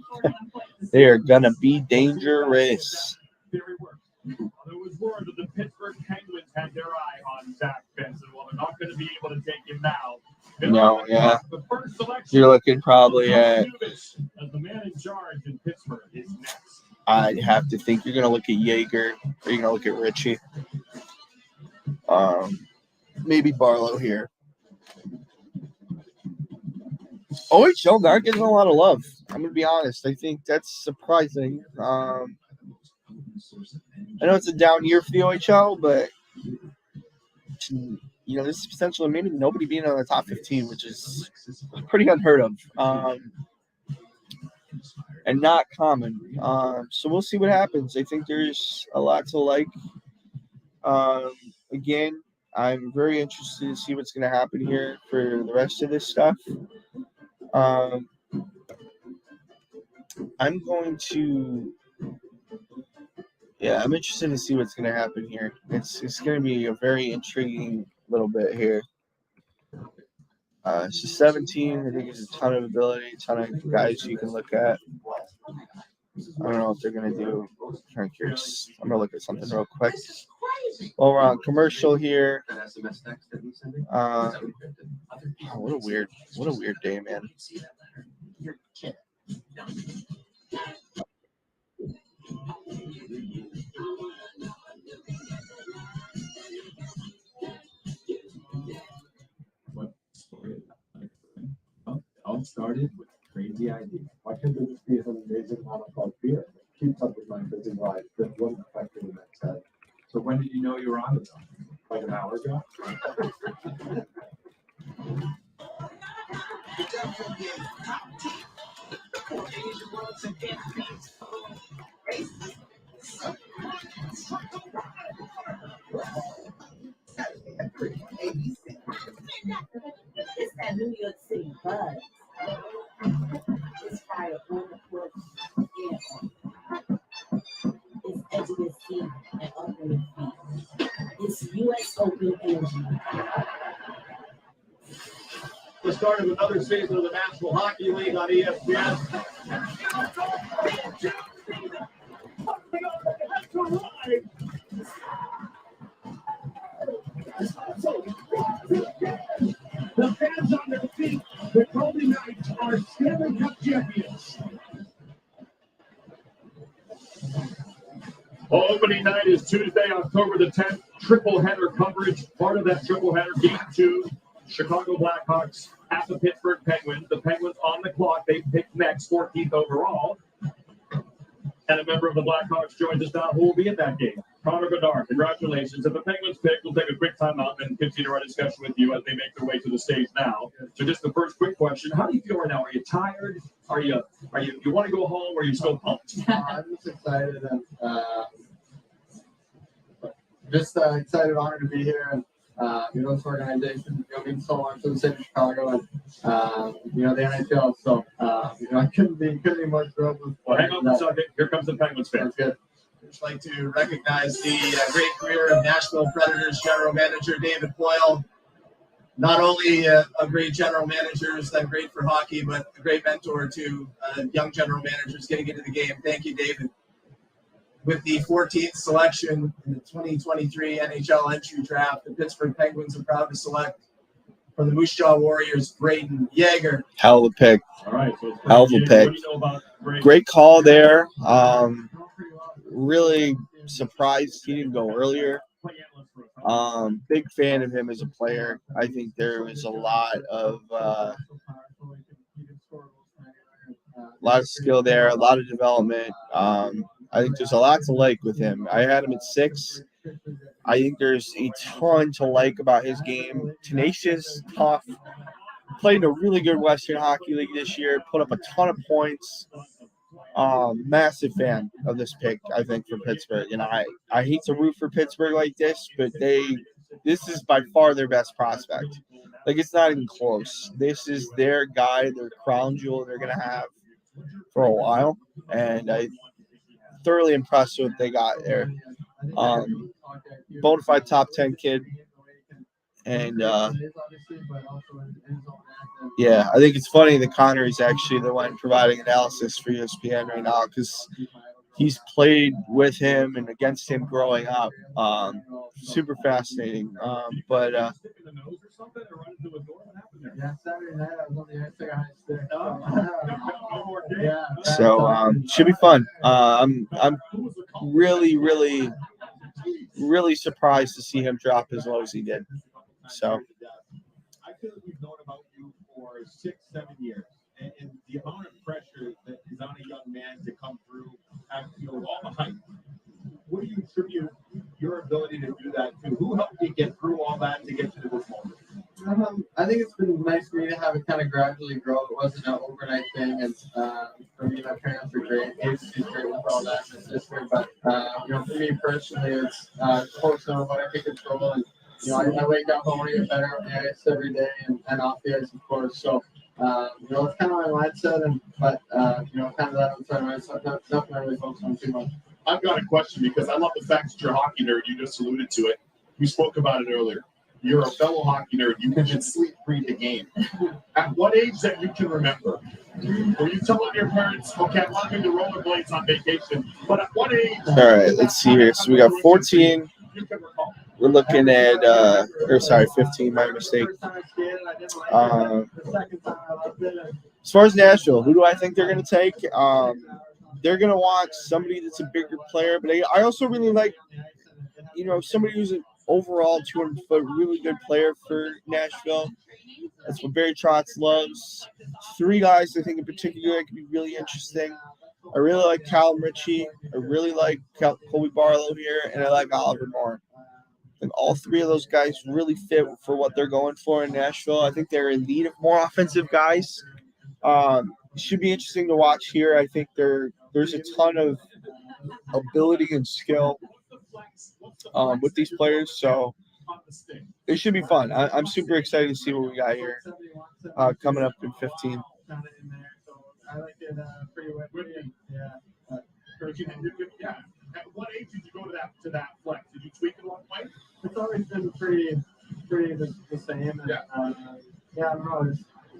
Speaker 1: They are going to be dangerous.
Speaker 5: There was word that the Pittsburgh Penguins had their eye on Zach Benson. Well, they're not going to be able to take him now.
Speaker 1: No, yeah.
Speaker 5: The first selection,
Speaker 1: You're looking probably at.
Speaker 5: as the man in charge in Pittsburgh is next.
Speaker 1: I'd have to think you're going to look at Yeager or you're going to look at Ritchie. Maybe Barlow here. OHL not getting a lot of love. I'm going to be honest. I think that's surprising. I know it's a down year for the OHL, but there's potential of maybe nobody being on the top 15, which is pretty unheard of. And not common. So we'll see what happens. I think there's a lot to like. Again, I'm very interested to see what's going to happen here for the rest of this stuff. I'm interested to see what's going to happen here. It's going to be a very intriguing little bit here. It's just 17. I think there's a ton of ability, a ton of guys you can look at. I don't know if they're going to do. I'm curious. I'm going to look at something real quick. Well, we're on commercial here. What a weird day, man.
Speaker 10: All started with a crazy idea. Why can't there just be an amazing model called beer that keeps up with my busy life that wasn't affecting that said? So when did you know you were on it? Like an hour ago?
Speaker 18: It's that New York City buzz. It's fire on the porch. It's edgy to see and ugly to feet. It's U.S. Open energy.
Speaker 5: The start of another season of the National Hockey League on ESPN.
Speaker 10: The fans on their feet. The Golden Knights are Stanley Cup champions.
Speaker 5: Opening night is Tuesday, October the 10th. Triple header coverage. Part of that triple header, Game 2. Chicago Blackhawks at the Pittsburgh Penguins. The Penguins on the clock. They pick next, 14th overall. And a member of the Blackhawks joins us now who will be in that game. Connor Bedard, congratulations. If the Penguins pick, we'll take a quick timeout and continue our discussion with you as they make their way to the stage now. So just the first quick question. How do you feel right now? Are you tired? You want to go home or are you still pumped?
Speaker 8: I'm just excited and excited, honored to be here. And This organization, means so much to the city of Chicago and, the NHL. So, I couldn't be more thrilled with.
Speaker 5: Well, hang on for a second. Here comes the Penguins fan.
Speaker 8: That's good.
Speaker 2: I'd just like to recognize the great career of Nashville Predators general manager David Boyle. Not only a great general manager who's done great for hockey, but a great mentor to young general managers getting into the game. Thank you, David. With the 14th selection in the 2023 NHL Entry Draft, the Pittsburgh Penguins are proud to select from the Moose Jaw Warriors, Braden Yeager.
Speaker 1: Hell of a pick.
Speaker 5: All right. So
Speaker 1: hell of a pick. Great call there. Really surprised he didn't go earlier. Big fan of him as a player. I think there was a lot of skill there, a lot of development. I think there's a lot to like with him. I had him at 6. I think there's a ton to like about his game. Tenacious, tough. Played in a really good Western Hockey League this year. Put up a ton of points. Massive fan of this pick, I think, for Pittsburgh. And I hate to root for Pittsburgh like this, but this is by far their best prospect. Like, it's not even close. This is their guy, their crown jewel they're going to have for a while. And I thoroughly impressed with what they got there. Bona fide top 10 kid. And yeah, I think it's funny that Connor is actually the one providing analysis for ESPN right now because he's played with him and against him growing up. Super fascinating. So should be fun. I'm really, really, really surprised to see him drop as low as he did. So
Speaker 10: I feel like we've known about you for 6-7 years, and the amount of pressure that is on a young man to come through after all the hype. What do you attribute your ability to do that to? Who helped you get through all that to get to this moment?
Speaker 8: I think it's been nice for me to have it kind of gradually grow. It wasn't an overnight thing, and for me, my parents were great. She's great with all that, my sister. But for me personally, it's focusing on what I can control and. I wake up, I want to get better on the ice every day and off the ice, of course. So, it's kind of my mindset, but kind of that outside my mindset, nothing I really focus on too much.
Speaker 5: I've got a question because I love the fact that you're a hockey nerd. You just alluded to it. You spoke about it earlier. You're a fellow hockey nerd. You can sleep through the game. At what age that you can remember? Were you telling your parents, okay, I'm not going to rollerblades on vacation, but at what age?
Speaker 1: All right, let's see here. So we got 14. We're looking at, 15, my mistake. As far as Nashville, who do I think they're going to take? They're going to want somebody that's a bigger player, but I also really like, somebody who's an overall 200-foot really good player for Nashville. That's what Barry Trotz loves. 3 guys I think in particular could be really interesting. I really like Callum Ritchie. I really like Colby Barlow here, and I like Oliver Moore. I think all 3 of those guys really fit for what they're going for in Nashville. I think they're in need of more offensive guys. Should be interesting to watch here. I think there's a ton of ability and skill with these players, so it should be fun. I'm super excited to see what we got here coming up in 15.
Speaker 8: I like it pretty well.
Speaker 5: Yeah. At what age did you go to that flex? Did you tweak it along the way?
Speaker 8: It's always been pretty the same. And, I don't know.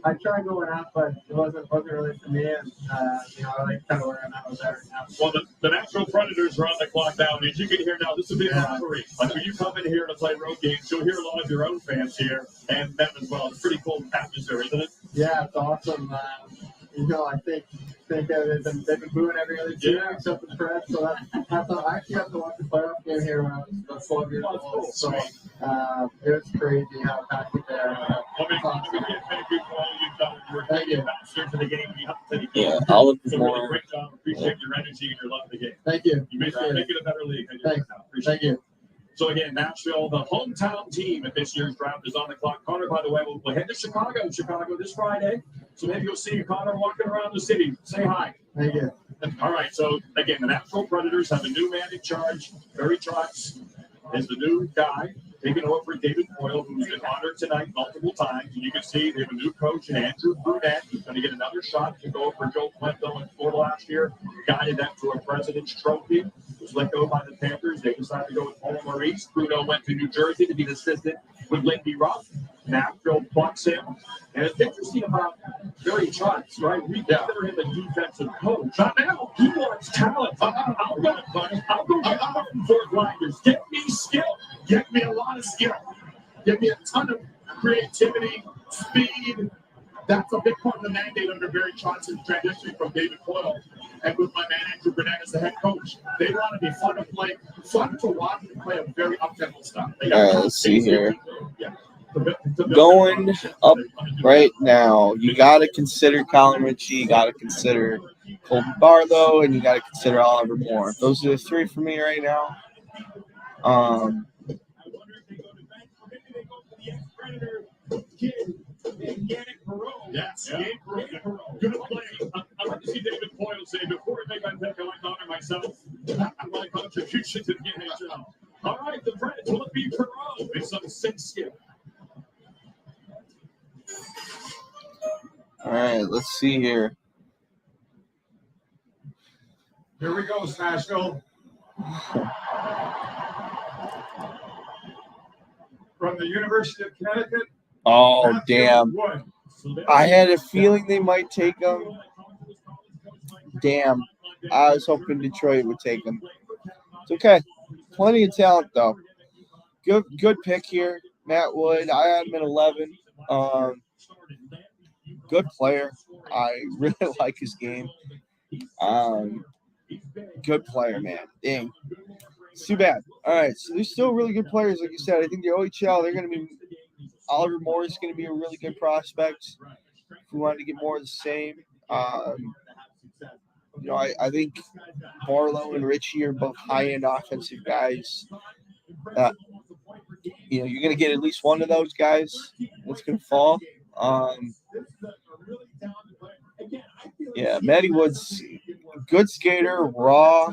Speaker 8: I tried going up, but it wasn't really for me. And I like kind of where I'm at with that right now.
Speaker 5: Well, the Nashville Predators are on the clock now. As you can hear now, this is a big rivalry. Like when you come in here to play road games, you'll hear a lot of your own fans here and them as well. It's a pretty cool atmosphere, isn't it?
Speaker 8: Yeah, it's awesome. I think they've been booing every other team except the Preds. So I actually got to watch the playoff game here when I was 12 years old. So it was crazy how packed it there.
Speaker 5: Thank you for all you've done. You're a great ambassador for the game. You have to take the game.
Speaker 1: Yeah, Oliver
Speaker 5: Really great job. Appreciate your energy and your love of the game.
Speaker 8: Thank you.
Speaker 5: You make it a better league.
Speaker 8: Thanks. Thank you.
Speaker 5: So again, Nashville, the hometown team at this year's draft is on the clock. Connor, by the way, will head to Chicago this Friday. So maybe you'll see Connor walking around the city. Say hi.
Speaker 8: Thank you.
Speaker 5: All right. So again, the Nashville Predators have a new man in charge. Barry Trotz is the new guy. taking over for David Boyle, who's been honored tonight multiple times. And you can see they have a new coach in Andrew Brunette. He's going to get another shot to go over Joe Quenville in Florida last year. Guided them to a President's Trophy. Was let go by the Panthers. They decided to go with Paul Maurice. Bruno went to New Jersey to be the assistant with Lindy Ruff. Nashville plucks him. And it's interesting about Barry Trotz, right? We consider him a defensive coach. Not now. He wants talent. I'll go, buddy. I'll go get four grinders. Get me skill. Get me a lot of skill. Give me a ton of creativity, speed. That's a big part of the mandate under Barry Trotz's transition from David Boyle. And with my man Andrew Burnett as the head coach, they want to be fun to play, fun to watch and play a very up-tempo style.
Speaker 1: All right, let's see here. Going up right now, you got to consider Colin Ritchie, you got to consider Colton Barlow, and you got to consider Oliver Moore. Those are the three for me right now.
Speaker 5: Yes, good play. I'd like to see David Boyle say, before I make my pick, I like to honor myself. My contribution to the NHL. All right, the Preds, will it be Perot with some sick skill?
Speaker 1: All right, let's see here.
Speaker 4: Here we go, Smashville. From the University of Connecticut.
Speaker 1: Oh, damn. I had a feeling they might take him. Damn. I was hoping Detroit would take him. It's okay. Plenty of talent, though. Good pick here. Matt Wood. I had him at 11. Good player. I really like his game. Good player, man. Dang. It's too bad. All right. So there's still really good players, like you said. I think the OHL, they're going to be – Oliver Moore is going to be a really good prospect. If we wanted to get more of the same. I think Barlow and Ritchie are both high-end offensive guys. You're going to get at least one of those guys that's going to fall. Matty Wood's a good skater, raw.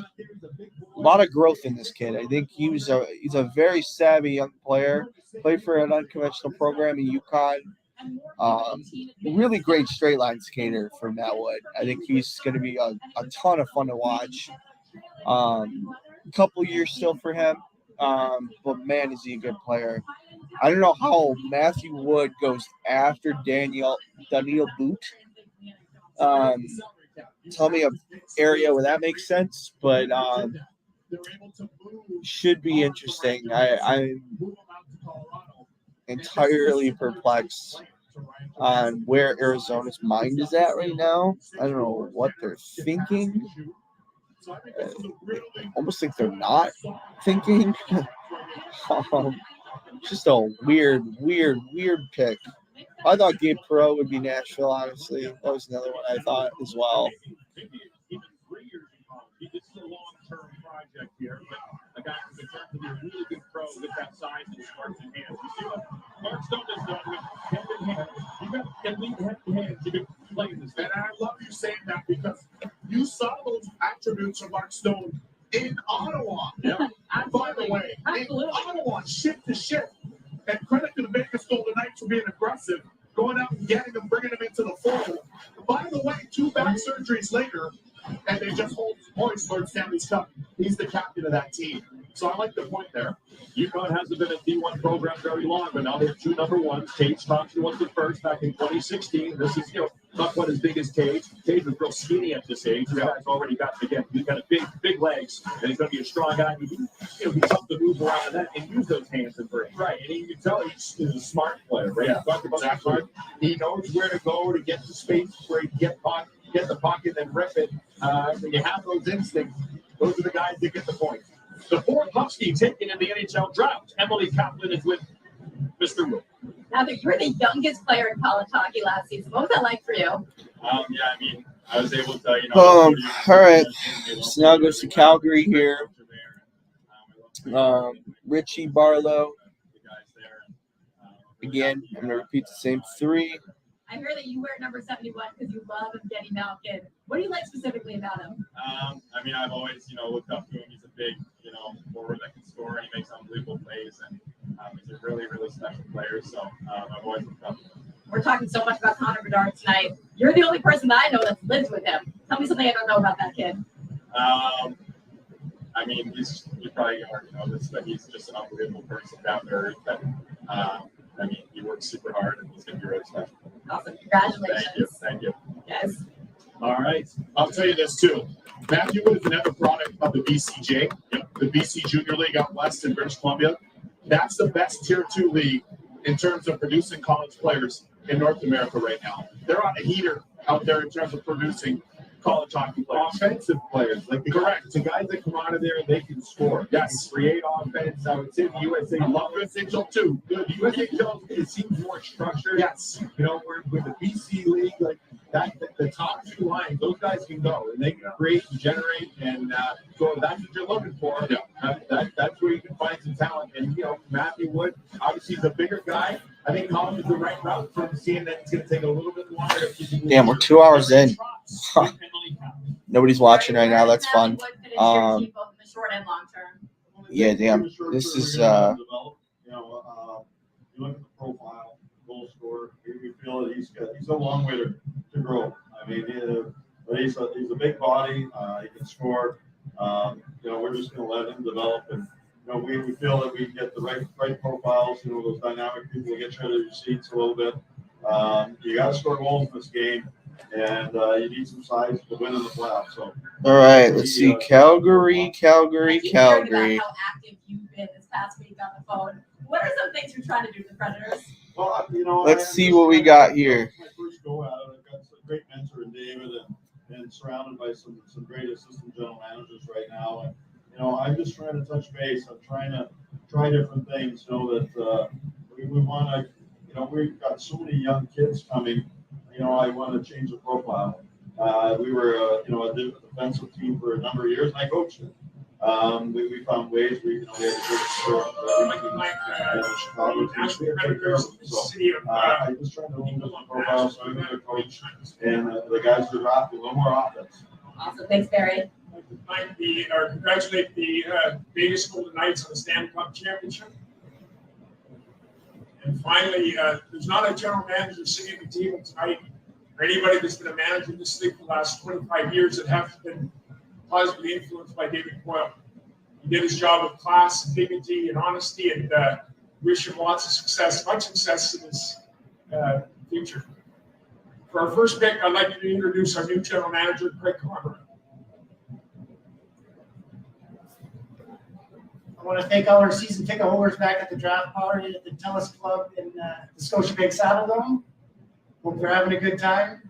Speaker 1: A lot of growth in this kid. I think he's a very savvy young player. Played for an unconventional program in UConn. Really great straight line skater for Matt Wood. I think he's going to be a ton of fun to watch. A couple years still for him, but man, is he a good player. I don't know how Matthew Wood goes after Daniel Boot. Tell me an area where that makes sense, but should be interesting. I'm entirely perplexed on where Arizona's mind is at right now. I don't know what they're thinking. Almost think they're not thinking. Just a weird pick. I thought Gabe Perot would be Nashville, honestly. That was another one I thought as well.
Speaker 5: This is a long-term project here, but a guy who's been turned to be a really good pro with that size and smarts and hands. You see what Mark Stone has done with hand in hand. You got elite hand in hands. You can play this. And I love you saying that because you saw those attributes of Mark Stone in Ottawa. Yeah. And by the way, in Ottawa, shift to shift. And credit to the Vegas Golden Knights for being aggressive, going out and getting him, bringing him into the fold. By the way, 2 back surgeries later, and they just hold points Lord Stanley's Cup. He's the captain of that team. So I like the point there. UConn hasn't been a D1 program very long, but now they have 2 number ones. Tage Thompson was the first back in 2016. This is, not quite as big as Tage. Tage was real skinny at this age. The guy's already got, again, he's got a big legs, and he's going to be a strong guy. He's tough to move around that and use those hands and break. Right, and you can tell he's a smart player, right? Yeah, exactly. He knows where to go to get the space where he can get the puck and then rip it. When you have those instincts, those are the guys that get the point. The 4th Husky taken in the NHL Draft. Emily Kaplan is with Mr. Wood.
Speaker 11: Now that you were the youngest player in college hockey last season, what was that like for you?
Speaker 5: I was able to,
Speaker 1: all right. So now goes to Calgary here. Ritchie, Barlow. Again, I'm going to repeat the same 3.
Speaker 11: I heard that you wear number 71 because you love Evgeny Malkin. What do you like specifically about him?
Speaker 5: I've always, looked up to him. He's a big, forward that can score, and he makes unbelievable plays. And
Speaker 4: He's a really, really special player. So I've always looked up to him.
Speaker 11: We're talking so much about Connor Bedard tonight. You're the only person that I know that lives with him. Tell me something I don't know about that kid.
Speaker 4: I mean, you probably already know this, but he's just an unbelievable person down to earth. I mean, he works super hard, and he's going to be really special.
Speaker 11: Awesome. Congratulations.
Speaker 4: Thank you.
Speaker 11: Yes.
Speaker 2: All right. I'll tell you this, too. Matthew Wood is another product of the BCJ, the BC Junior League out west in British Columbia. That's the best Tier 2 league in terms of producing college players in North America right now. They're on a heater out there in terms of producing college hockey players.
Speaker 10: Offensive players, like the guys that come out of there, they can score.
Speaker 2: Yes.
Speaker 10: They can create offense. I would say the USA.
Speaker 2: I love USHL too.
Speaker 10: Good. The USHL, it seems more structured.
Speaker 2: Yes.
Speaker 10: You know, with the BC League, like that, the top two lines, those guys can go and they can create and generate. And so that's what you're looking for.
Speaker 2: Yeah.
Speaker 10: That's where you can find some talent. And, you know, Matthew Wood, obviously he's a bigger guy. I think college is the right route for him, seeing that it's going to take a little bit longer.
Speaker 1: Damn, we're 2 hours in. Nobody's watching right now. That's fun. Yeah, damn. This is
Speaker 12: You know, you look at the profile, goal scorer. We feel that he's a long way to grow. I mean, but he's a big body. He can score. You know, we're just going to let him develop, and you know, we feel that we get the right profiles. You know, those dynamic people will get you out of your seats a little bit. You got to score goals in this game, and you need some size to win in the playoffs. So,
Speaker 1: all right, let's see. Calgary.
Speaker 11: How active you've been this past week on the phone. What are some things you're trying to do with the Predators?
Speaker 12: Well, you know,
Speaker 1: Let's see what we got here.
Speaker 12: My first go at it. I've got a great mentor in David, and surrounded by some great assistant general managers right now. And you know, I'm just trying to touch base. I'm trying to try different things. You know that we want to. You know, we've got so many young kids coming. You know, I want to change the profile. We were, you know, a defensive team for a number of years, and I coached it. We found ways. We had a good support. Chicago team to take care of them. So I just trying to look at the profile, so I'm a good coach, and the guys are drafting a little more offense.
Speaker 11: Awesome. Thanks, Barry.
Speaker 5: I'd like to congratulate the Vegas Golden Knights on the Stanley Cup championship. And finally, there's not a general manager sitting at the table tonight, or anybody that's been a manager in this league for the last 25 years that have been positively influenced by David Coyle. He did his job with class, and dignity, and honesty, and wish him lots of success, much success in his future. For our first pick, I'd like to introduce our new general manager, Craig Conroy.
Speaker 22: I want to thank all our season ticket holders back at the draft party at the Telus Club in the Scotiabank Saddledome. Hope they're having a good time.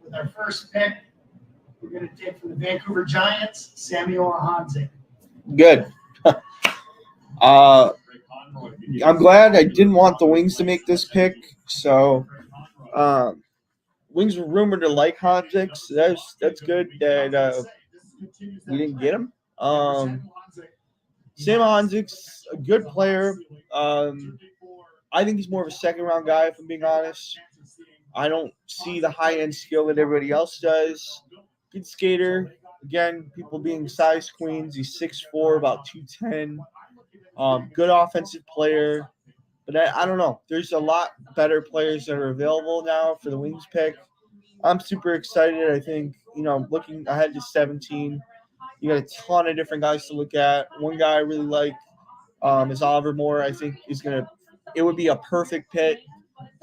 Speaker 22: With our first pick, we're going to take from the Vancouver Giants, Samuel Hanzik.
Speaker 1: Good. I'm glad I didn't want the Wings to make this pick. So, Wings were rumored to like Hanzik. So that's good that we didn't get him. Sam Hanzik's a good player. I think he's more of a second-round guy, if I'm being honest. I don't see the high-end skill that everybody else does. Good skater. Again, people being size queens. He's 6'4", about 210. Good offensive player. But I don't know. There's a lot better players that are available now for the Wings pick. I'm super excited. I think, you know, looking ahead to 17, you got a ton of different guys to look at. One guy I really like is Oliver Moore. I think it would be a perfect pick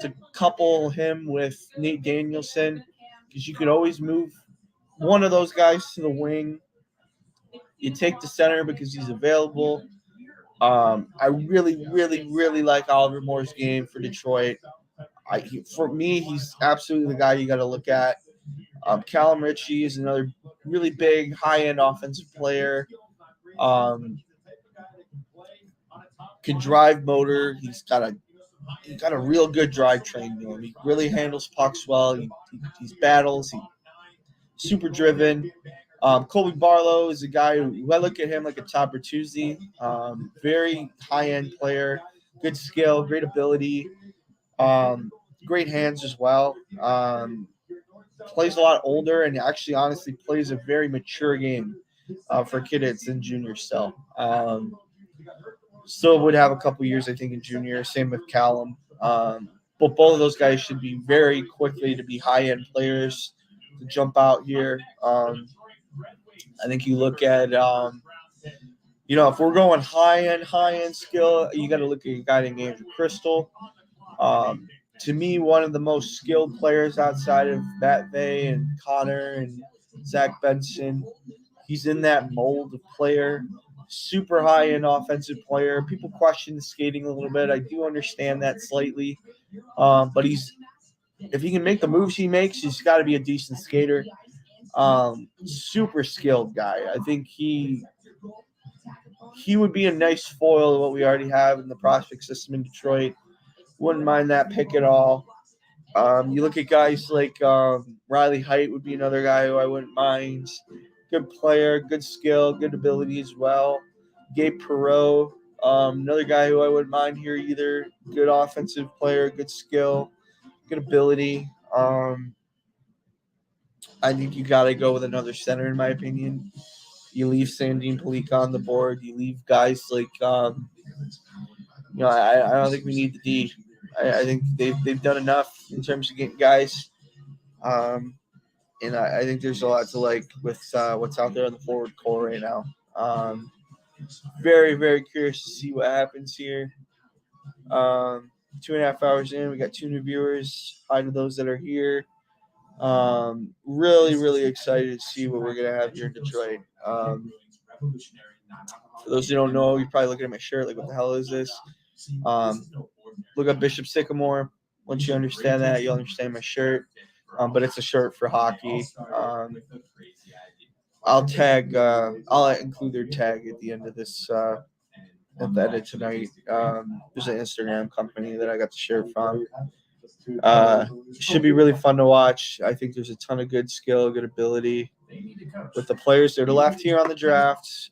Speaker 1: to couple him with Nate Danielson, because you could always move one of those guys to the wing. You take the center because he's available. I really, really, really like Oliver Moore's game for Detroit. For me, he's absolutely the guy you got to look at. Callum Ritchie is another really big, high-end offensive player. Can drive motor. He's got a real good drivetrain to him. He really handles pucks well. He battles. He's super driven. Colby Barlow is a guy who I look at him like a top Bertuzzi. Very high-end player. Good skill, great ability. Great hands as well. Plays a lot older and actually honestly plays a very mature game for a kid that's in junior still. Still would have a couple years, I think, in junior. Same with Callum. But both of those guys should be very quickly to be high-end players to jump out here. I think you look at, if we're going high-end skill, you got to look at a guy named Andrew Crystal. To me, one of the most skilled players outside of Matt Vey and Connor and Zach Benson. He's in that mold of player, super high-end offensive player. People question the skating a little bit. I do understand that slightly. But if he can make the moves he makes, he's got to be a decent skater. Super skilled guy. I think he would be a nice foil to what we already have in the prospect system in Detroit. Wouldn't mind that pick at all. You look at guys like Riley Height would be another guy who I wouldn't mind. Good player, good skill, good ability as well. Gabe Perreault, another guy who I wouldn't mind here either. Good offensive player, good skill, good ability. I think you got to go with another center, in my opinion. You leave Sandine Palika on the board. You leave guys like, I don't think we need the D. I think they've done enough in terms of getting guys. And I think there's a lot to like with what's out there on the forward core right now. Very, very curious to see what happens here. 2.5 hours in, we got 2 new viewers. Hi to those that are here. Really, really excited to see what we're going to have here in Detroit. For those who don't know, you're probably looking at my shirt like, what the hell is this? Look up Bishop Sycamore. Once you understand that, you'll understand my shirt. But it's a shirt for hockey. I'll include their tag at the end of this edit tonight. There's an Instagram company that I got the shirt from. Should be really fun to watch. I think there's a ton of good skill, good ability with the players that are left here on the draft.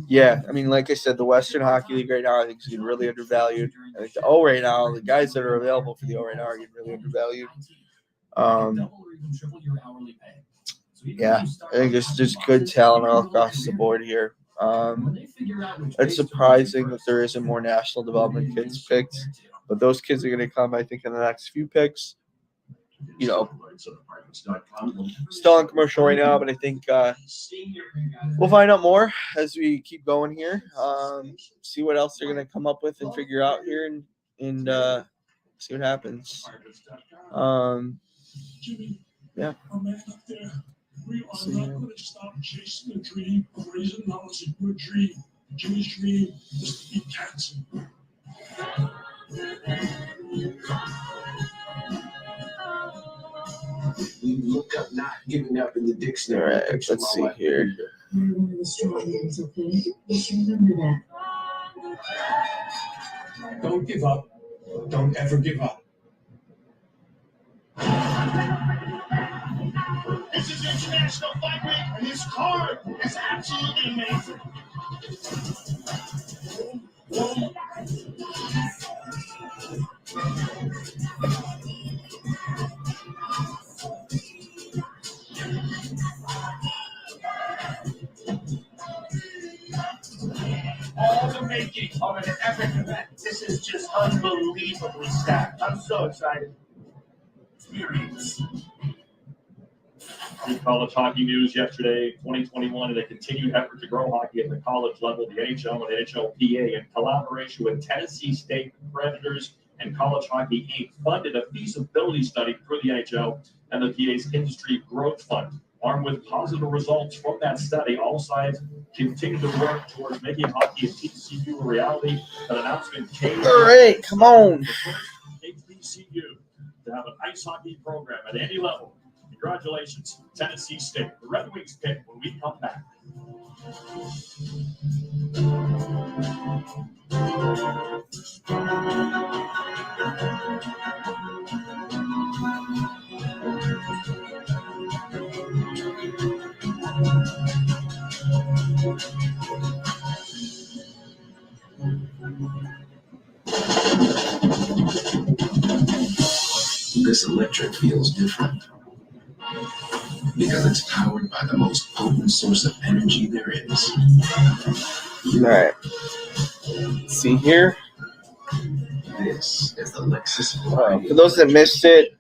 Speaker 1: Yeah, I mean, like I said, the Western Hockey League right now I think is getting really undervalued. I think the O right now, the guys that are available for the O right now are getting really undervalued. Yeah, I think there's just good talent all across the board here. It's surprising that there isn't more national development kids picked, but those kids are going to come, I think, in the next few picks. Still on commercial right now, but I think we'll find out more as we keep going here. See what else they're going to come up with and figure out here, and see what happens. Yeah.
Speaker 15: We are not going to stop chasing the dream of raising dollars in your dream. Jimmy's dream is to beat cancer.
Speaker 14: We look up, not giving up in the dictionary.
Speaker 1: All right, let's see here.
Speaker 17: You're one of the strong ones, okay? Just remember that.
Speaker 15: Don't give up. Don't ever give up. This is International Fight Week, and this card is absolutely amazing. All the making of an epic event. This is just unbelievably stacked. I'm so excited. Experience.
Speaker 5: In college hockey news yesterday, 2021, and a continued effort to grow hockey at the college level. The NHL and NHLPA, in collaboration with Tennessee State Predators and College Hockey Inc., funded a feasibility study for the NHL and the PA's Industry Growth Fund. Armed with positive results from that study, all sides continue to work towards making hockey at TCU a reality. An announcement came.
Speaker 1: All right, come on.
Speaker 5: HBCU to have an ice hockey program at any level. Congratulations, Tennessee State. The Red Wings pick when we come back.
Speaker 14: This electric feels different.
Speaker 15: because it's powered by the most potent source of energy there is.
Speaker 1: All right. See here.
Speaker 15: This is the Lexus.
Speaker 1: For those that missed it,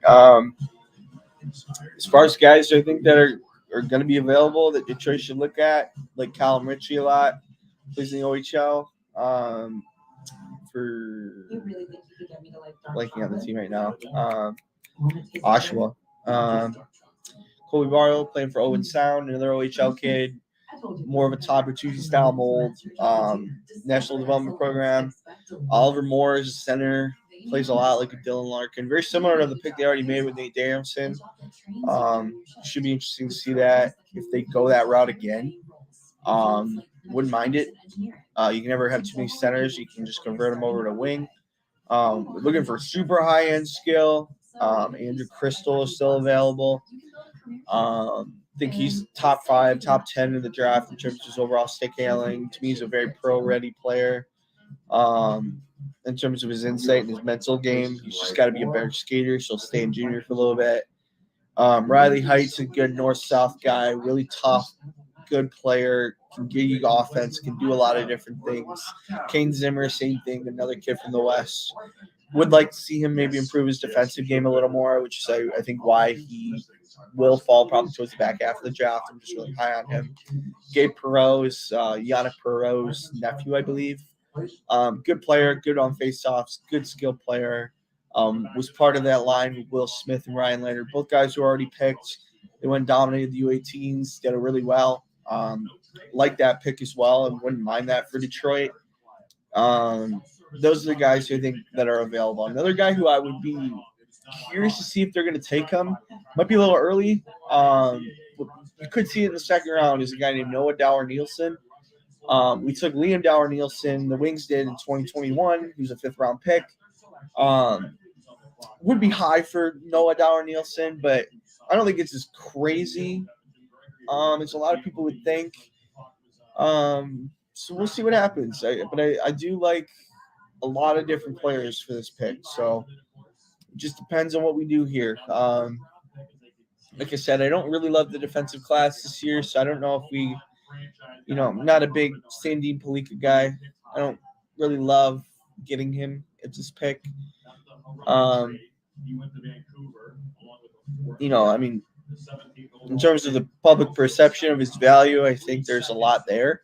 Speaker 1: as far as guys I think that are going to be available that Detroit should look at, like Callum Ritchie a lot, plays in the OHL. For blanking on the team right now. Oshawa. Colby Barlow playing for Owen Sound, another OHL kid, more of a Todd Bertuzzi style mold. National Development Program. Oliver Moore is a center, plays a lot like a Dylan Larkin. Very similar to the pick they already made with Nate Danielson. Should be interesting to see that if they go that route again. Wouldn't mind it. You can never have too many centers. You can just convert them over to wing. Looking for super high-end skill. Andrew Crystal is still available. I think he's top 5, top 10 in the draft in terms of his overall stick handling. To me, he's a very pro-ready player. In terms of his insight and his mental game, he's just got to be a better skater, so he'll stay in junior for a little bit. Riley Height's a good north-south guy, really tough, good player, can give you offense, can do a lot of different things. Kane Zimmer, same thing, another kid from the West. Would like to see him maybe improve his defensive game a little more, which is, I think, why he will fall probably towards the back half of the draft. I'm just really high on him. Gabe Perreault is Yannick Perreault's nephew, I believe. Good player, good on faceoffs, good skill player. Was part of that line with Will Smith and Ryan Leonard, both guys who were already picked. They went and dominated the U18s, did it really well. Like that pick as well, and wouldn't mind that for Detroit. Those are the guys who I think that are available. Another guy who I would be curious to see if they're going to take him, might be a little early. You could see it in the second round, is a guy named Noah Dower-Nielsen. We took Liam Dower-Nielsen, the Wings did in 2021. He was a 5th round pick. Would be high for Noah Dower-Nielsen, but I don't think it's as crazy as a lot of people would think. So we'll see what happens. But I do like a lot of different players for this pick. So it just depends on what we do here. Like I said, I don't really love the defensive class this year, so I don't know if we, I'm not a big Sandin Palika guy. I don't really love getting him at this pick. In terms of the public perception of his value, I think there's a lot there.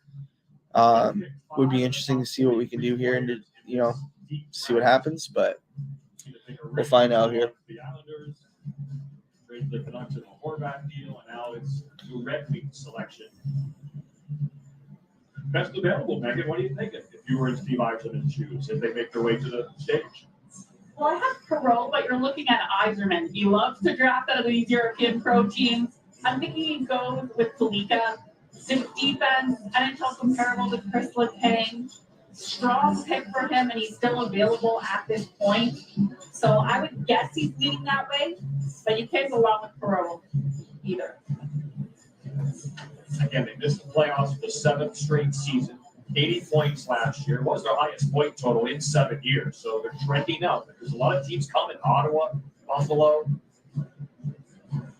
Speaker 1: Would be interesting to see what we can do here and to, see what happens, but we'll find out here.
Speaker 5: The Canucks in a Horvat deal, and now it's the Red Wings selection. Best available, Megan. What are you thinking if you were in Steve Yzerman's shoes as they make their way to the stage?
Speaker 6: Well, I have Perreault, but you're looking at Yzerman. He loves to draft out of these European pro teams. I'm thinking he goes with Palika. His defense, NHL comparable to Chris Letang. Strong pick for him, and he's still available at this point. So I would guess he's leaning that way, but you can't go wrong with Perreault either.
Speaker 5: Again, they missed the playoffs for the 7th straight season. 80 points last year. What was their highest point total in 7 years? So they're trending up. There's a lot of teams coming. Ottawa, Buffalo,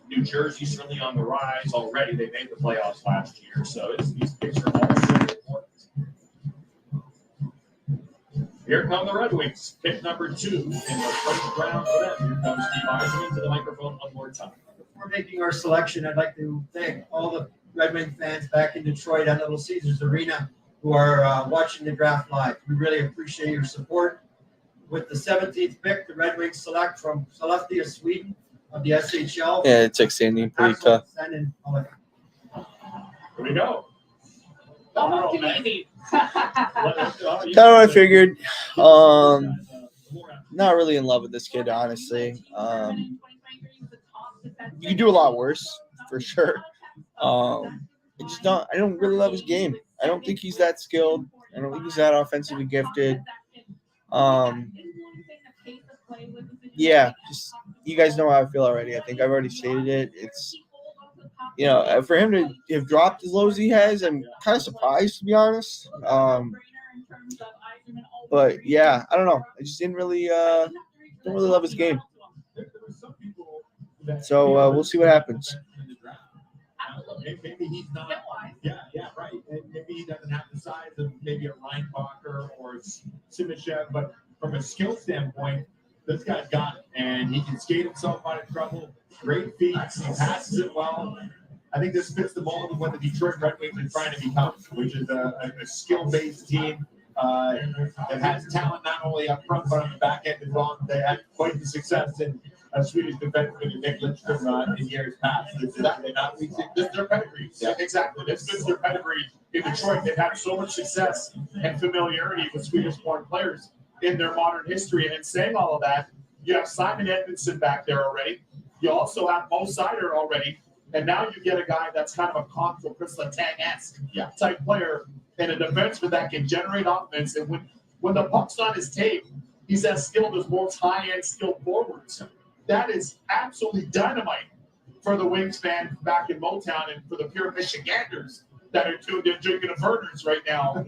Speaker 5: New Jersey certainly on the rise already. They made the playoffs last year. So these picks are all very important. Here come the Red Wings. Pick number 2 in the first round for them. Here comes Steve Yzerman to the microphone one more time.
Speaker 9: Before making our selection, I'd like to thank all the Red Wing fans back in Detroit at Little Caesars Arena who are watching the draft live. We really appreciate your support. With the 17th pick, the Red Wings select from Sollefteå, Sweden, of the SHL.
Speaker 1: Yeah, it's like Sandin Palika.
Speaker 5: Here we go.
Speaker 6: Almost too easy.
Speaker 1: Kind of what I figured. Not really in love with this kid, honestly. You can do a lot worse, for sure. I don't really love his game. I don't think he's that skilled. I don't think he's that offensively gifted. Yeah, just you guys know how I feel already. I think I've already stated it. It's for him to have dropped as low as he has, I'm kind of surprised, to be honest. But yeah, I don't know. I just don't really love his game. So we'll see what happens.
Speaker 10: maybe he's not. Yeah, right. And maybe he doesn't have the size of maybe a Reinbacher or Simashek, but from a skill standpoint, this guy's got it, and he can skate himself out of trouble. Great feet, he passes it well. I think this fits the mold of what the Detroit Red Wings are trying to become, which is a skill-based team that has talent not only up front but on the back end as well. They had quite the success in Swedish defenseman Nick Lidstrom in years past. This is their pedigree.
Speaker 2: Yeah, exactly. This is their pedigree in Detroit. They've had so much success and familiarity with Swedish-born players in their modern history. And in saying all of that, you have Simon Edmondson back there already. You also have Mo Seider already. And now you get a guy that's kind of a Control Chris Letang-esque type player and a defenseman that can generate offense. And when the puck's on his tape, he's as skilled as most high-end skilled forwards. That is absolutely dynamite for the Wings fan back in Motown and for the pure Michiganders that are tuned in drinking a Burners right now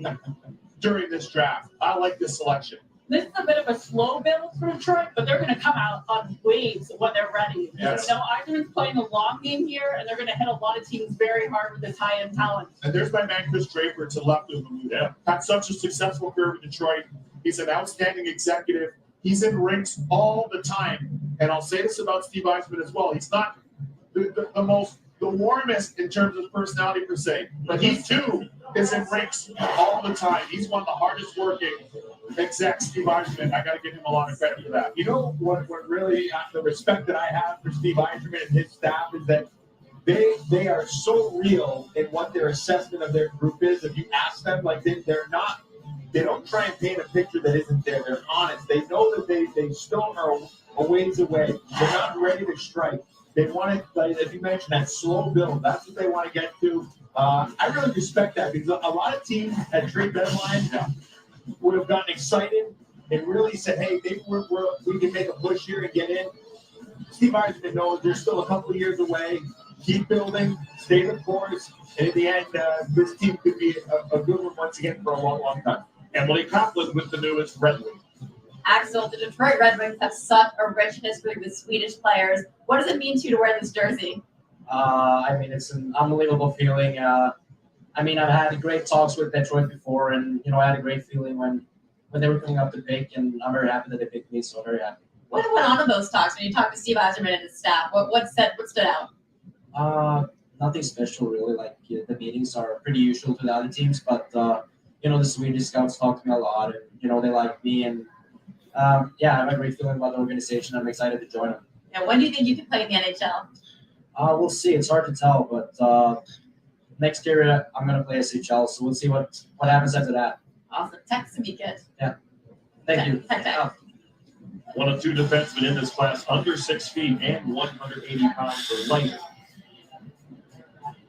Speaker 2: during this draft. I like this selection.
Speaker 6: This is a bit of a slow build for Detroit, but they're going to come out on waves when they're ready.
Speaker 2: Yes.
Speaker 6: You know, Eiserman's playing the long game here, and they're going to hit a lot of teams very hard with this high-end talent.
Speaker 2: And there's my man, Chris Draper, to the left of him. Yeah. Had such a successful career with Detroit. He's an outstanding executive. He's in rinks all the time. And I'll say this about Steve Yzerman as well. He's not the warmest in terms of personality per se, but he too is in rinks all the time. He's one of the hardest working execs, Steve Yzerman. I got to give him a lot of credit for that.
Speaker 10: You know what really the respect that I have for Steve Yzerman and his staff is that they are so real in what their assessment of their group is. If you ask them, like they don't try and paint a picture that isn't there. They're honest. They know that they still are a ways away. They're not ready to strike. They want it, like, as you mentioned, that slow build. That's what they want to get to. I really respect that because a lot of teams at trade deadline would have gotten excited and really said, hey, maybe we can make a push here and get in. Steve Yzerman knows they're still a couple of years away. Keep building, stay the course, and in the end, this team could be a good one once again for a long, long time.
Speaker 2: Emily Kaplan with the newest Red Wing.
Speaker 11: Axel, the Detroit Red Wings have such a rich history with Swedish players. What does it mean to you to wear this jersey?
Speaker 16: I mean, it's an unbelievable feeling. I mean, I've had great talks with Detroit before, and, you know, I had a great feeling when they were coming up to pick, and I'm very happy that they picked me, so I'm very happy.
Speaker 11: What went on in those talks when you talked to Steve Yzerman and his staff? What stood out?
Speaker 16: Nothing special, really. Like, the meetings are pretty usual to the other teams, but, you know, the Swedish scouts talk to me a lot, and, you know, they like me, and, yeah, I have a great feeling about the organization. I'm excited to join them.
Speaker 11: And when do you think you can play in the NHL?
Speaker 16: We'll see. It's hard to tell, but next year I'm going to play SHL, so we'll see what happens after that.
Speaker 11: Awesome. Text me, kid.
Speaker 16: Yeah. Thank you.
Speaker 2: One of two defensemen in this class under 6 feet and 180 pounds or lighter.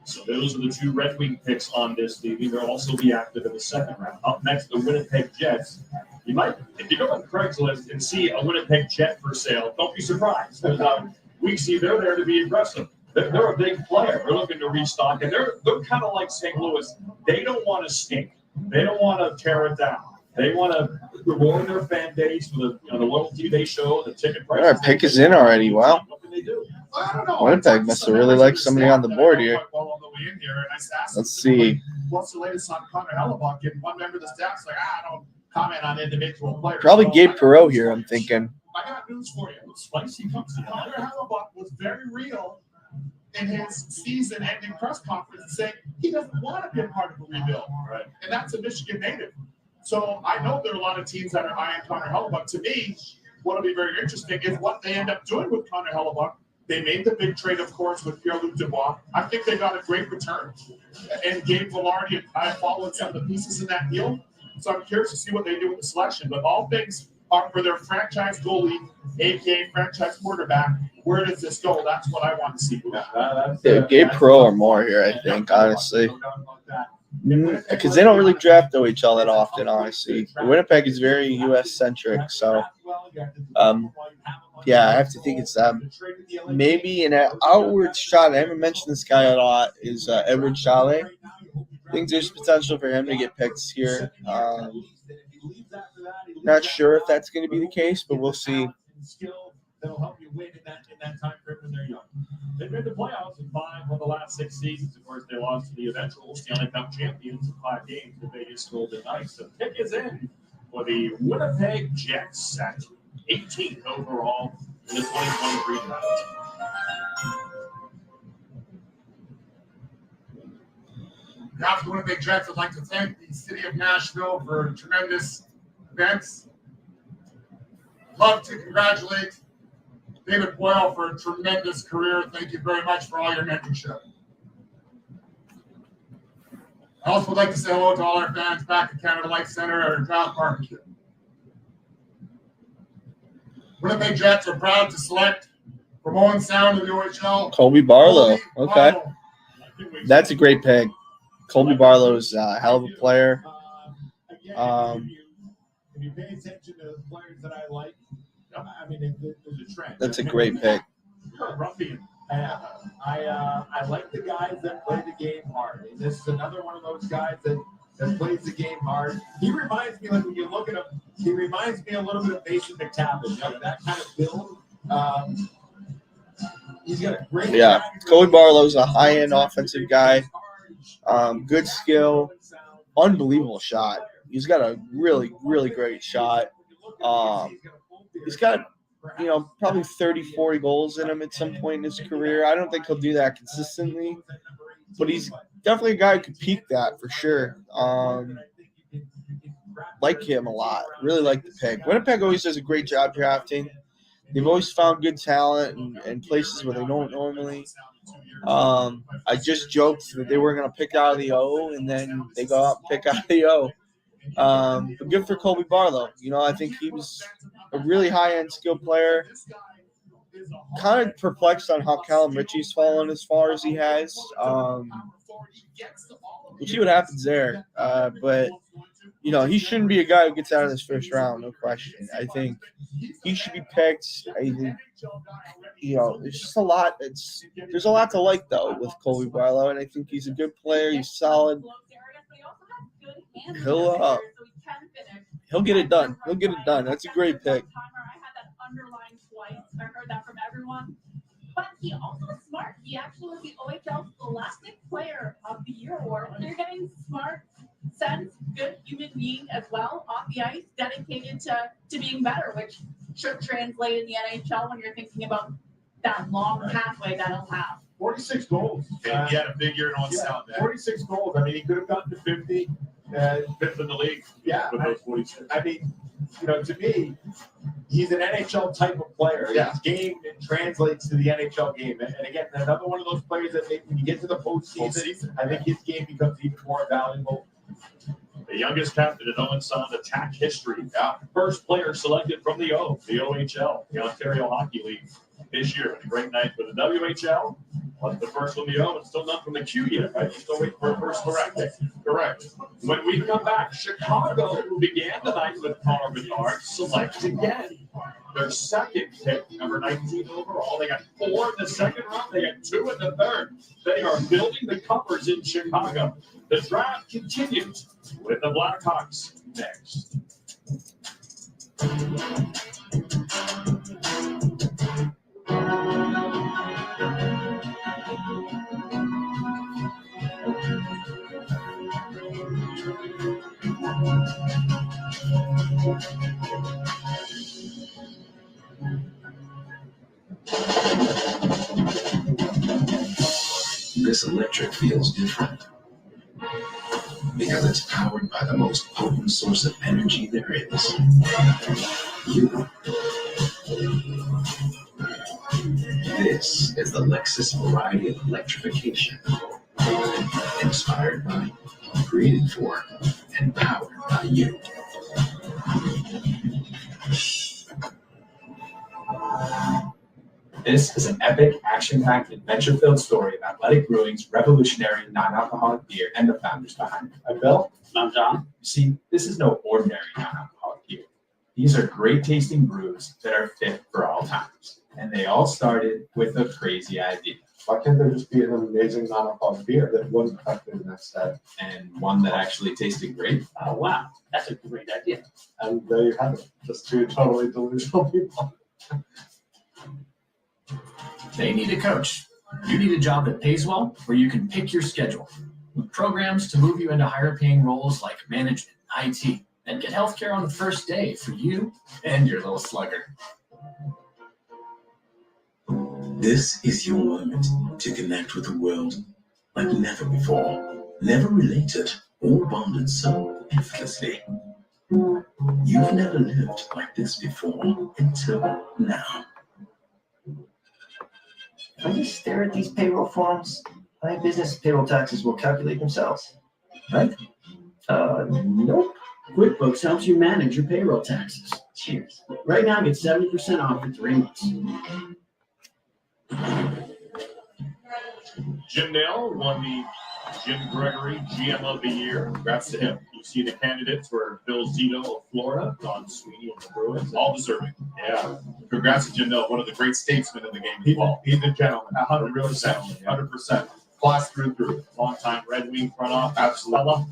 Speaker 2: So those are the two Red Wing picks on this, Stevie. They'll also be active in the second round. Up next, the Winnipeg Jets. You might, if you go on Craigslist and see a Winnipeg Jet for sale, don't be surprised. Because we see they're there to be aggressive. They're a big player. They're looking to restock, and they're kind of like St. Louis. They don't want to stink. They don't want to tear it down. They want to reward their fan base with the loyalty they show, the ticket price.
Speaker 1: Our pick is in already. Wow.
Speaker 2: What can they do? I don't know.
Speaker 1: Winnipeg must have really liked somebody on the board here. Let's see.
Speaker 2: What's the latest on Connor Hellebuck? And one member of the staff's like, I don't comment on individual players.
Speaker 1: Probably Gabe Perreault here, I'm thinking.
Speaker 2: I got news for you. Spicy comes to Connor Hellebuck was very real in his season-ending press conference and saying he doesn't want to be a part of a rebuild. Right. And that's a Michigan native. So I know there are a lot of teams that are eyeing Connor Hellebuck. To me, what'll be very interesting is what they end up doing with Connor Hellebuck. They made the big trade, of course, with Pierre-Luc Dubois. I think they got a great return. And Gabe Velarde, I followed some of the pieces in that deal. So I'm curious to see what they do with the selection. But all things are for their franchise goalie, a.k.a. franchise quarterback. Where does this go? That's what I want to see.
Speaker 1: Gabe Perreault or more here, I think, honestly. Because they don't really draft OHL that often, honestly. Winnipeg is very U.S.-centric, so yeah, I have to think it's maybe an outward shot. I haven't mentioned this guy a lot. Is Edward Chalet? I think there's potential for him to get picked here. Not sure if that's going to be the case, but we'll see.
Speaker 5: They've made the playoffs in 5 of the last 6 seasons. Of course, they lost to the eventual Stanley Cup champions in 5 games. The Vegas Golden Knights. The pick is in for the Winnipeg Jets at 18th overall in the 2023 draft.
Speaker 2: Now, for the Winnipeg Jets, I'd like to thank the city of Nashville for tremendous events. Love to congratulate David Boyle for a tremendous career. Thank you very much for all your mentorship. I also would like to say hello to all our fans back at Canada Life Center at our draft barbecue. Winnipeg Jets are proud to select from Owen Sound of the OHL.
Speaker 1: Colby Barlow.
Speaker 2: Colby
Speaker 1: Okay.
Speaker 2: Barlow.
Speaker 1: That's a great pick. Colby Barlow's a hell of a player.
Speaker 10: If you pay attention to the players that I like, I mean, there's a trend.
Speaker 1: That's a great pick.
Speaker 10: Ruffian. I like the guys that play the game hard. And this is another one of those guys that plays the game hard. He reminds me, like when you look at him, he reminds me a little bit of Mason McTavish, that kind of build. He's got a great.
Speaker 1: Yeah, Colby Barlow's a high-end offensive guy. Good skill, unbelievable shot. He's got a really, really great shot. He's got, probably 30, 40 goals in him at some point in his career. I don't think he'll do that consistently, but he's definitely a guy who could peak that for sure. Like him a lot. Really like the pick. Winnipeg always does a great job drafting. They've always found good talent in places where they don't normally. I just joked that they were going to pick out of the O, and then they go out and pick out of the O. But good for Colby Barlow. I think he was a really high-end skill player. Kind of perplexed on how Callum Ritchie's fallen as far as he has. We'll see what happens there. But he shouldn't be a guy who gets out of this first round, no question. I think he should be picked. I think, there's just a lot. There's a lot to like, though, with Colby Barlow, and I think he's a good player. He's solid. He'll get it done. He'll get it done. That's a great pick.
Speaker 6: I heard that from everyone. But he also is smart. He actually was the OHL Scholastic Player of the Year award. So you're getting smart, sense, good human being as well off the ice, dedicated to being better, which should translate in the NHL when you're thinking about that long pathway that he'll have.
Speaker 10: 46 goals.
Speaker 5: He had a big year on Sound.
Speaker 10: 46 goals. I mean, he could have gotten to 50.
Speaker 5: Fifth in the league.
Speaker 10: Yeah.
Speaker 5: With those 46.
Speaker 10: I mean, to me, he's an NHL type of player.
Speaker 5: Yeah.
Speaker 10: His game translates to the NHL game. And again, another one of those players that when you get to the postseason, I think his game becomes even more valuable.
Speaker 5: The youngest captain in Owen Sound attack history. First player selected from the OHL, the Ontario Hockey League. This year, a great night for the WHL. Wasn't the first from the O, and still not from the Q yet, right? You're still waiting for a first correct. Correct. When we come back, Chicago, who began the night with Connor Bedard, select again their second pick, number 19 overall. They got 4 in the second round. They got 2 in the third. They are building the covers in Chicago. The draft continues with the Blackhawks next.
Speaker 19: This electric feels different because it's powered by the most potent source of energy there is. You. This is the Lexus variety of electrification. Inspired by, created for, and powered by you.
Speaker 20: This is an epic, action-packed, adventure-filled story of Athletic Brewing's revolutionary non-alcoholic beer and the founders behind it. I'm Bill. I'm John. You see, this is no ordinary non-alcoholic beer. These are great-tasting brews that are fit for all times. And they all started with a crazy idea.
Speaker 23: Why can't there just be an amazing non-alcoholic beer that wouldn't affect the next step?
Speaker 20: And one that actually tasted great?
Speaker 23: Oh, wow. That's a great idea. And there you have it. Just 2 totally delusional people.
Speaker 24: They need a coach.
Speaker 3: You need a job that pays well, where you can pick your schedule, with programs to move you into higher paying roles like management, IT, and get healthcare on the first day for you and your little slugger.
Speaker 19: This is your moment to connect with the world like never before. Never related or bonded so effortlessly. You've never lived like this before until now.
Speaker 9: If I just stare at these payroll forms, my business payroll taxes will calculate themselves, right? Nope.
Speaker 18: QuickBooks helps you manage your payroll taxes.
Speaker 9: Cheers.
Speaker 18: Right now, get 70% off for 3 months.
Speaker 5: Jim Dale won the Jim Gregory GM of the Year. Congrats to him. You see the candidates were Bill Zito of Florida, Don Sweeney of the Bruins, all deserving. Yeah. Congrats to Jim Dale, one of the great statesmen in the game as well.
Speaker 10: He's a gentleman, 100%. 100%. Class through.
Speaker 5: Long-time Red Wing front office. Absolutely.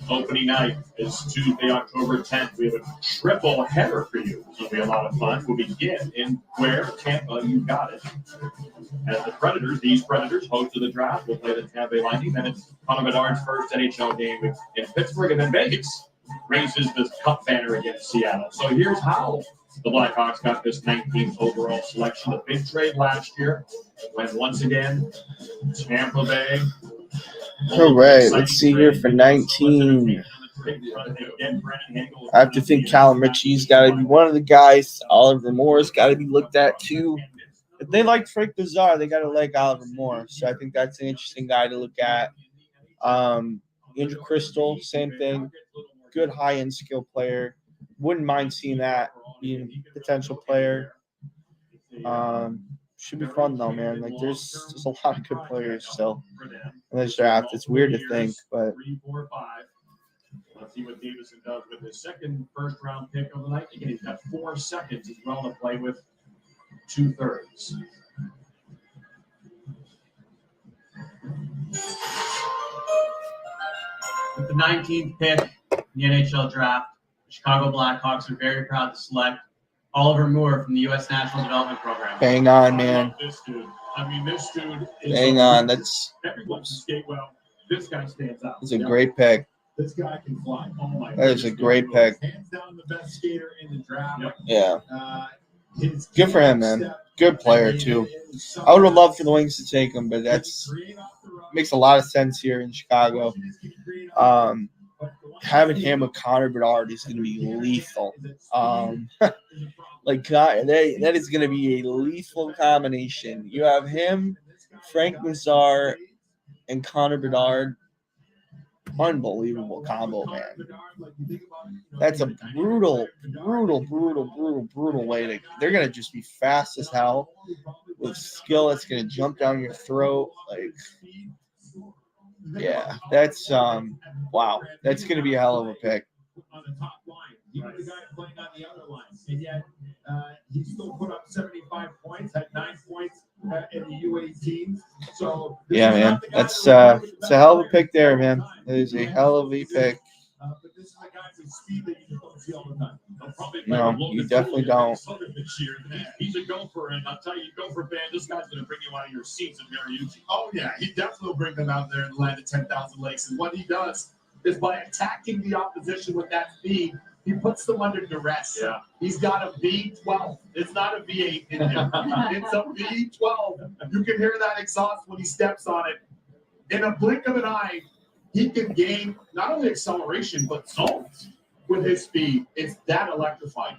Speaker 5: Opening night is Tuesday, October 10th. We have a triple header for you. It'll be a lot of fun. We'll begin in where? Tampa, you got it. As the Predators, these Predators, host of the draft, will play the Tampa Bay Lightning. Then it's Connor Bedard's first NHL game in Pittsburgh, and then Vegas raises the cup banner against Seattle. So here's how the Blackhawks got this 19th overall selection. The big trade last year, when once again, Tampa Bay.
Speaker 1: All right, let's see here for 19. I have to think Callum Ritchie's got to be one of the guys. Oliver Moore's got to be looked at too. If they like Frank Bizarre, they got to like Oliver Moore. So I think that's an interesting guy to look at. Andrew Crystal, same thing. Good high-end skill player. Wouldn't mind seeing that being a potential player. Should be fun though, man. Like there's a lot of good players still in this draft. It's weird to think, but
Speaker 5: 3, 4, 5. Let's see what Davison does with his second first-round pick of the night. Again, he's got 4 seconds as well to play with 2/3.
Speaker 16: With the 19th pick in the NHL Draft, the Chicago Blackhawks are very proud to select Oliver Moore from the U.S. National Development Program.
Speaker 1: Bang on, man.
Speaker 5: This dude. I mean, this dude is
Speaker 1: Bang on. That's
Speaker 5: everyone can skate well. This guy stands out.
Speaker 1: a great pick.
Speaker 10: This guy can fly. Oh my
Speaker 1: That is a great pick.
Speaker 10: Hands down the best skater in the draft.
Speaker 1: Yeah.
Speaker 10: His
Speaker 1: Good for him, man. Good player too. I would have loved for the Wings to take him, but that's makes a lot of sense here in Chicago. Having him with Connor Bedard is going to be lethal. Like God, that is going to be a lethal combination. You have him, Frank Nazar, and Connor Bedard. Unbelievable combo, man. That's a brutal way to. They're going to just be fast as hell with skill that's going to jump down your throat. Like, yeah, that's wow. That's going to be a hell of a pick.
Speaker 10: On the top line, he was the guy playing on the other line, and yet he still put up 75 points, had 9 points in the U18. So
Speaker 1: yeah, man, that's it's a hell of a pick there, man. It is a hell of a pick.
Speaker 10: But this is a guy with speed that you don't see all the time.
Speaker 1: No, you definitely don't.
Speaker 5: He's a gopher, and I'll tell you, gopher fan, this guy's going to bring you out of your seats in Mariucci.
Speaker 2: Oh, yeah, he definitely will bring them out there and land at 10,000 lakes. And what he does is by attacking the opposition with that speed, he puts them under duress.
Speaker 5: Yeah.
Speaker 2: He's got a V12. It's not a V8 in him. It's a V12. You can hear that exhaust when he steps on it. In a blink of an eye, he can gain not only acceleration, but zones with his speed. It's that electrifying.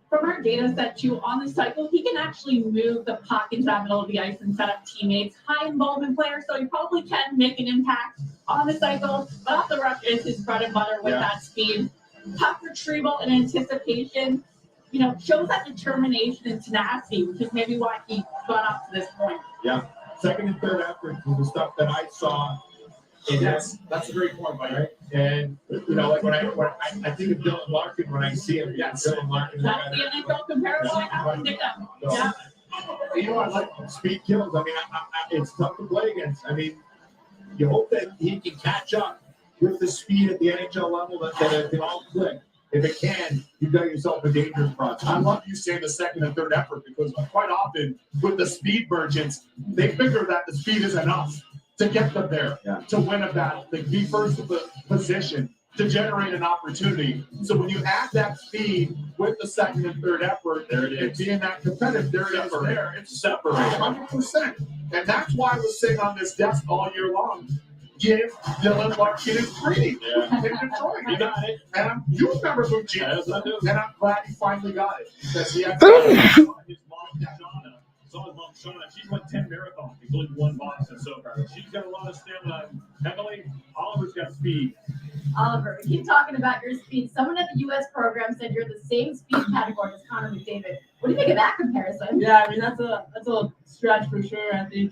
Speaker 6: From our data set too, on the cycle, he can actually move the puck into that middle of the ice and set up teammates. High involvement player, so he probably can make an impact on the cycle. But off the rush is his bread and butter with that speed. Puck retrieval and anticipation, shows that determination and tenacity, which is maybe why he got up to this point.
Speaker 10: Yeah, second and third effort was the stuff that I saw. And that's a great point, Mike. Right? And like when I think of Dylan Larkin when I see him. Yeah, Dylan Larkin.
Speaker 6: That's the NHL comparison I have to pick up. Yeah.
Speaker 10: You know, I like speed kills. I mean, it's tough to play against. I mean, you hope that he can catch up with the speed at the NHL level that it can all click.
Speaker 5: if it can, you've got yourself a dangerous project. I love you saying the second and third effort because quite often with the speed merchants, they figure that the speed is enough to get them there, to win a battle, to be first in the position, to generate an opportunity. So when you add that speed with the second and third effort, there it is. Being that competitive, there it is. There, it's separated 100%. And that's why I was sitting on this desk all year long. Give Dylan what kid is breeding in Detroit.
Speaker 10: He got it.
Speaker 5: And you remember Bucci. Yes, I do. And I'm glad he finally got it because he had
Speaker 10: his mom, Shauna. Saw his mom, Shauna. She's won 10 marathons, including one Boston. So she's got a lot of stamina. Emily, Oliver's got speed.
Speaker 11: Oliver, we keep talking about your speed. Someone at the U.S. program said you're the same speed category as Connor McDavid. What do you think of that comparison?
Speaker 7: Yeah, I mean, that's a stretch for sure. I think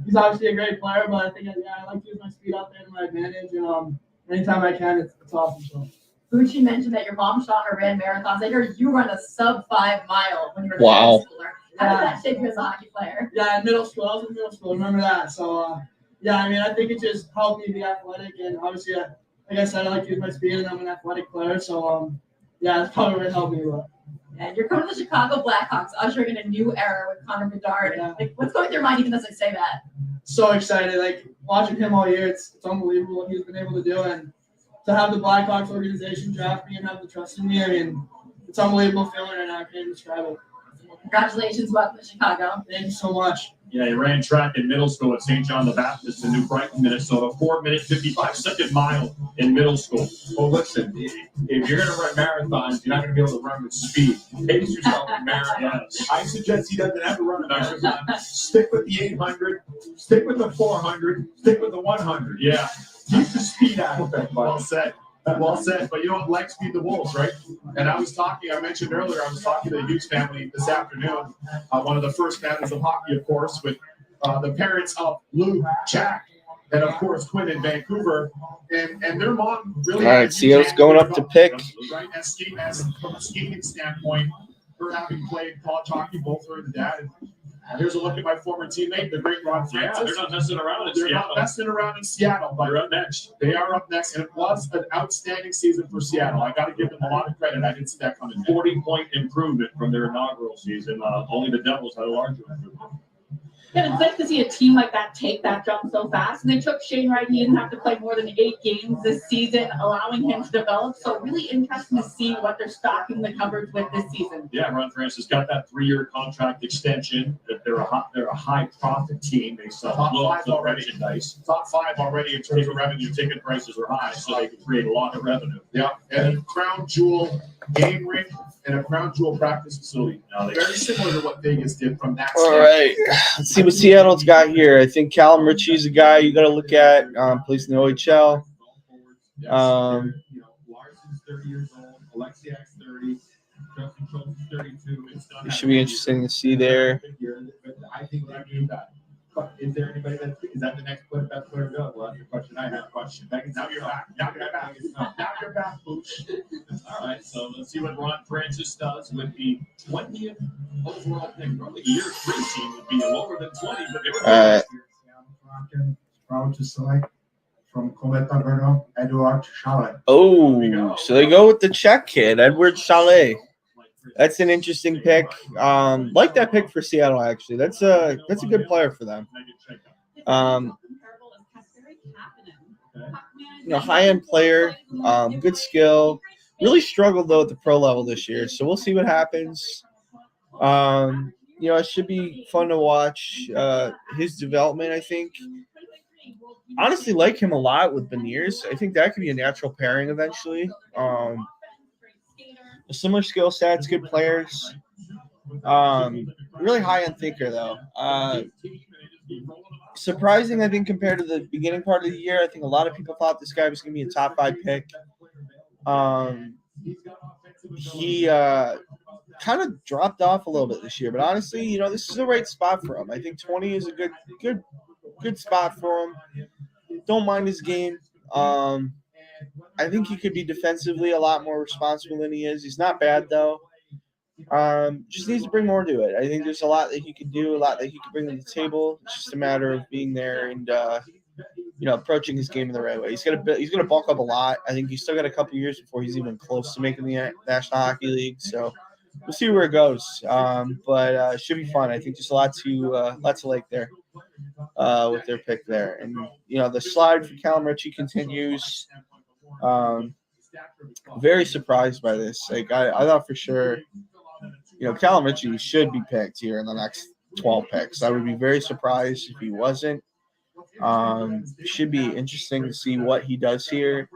Speaker 7: he's obviously a great player, but I think I like to use my speed out there to my advantage. And anytime I can, it's awesome. So.
Speaker 11: Bucci mentioned that your mom, Shauna, ran marathons. I heard you run a sub-5 mile when you were a
Speaker 7: Wow.
Speaker 11: high schooler. How did that shape you as a hockey player?
Speaker 7: Yeah, in middle school. I was in middle school. Remember that. So, yeah, I mean, I think it just helped me be athletic. And obviously, like I said, I like to use my speed, and I'm an athletic player. So, yeah, that's probably what helped me a lot.
Speaker 11: And you're coming to the Chicago Blackhawks, ushering in a new era with Connor Bedard.
Speaker 7: Yeah.
Speaker 11: Like, what's going through your mind even as I say that?
Speaker 7: So excited. Like, watching him all year, it's unbelievable what he's been able to do. And to have the Blackhawks organization draft me and have the trust in me, I mean, it's unbelievable feeling right now. I can't even describe it.
Speaker 11: Congratulations, welcome to Chicago.
Speaker 7: Thank you so much.
Speaker 5: Yeah, he ran track in middle school at St. John the Baptist in New Brighton, Minnesota. 4-minute, 55-second mile in middle school. Well, listen, if you're going to run marathons, you're not going to be able to run with speed. Pace yourself in marathons. I suggest he doesn't have to run a marathon. Stick with the 800, stick with the 400, stick with the 100. Yeah. Keep the speed out of it. Well said. Well said. But you know what? Legs feed the wolves, right? And I mentioned earlier, I was talking to the Hughes family this afternoon. One of the first families of hockey, of course, with the parents of Lou, Jack, and of course Quinn in Vancouver. And their mom really.
Speaker 1: All right, Seattle's going up to pick.
Speaker 5: Right, as from a skating standpoint, her having played college hockey, both her and the dad. And here's a look at my former teammate, the great Ron Francis.
Speaker 10: Yeah, they're not messing around in
Speaker 5: They're
Speaker 10: Seattle.
Speaker 5: not messing around in Seattle, but
Speaker 10: They're up next.
Speaker 5: They are up next, and it was an outstanding season for Seattle. I got to give them a lot of credit. I didn't see that coming.
Speaker 10: 40-point improvement from their inaugural season. Only the Devils had a larger improvement.
Speaker 6: Yeah, it's nice to see a team like that take that jump so fast. And they took Shane Wright. He didn't have to play more than 8 games this season, allowing him to develop. So really interesting to see what they're stocking the coverage with this season.
Speaker 10: Yeah, Ron Francis got that 3-year contract extension. That they're a high profit team. They sell
Speaker 5: Top
Speaker 10: loads
Speaker 5: 5
Speaker 10: of
Speaker 5: already.
Speaker 10: merchandise.
Speaker 5: Top 5 already in terms of revenue.
Speaker 10: Ticket prices are high, so they can create a lot of revenue.
Speaker 5: Yeah, and a crown jewel game ring and a crown jewel practice facility. Very similar to what Vegas did from that.
Speaker 1: All right, let's see what Seattle's got here. I think Callum Ritchie's a guy you got to look at. Plays in the OHL.
Speaker 5: Larson's 30 years old. Alexiak's 30. Justin Schultz is 32.
Speaker 1: It should be interesting to see there.
Speaker 5: I think they need that. But is there anybody is that the next player, best player available? That's the question I have. Now you're back. Now you're back, Booch.
Speaker 10: All right, so let's see what Ron Francis does with the 20th overall pick. Probably the year 3 team would be lower than 20, but they were
Speaker 13: Proud to select from Comet Taverno, Edouard Chalet.
Speaker 1: Oh, so they go with the Czech kid, Edward Chalet. That's an interesting pick. Like that pick for Seattle, actually. That's a good player for them. High-end player, good skill. Really struggled though at the pro level this year, so we'll see what happens. It should be fun to watch his development. I think. Honestly, like him a lot with Beniers. I think that could be a natural pairing eventually. Similar skill sets, good players. Really high-end thinker, though. Surprising, I think, compared to the beginning part of the year. I think a lot of people thought this guy was going to be a top 5 pick. He kind of dropped off a little bit this year, but honestly, this is the right spot for him. I think 20 is a good spot for him. Don't mind his game. I think he could be defensively a lot more responsible than he is. He's not bad, though. Just needs to bring more to it. I think there's a lot that he could do, a lot that he could bring to the table. It's just a matter of being there and approaching his game in the right way. He's gonna bulk up a lot. I think he's still got a couple years before he's even close to making the National Hockey League. So we'll see where it goes. But it should be fun. I think there's a lot to like there with their pick there. And the slide for Callum Ritchie continues. Very surprised by this. Like I thought for sure, Callum Ritchie should be picked here in the next 12 picks. I would be very surprised if he wasn't. Should be interesting to see what he does here.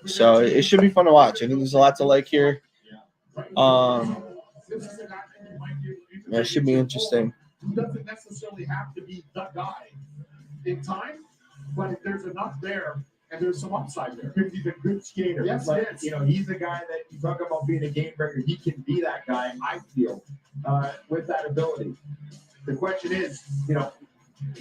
Speaker 1: So it should be fun to watch. I think there's a lot to like here. It should be interesting.
Speaker 10: Doesn't necessarily have to be the guy in time, but if there's enough there and there's some upside there. Because he's a good skater. Yes, but, he's the guy that you talk about being a game breaker. He can be that guy, I feel, with that ability. The question is,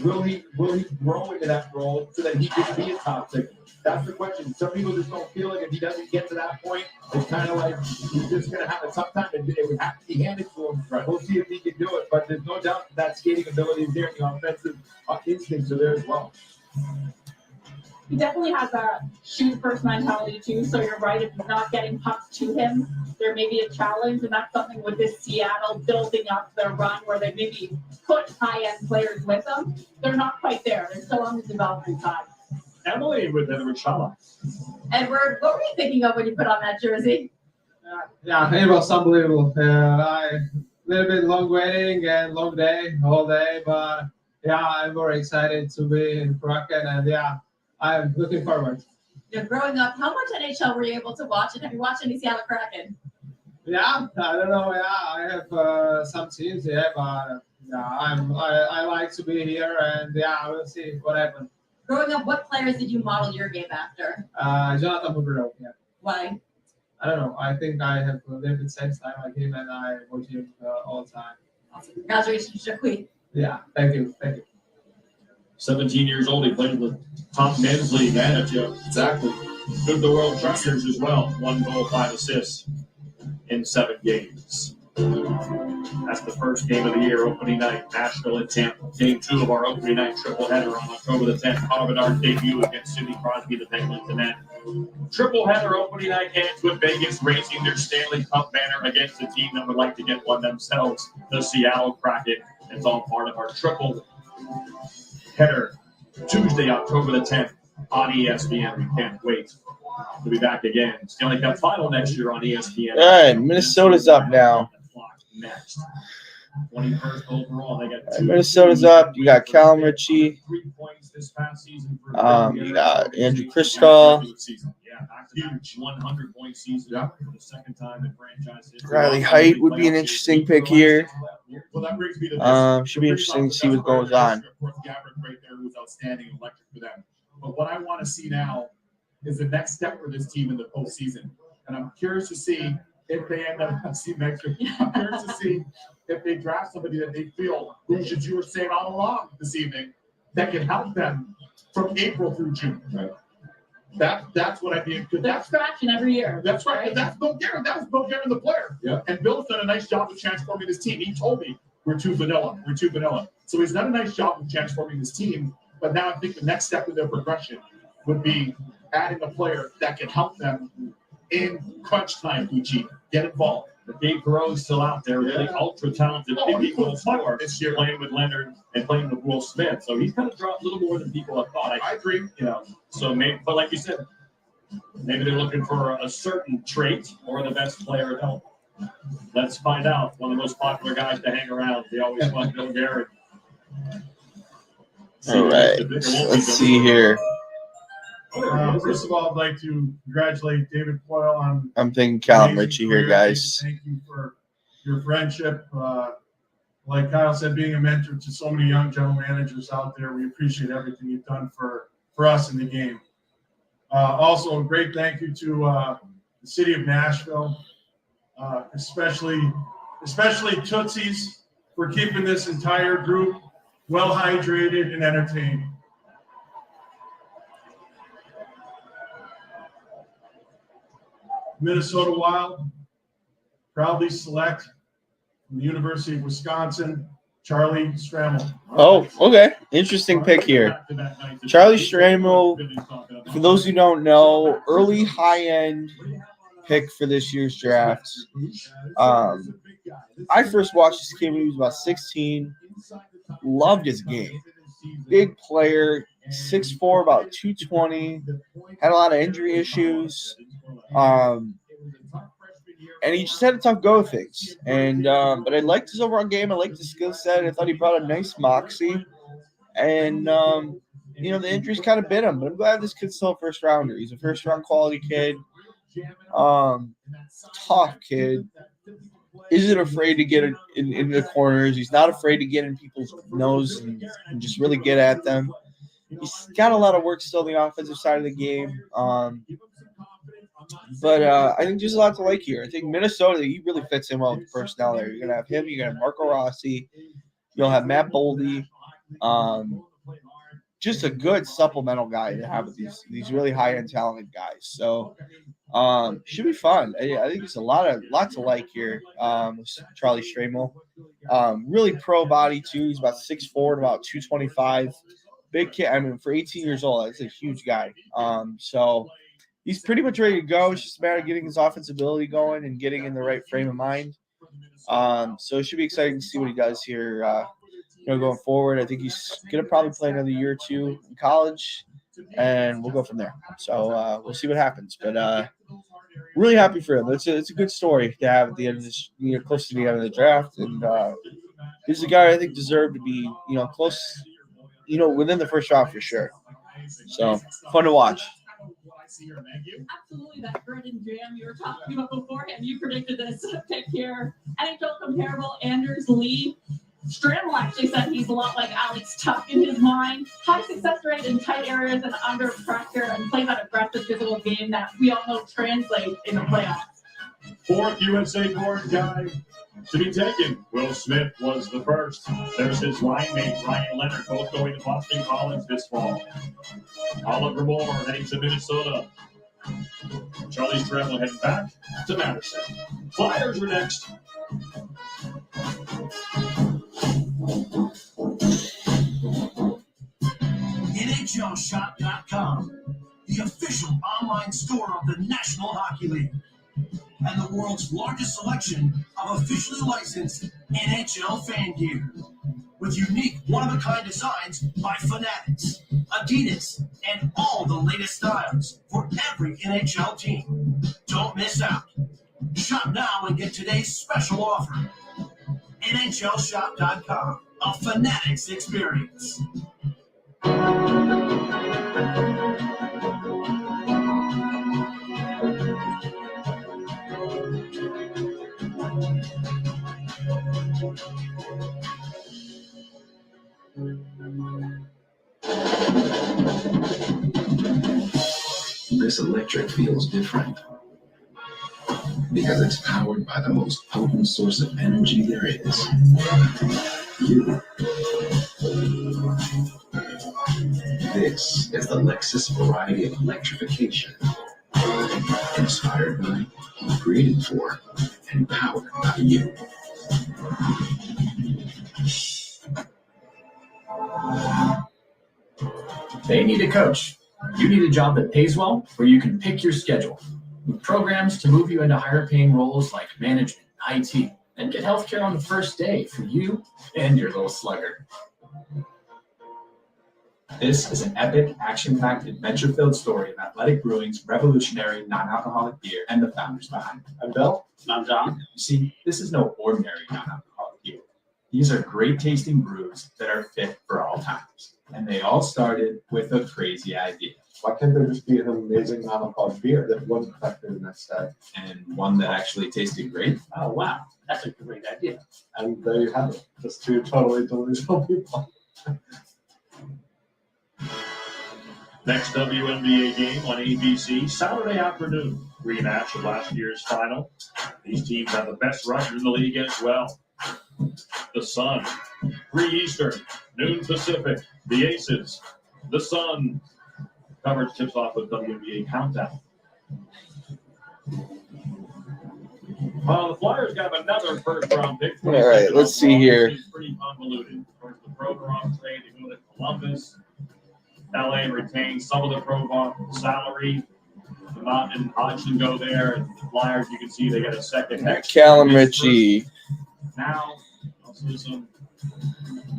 Speaker 10: will he grow into that role so that he can be a top six? That's the question. Some people just don't feel like if he doesn't get to that point, it's kind of like he's just going to have a tough time. And it would have to be handed to him. Right. We'll see if he can do it. But there's no doubt that skating ability is there and the offensive instincts are there as well.
Speaker 6: He definitely has a shoot first mentality too. So you're right. If he's not getting pucks to him, there may be a challenge, and that's something with this Seattle building up their run where they maybe put high-end players with them. They're not quite there. They're still on the development side.
Speaker 5: Emily with Edward Shala.
Speaker 11: Edward, what were you thinking of when you put on that jersey?
Speaker 4: Yeah, it was unbelievable. A little bit long waiting and long day, whole day, but yeah, I'm very excited to be in Kraken, and yeah, I'm looking forward.
Speaker 11: Growing up, how much NHL were you able to watch, and have you watched any Seattle Kraken?
Speaker 4: Yeah, I don't know. Yeah, I have some teams, yeah, but yeah, I like to be here, and yeah, we'll see what happens.
Speaker 11: Growing up, what players did you model your game after?
Speaker 4: Jonathan Huberdeau, yeah.
Speaker 11: Why?
Speaker 4: I don't know. I think I have lived the same time like him, and I watch him all the time.
Speaker 11: Awesome. Congratulations, Jacques.
Speaker 4: Yeah, thank you.
Speaker 5: 17 years old, he played in the top men's league manager. Exactly. Good the World Juniors as well. 1 goal, 5 assists in 7 games. That's the first game of the year, opening night, Nashville and Tampa. Game 2 of our opening night triple header on October the 10th. Connor Bedard's debut against Sidney Crosby, the Penguins, and then triple header opening night ends with Vegas raising their Stanley Cup banner against a team that would like to get one themselves, the Seattle Kraken. It's all part of our triple header Tuesday, October the 10th on ESPN. We can't wait to be back again. Stanley Cup final next year on ESPN.
Speaker 1: All right, Minnesota's up now.
Speaker 5: Next. 21st overall. They got
Speaker 1: Minnesota's up. You got Callum Ritchie.
Speaker 5: 3 points this past season.
Speaker 1: You got Andrew Kristoff.
Speaker 5: Yeah, huge 100-point season for the second time in franchise history.
Speaker 1: Riley Height would be an interesting pick here.
Speaker 5: Well, that brings me to
Speaker 1: Should be interesting to see what goes on.
Speaker 10: Of course, Gabrick right there was outstanding and electric for them. But what I want to see now is the next step for this team in the postseason. And I'm curious to see if they end up, I'm curious to see if they draft somebody that they feel, as you were saying all along this evening, that can help them from April through June. Right. That's what I mean.
Speaker 6: They're scratching every year.
Speaker 10: That's right. That's Bill Guerin. That was Bill Guerin, the player. Yeah. And Bill's done a nice job of transforming this team. He told me we're too vanilla. So he's done a nice job of transforming this team. But now I think the next step in their progression would be adding a player that can help them in crunch time, Gucci. Get involved.
Speaker 5: But Dave Perreault's still out there, really ultra talented goal scorer this year, playing with Leonard and playing with Will Smith. So he's kind of dropped a little more than people have thought.
Speaker 10: I agree.
Speaker 5: So maybe, but like you said, maybe they're looking for a certain trait or the best player at home. Let's find out. One of the most popular guys to hang around. They always want Bill Guerin.
Speaker 1: All right. Let's see here.
Speaker 12: First of all, I'd like to congratulate David Coyle on.
Speaker 1: I'm thinking Callum Ritchie here, guys.
Speaker 12: Thank you for your friendship. Like Kyle said, being a mentor to so many young general managers out there, we appreciate everything you've done for us in the game. Also, a great thank you to the city of Nashville, especially Tootsie's, for keeping this entire group well hydrated and entertained. Minnesota Wild proudly select from the University of Wisconsin, Charlie Stramel.
Speaker 1: Oh, okay. Interesting pick here. Charlie Stramel, for those who don't know, early high-end pick for this year's draft. I first watched this kid when he was about 16. Loved his game. Big player, 6'4", about 220. Had a lot of injury issues. And he just had a tough go of things. And but I liked his overall game. I liked his skill set. I thought he brought a nice moxie. And the injuries kind of bit him. But I'm glad this kid's still a first rounder. He's a first round quality kid. Tough kid. Isn't afraid to get in the corners. He's not afraid to get in people's nose and just really get at them. He's got a lot of work still on the offensive side of the game. But I think there's a lot to like here. I think Minnesota, he really fits in well with the personnel there. You're going to have him. You're going to have Marco Rossi. You'll have Matt Boldy. Just a good supplemental guy to have with these really high-end talented guys. So should be fun. I think there's a lot to like here with Charlie Stramel. Really pro body, too. He's about 6'4" and about 225. Big kid. I mean, for 18 years old, that's a huge guy. So he's pretty much ready to go. It's just a matter of getting his offensive ability going and getting in the right frame of mind. So it should be exciting to see what he does here, going forward. I think he's going to probably play another year or two in college, and we'll go from there. So we'll see what happens. But really happy for him. It's a good story to have at the end of this, close to the end of the draft. And he's a guy I think deserved to be, close, within the first round for sure. So fun to watch.
Speaker 6: Absolutely, that grit and jam you were talking about beforehand. You predicted this pick here. NHL comparable Anders Lee. Stramel actually said he's a lot like Alex Tuck in his mind. High success rate in tight areas and under pressure, and plays that aggressive physical game that we all know translates in the playoffs.
Speaker 5: Fourth USA-born guy to be taken. Will Smith was the first. There's his line mate, Ryan Leonard, both going to Boston College this fall. Oliver Moore heading to Minnesota. Charlie Stramel heading back to Madison. Flyers are next.
Speaker 8: NHLShop.com, the official online store of the National Hockey League, and the world's largest selection of officially licensed NHL fan gear, with unique one-of-a-kind designs by Fanatics, Adidas, and all the latest styles for every NHL team. Don't miss out. Shop now and get today's special offer. NHLShop.com, a Fanatics experience.
Speaker 19: This electric feels different because it's powered by the most potent source of energy there is. You. This is the Lexus variety of electrification. Inspired by, created for, and powered by you.
Speaker 3: They need a coach. You need a job that pays well, where you can pick your schedule. With programs to move you into higher paying roles like management, IT, and get healthcare on the first day for you and your little slugger.
Speaker 20: This is an epic, action-packed, adventure-filled story of Athletic Brewing's revolutionary non-alcoholic beer and the founders behind it. I'm Bill.
Speaker 21: And I'm John.
Speaker 20: You see, this is no ordinary non-alcoholic beer. These are great-tasting brews that are fit for all times. And they all started with a crazy idea.
Speaker 23: Why can't there just be an amazing non-alcoholic beer that wasn't affected the next day?
Speaker 20: And one that actually tasted great?
Speaker 21: Oh, wow. That's a great idea.
Speaker 23: And there you have it. Just two totally delusional people.
Speaker 5: Next WNBA game on ABC, Saturday afternoon. Rematch of last year's final. These teams have the best rushers in the league as well. The Sun, 3 Eastern, noon Pacific. The Aces, the Sun. Coverage tips off with WNBA Countdown. Well, the Flyers got another first-round pick.
Speaker 1: All right, let's see here.
Speaker 5: It's pretty convoluted. Of course, the Provorov trade, they go to Columbus. LA retains some of the Provorov salary. The Mountain and Hodgson go there. And the Flyers, you can see they get a second next.
Speaker 1: Callum Ritchie.
Speaker 5: Now, also some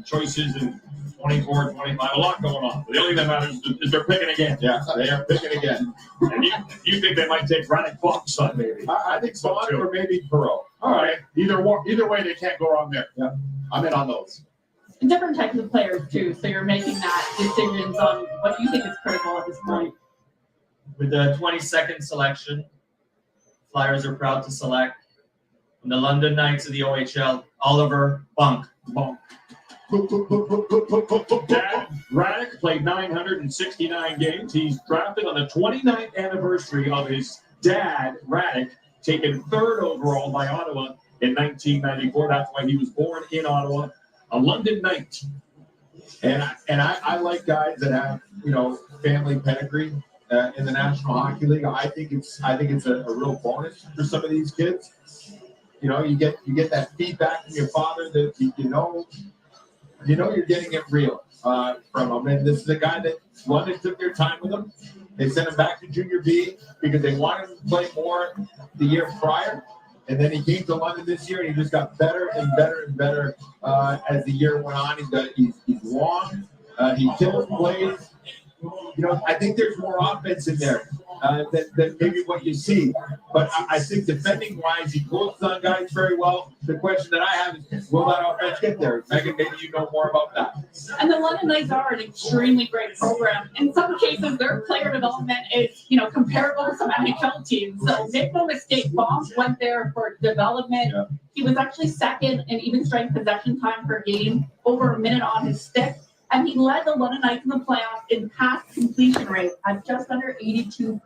Speaker 5: choices in 24, 25, a lot going on. But the only thing that matters is they're picking again.
Speaker 10: Yeah, they are picking again.
Speaker 5: And you think they might take Radek Fox on maybe?
Speaker 10: I think so, or maybe Perot. All right, either way, they can't go wrong there. Yeah, I'm in on those.
Speaker 6: Different types of players too, so you're making that decisions on what you think is critical at this point.
Speaker 16: With the 22nd selection, Flyers are proud to select from the London Knights of the OHL, Oliver Bunk.
Speaker 5: Dad Radek played 969 games. He's drafted on the 29th anniversary of his dad, Radek, taken 3rd overall by Ottawa in 1994. That's why he was born in Ottawa, a London Knight.
Speaker 10: And I like guys that have family pedigree in the National Hockey League. I think it's a real bonus for some of these kids. You get that feedback from your father that you're getting it real from him. And this is a guy that took their time with him. They sent him back to Junior B because they wanted him to play more the year prior. And then he came to London this year, and he just got better and better and better as the year went on. He's long. He kills plays. I think there's more offense in there than maybe what you see. But I think defending-wise, he closes on guys very well. The question that I have is, will that offense get there? Megan, maybe you know more about that.
Speaker 6: And the London Knights are an extremely great program. In some cases, their player development is, comparable to some NHL teams. So make no mistake, Bob went there for development. Yeah. He was actually second in even strength possession time per game, over a minute on his stick. And he led the London Knights in the playoffs in pass completion rate at just under 82%.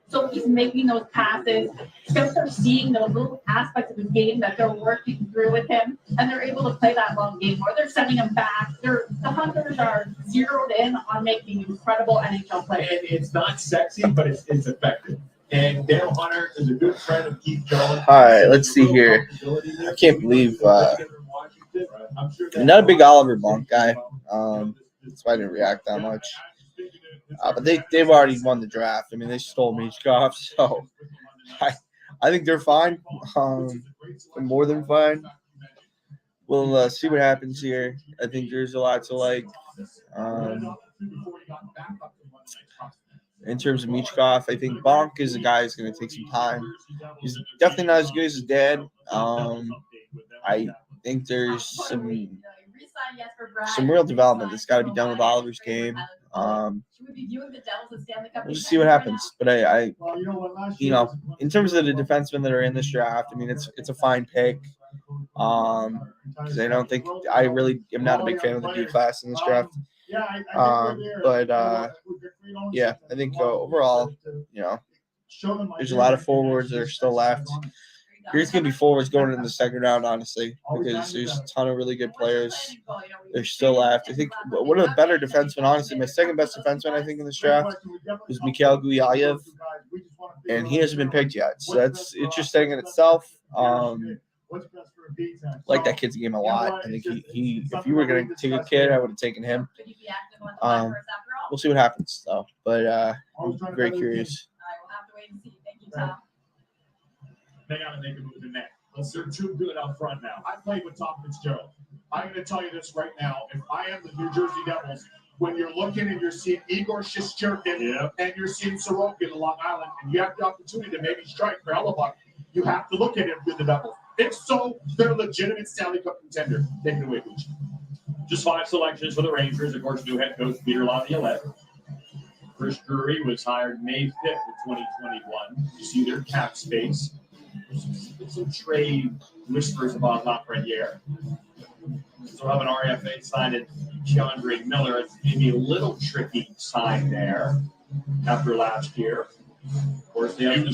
Speaker 6: So he's making those passes. Just they're seeing those little aspects of his game that they're working through with him, and they're able to play that long game, or they're sending him back. The Hunters are zeroed in on making incredible NHL players.
Speaker 10: And it's not sexy, but it's effective. And Dale Hunter is a good friend of Keith Jones.
Speaker 1: All right, let's see here. I can't believe I'm not a big Oliver Bunk guy. That's why I didn't react that much. But they've already won the draft. I mean, they stole Michkov, so I think they're fine. They're more than fine. We'll see what happens here. I think there's a lot to like. In terms of Michkov, I think Bonk is a guy who's going to take some time. He's definitely not as good as his dad. I think there's some real development that's got to be done with Oliver's game. We'll just see what happens. But I in terms of the defensemen that are in this draft, I mean, it's a fine pick. Because I really am not a big fan of the D class in this draft. Yeah, I think overall, there's a lot of forwards that are still left. There's going to be forwards going in the second round, honestly, because there's a ton of really good players. They're still left. I think one of the better defensemen, honestly, my second best defenseman, I think, in this draft was Mikhail Guyayev, and he hasn't been picked yet. So that's interesting in itself. Like that kid's game a lot. I think he if you were going to take a kid, I would have taken him. We'll see what happens, though. But I'm very curious.
Speaker 5: They got to make a move in net. They're too good up front now.
Speaker 10: I played with Tom Fitzgerald. I'm going to tell you this right now. If I am the New Jersey Devils, when you're looking and you're seeing Igor Shesterkin and you're seeing Sorokin in Long Island, and you have the opportunity to maybe strike for Hellebuck, you have to look at him with the Devils. If so, they're a legitimate Stanley Cup contender. Take it away, Pooch.
Speaker 5: Just 5 selections for the Rangers. Of course, new head coach Peter Laviolette. Chris Drury was hired May 5th of 2021. You see their cap space. Some trade whispers about Lafreniere. So we'll have an RFA signed at Keandre Miller. It's maybe a little tricky sign there after last year. Of course, they have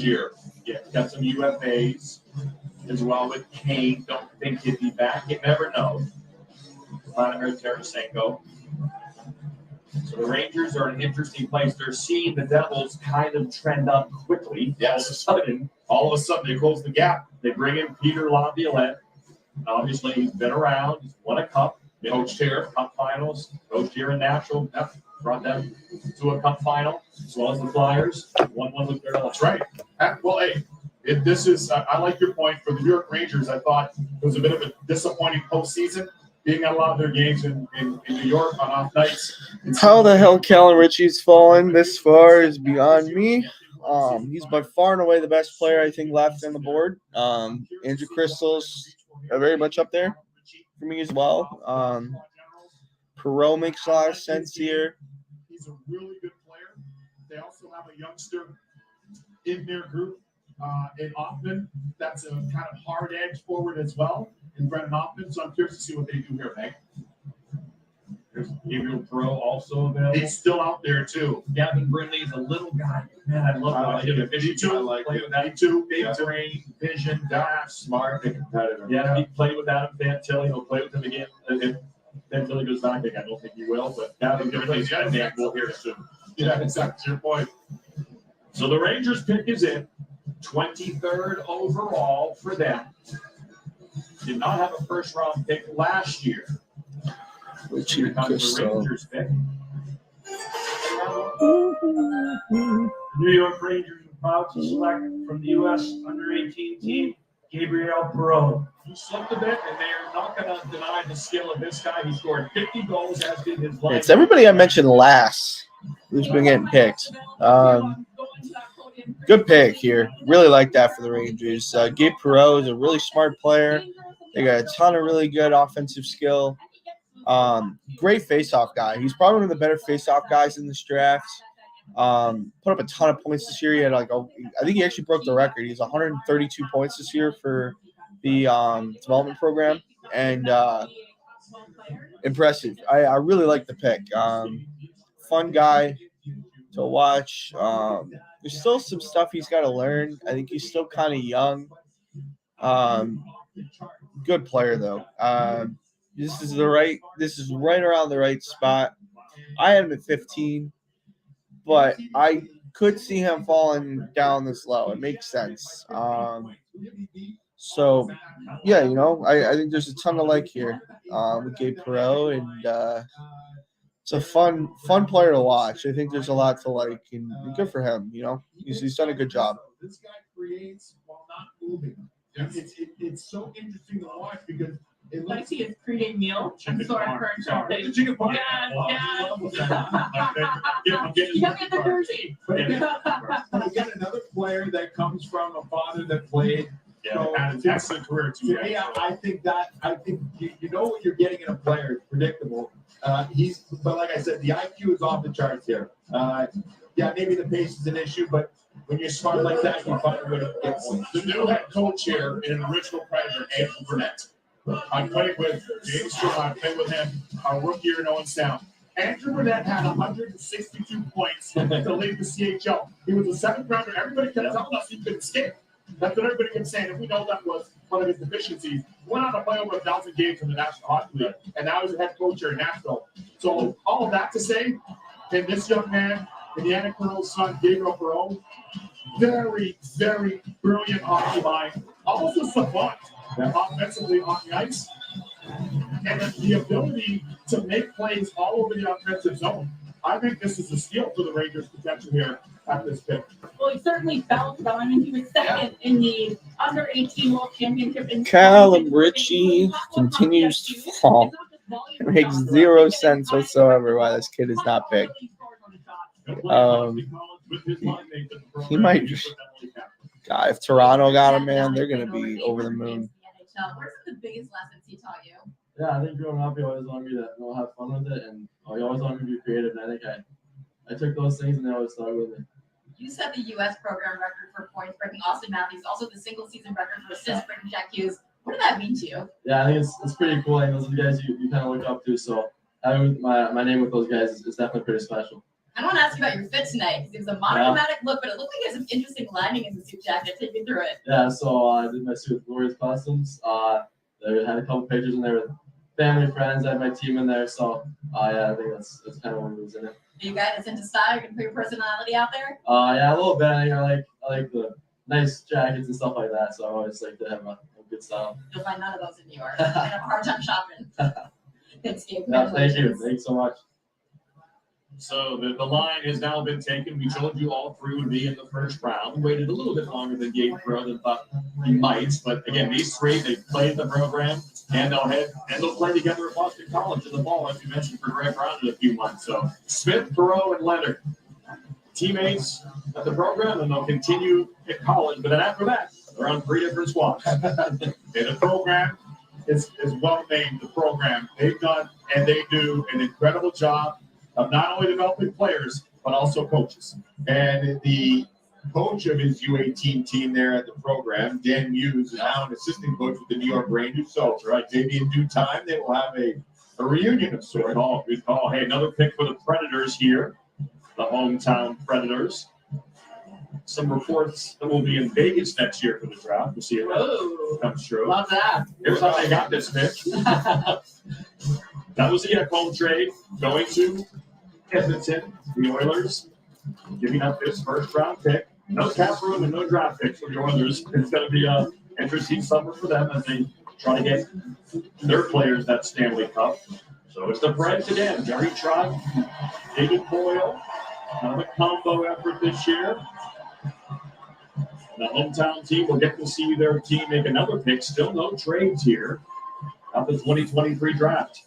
Speaker 5: got some UFAs as well with Kane. Don't think he'd be back. You never know. Vladimir Tarasenko. So the Rangers are in an interesting place. They're seeing the Devils kind of trend up quickly.
Speaker 2: Yes.
Speaker 5: All of a sudden, they close the gap. They bring in Peter Laviolette. Obviously, he's been around. He's won a cup. Coached here, cup finals. Coached here in Nashville. Brought them to a cup final, as well as the Flyers. 1-1 with Carolina.
Speaker 2: That's right. Well, hey, this is, I like your point. For the New York Rangers, I thought it was a bit of a disappointing postseason. Being at a lot of their games in New York on off nights.
Speaker 1: How the hell Callum Ritchie's fallen this far is beyond me. He's by far and away the best player I think left on the board. Andrew Crystal's very much up there for me as well. Perreault makes a lot of sense here.
Speaker 2: He's a really good player. They also have a youngster in their group in Hoffman. That's a kind of hard edge forward as well. And Brennan Hoffman. So I'm curious to see what they do here, Meg.
Speaker 5: There's Gabriel Perreault also available.
Speaker 2: He's still out there too.
Speaker 5: Gavin Brindley is a little guy. Man, I love watching him.
Speaker 2: Me too.
Speaker 5: I like
Speaker 2: Play
Speaker 5: him.
Speaker 2: with that too.
Speaker 5: Big brain, vision, fast,
Speaker 2: Smart and competitive.
Speaker 5: Yeah, he played with Adam Fantilli. He'll play with him again. If Fantilli goes back, I don't think he will. But Gavin Brindley's got a damn goal here soon.
Speaker 2: Yeah, that's your point.
Speaker 5: So the Rangers pick is in. 23rd overall for them. Did not have a first round pick last year. Here comes the Rangers pick.
Speaker 21: New York Rangers are proud to select from the U.S. under-18 team, Gabriel Perreault.
Speaker 5: He slipped a bit, and they are not going to deny the skill of this guy. He scored 50 goals, as did his life.
Speaker 1: It's everybody I mentioned last who's been getting picked. Good pick here. Really like that for the Rangers. Gabe Perreault is a really smart player. They got a ton of really good offensive skill. Great face-off guy. He's probably one of the better face-off guys in this draft. Put up a ton of points this year. He had I think he actually broke the record. He's 132 points this year for the development program, and impressive. I really like the pick. Fun guy to watch. There's still some stuff he's got to learn. I think he's still kind of young. Good player though. This is right around the right spot. I had him at 15, but I could see him falling down this low. It makes sense. So yeah, I think there's a ton to like here with Gabe Perreault, and it's a fun player to watch. I think there's a lot to like, and good for him. He's done a good job.
Speaker 2: This guy creates while not moving. It's so interesting to watch because it
Speaker 6: I
Speaker 2: looks
Speaker 6: see it's creating meal. I'm sorry for
Speaker 2: the chicken farm.
Speaker 6: Yeah.
Speaker 2: I'm getting
Speaker 6: You have to get the jersey.
Speaker 2: But again, another player that comes from a father that played.
Speaker 5: Had an excellent career too.
Speaker 2: Yeah, I think you know what you're getting in a player. It's predictable. But like I said, the IQ is off the charts here. Yeah, maybe the pace is an issue, but when you're smart like that, you find a way to get points. The new head coach here in an original Predator, Andrew Burnett. I played with James Stewart. I played with him our rookie year in Owenstown. Andrew Burnett had 162 points to lead the CHL. He was a seventh rounder. Everybody kept telling us he couldn't skate. That's what everybody kept saying. And we know that was one of his deficiencies. He went on to play over 1,000 games in the National Hockey League, and now he's a head coach here in Nashville. So all of that to say, and this young man, Indiana Colonel's son, Gabriel Perreault, very, very brilliant hockey mind. Almost a savant offensively on the ice. And the ability to make plays all over the offensive zone. I think this is a steal for the Rangers' potential here at this pick.
Speaker 6: Well, he certainly felt that. I mean, he was second in the under-18 World Championship.
Speaker 1: Callum Ritchie continues to fall. It makes zero sense whatsoever why this kid is not big. He might just. God, if Toronto got him, man, they're gonna be over the moon.
Speaker 11: What's the biggest lessons he taught you?
Speaker 14: Yeah, I think growing up, he always wanted me to have fun with it, and he always wanted me to be creative. And I think I took those things and they always started with me.
Speaker 11: You set the U.S. program record for points breaking Austin Matthews, also the single season record for assists breaking Jack Hughes. What did that mean to you?
Speaker 14: Yeah, I think it's pretty cool. I think those are the guys you kind of look up to. So having my name with those guys is definitely pretty special.
Speaker 11: I want to ask you about your fit tonight because it was a monochromatic look, but it looked like you had some interesting lining in the suit jacket. Take me through it.
Speaker 14: Yeah, so I did my suit with Glorious Customs. They had a couple pictures in there with family, friends. I have my team in there, so yeah, I think that's kind of one reason.
Speaker 11: You guys into style? You can put your personality out there.
Speaker 14: Yeah, a little bit. I like the nice jackets and stuff like that. So I always like to have a good style.
Speaker 11: You'll find none of those in New York. I have a hard time shopping. Thanks, Gabe.
Speaker 14: Yeah, thank you. Thanks so much.
Speaker 5: So the line has now been taken. We told you all three would be in the first round. Waited a little bit longer than Gabe Crow than thought he might. But again, these three, they played the program, and they'll play together at Boston College in the fall, as you mentioned, for Greg Brown in a few months. So Smith, Perot, and Leonard, teammates at the program, and they'll continue at college. But then after that, they're on three different squads.
Speaker 10: And the program is well named. The program, they've done and they do an incredible job of not only developing players, but also coaches. And the coach of his U18 team there at the program, Dan Hughes, is now an assistant coach with the New York Rangers. So, right, maybe in due time, they will have a reunion of sorts.
Speaker 5: Good call. Hey, another pick for the Predators here, the hometown Predators. Some reports that will be in Vegas next year for the draft. We'll see if that comes true.
Speaker 11: Love that.
Speaker 5: Here's how they got this pick. That was the Ekholm trade going to Edmonton, the Oilers, giving up this first round pick. No cap room and no draft picks for the Oilers. It's going to be an interesting summer for them as they try to get their players that Stanley Cup. So it's the Preds again. Gary Trotz, David Boyle, kind of a combo effort this year. The hometown team will get to see their team make another pick. Still no trades here of the 2023 draft.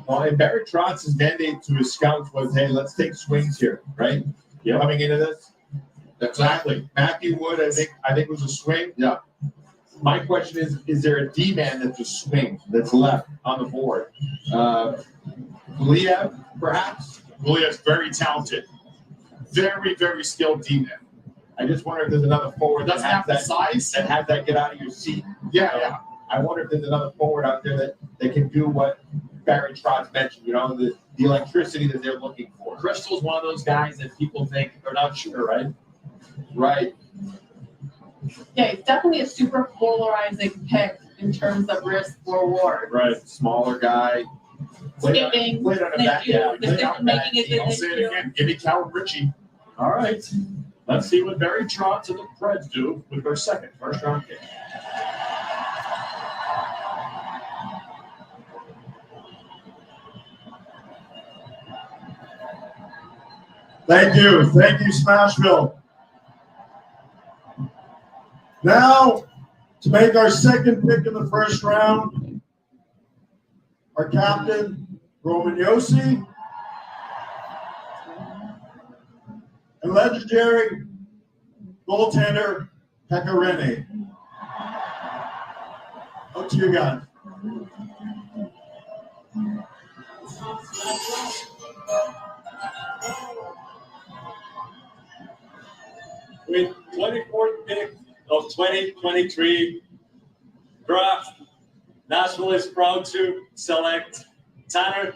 Speaker 10: Well, and Barry Trotz's mandate to his scouts was, hey, let's take swings here, right?
Speaker 5: Yeah.
Speaker 10: Coming into this. Exactly. Matthew Wood, I think was a swing. Yeah. My question is there a D-man that's a swing that's left on the board? Liev, perhaps?
Speaker 5: Liev's very talented. Very, very skilled D-man.
Speaker 10: I just wonder if there's another forward
Speaker 5: Doesn't have the size.
Speaker 10: that have that get out of your seat.
Speaker 5: Yeah.
Speaker 10: I wonder if there's another forward out there that can do what Barry Trotz mentioned, the electricity that they're looking for.
Speaker 5: Crystal's one of those guys that people think they're not sure, right?
Speaker 10: Right.
Speaker 6: Yeah, it's definitely a super polarizing pick in terms of risk reward.
Speaker 10: Right. Smaller guy.
Speaker 6: Skating,
Speaker 10: Played on a back.
Speaker 6: the decision making is
Speaker 5: I'll say it again. Give me Callum Ritchie. All right. Let's see what Barry Trotz and the Preds do with their second first round pick.
Speaker 13: Thank you, Smashville. Now, to make our second pick in the first round, our captain, Roman Yossi, and legendary goaltender, Pekka Rinne. Up to you guys.
Speaker 15: With 24th pick of 2023 draft, Nashville is proud to select Tanner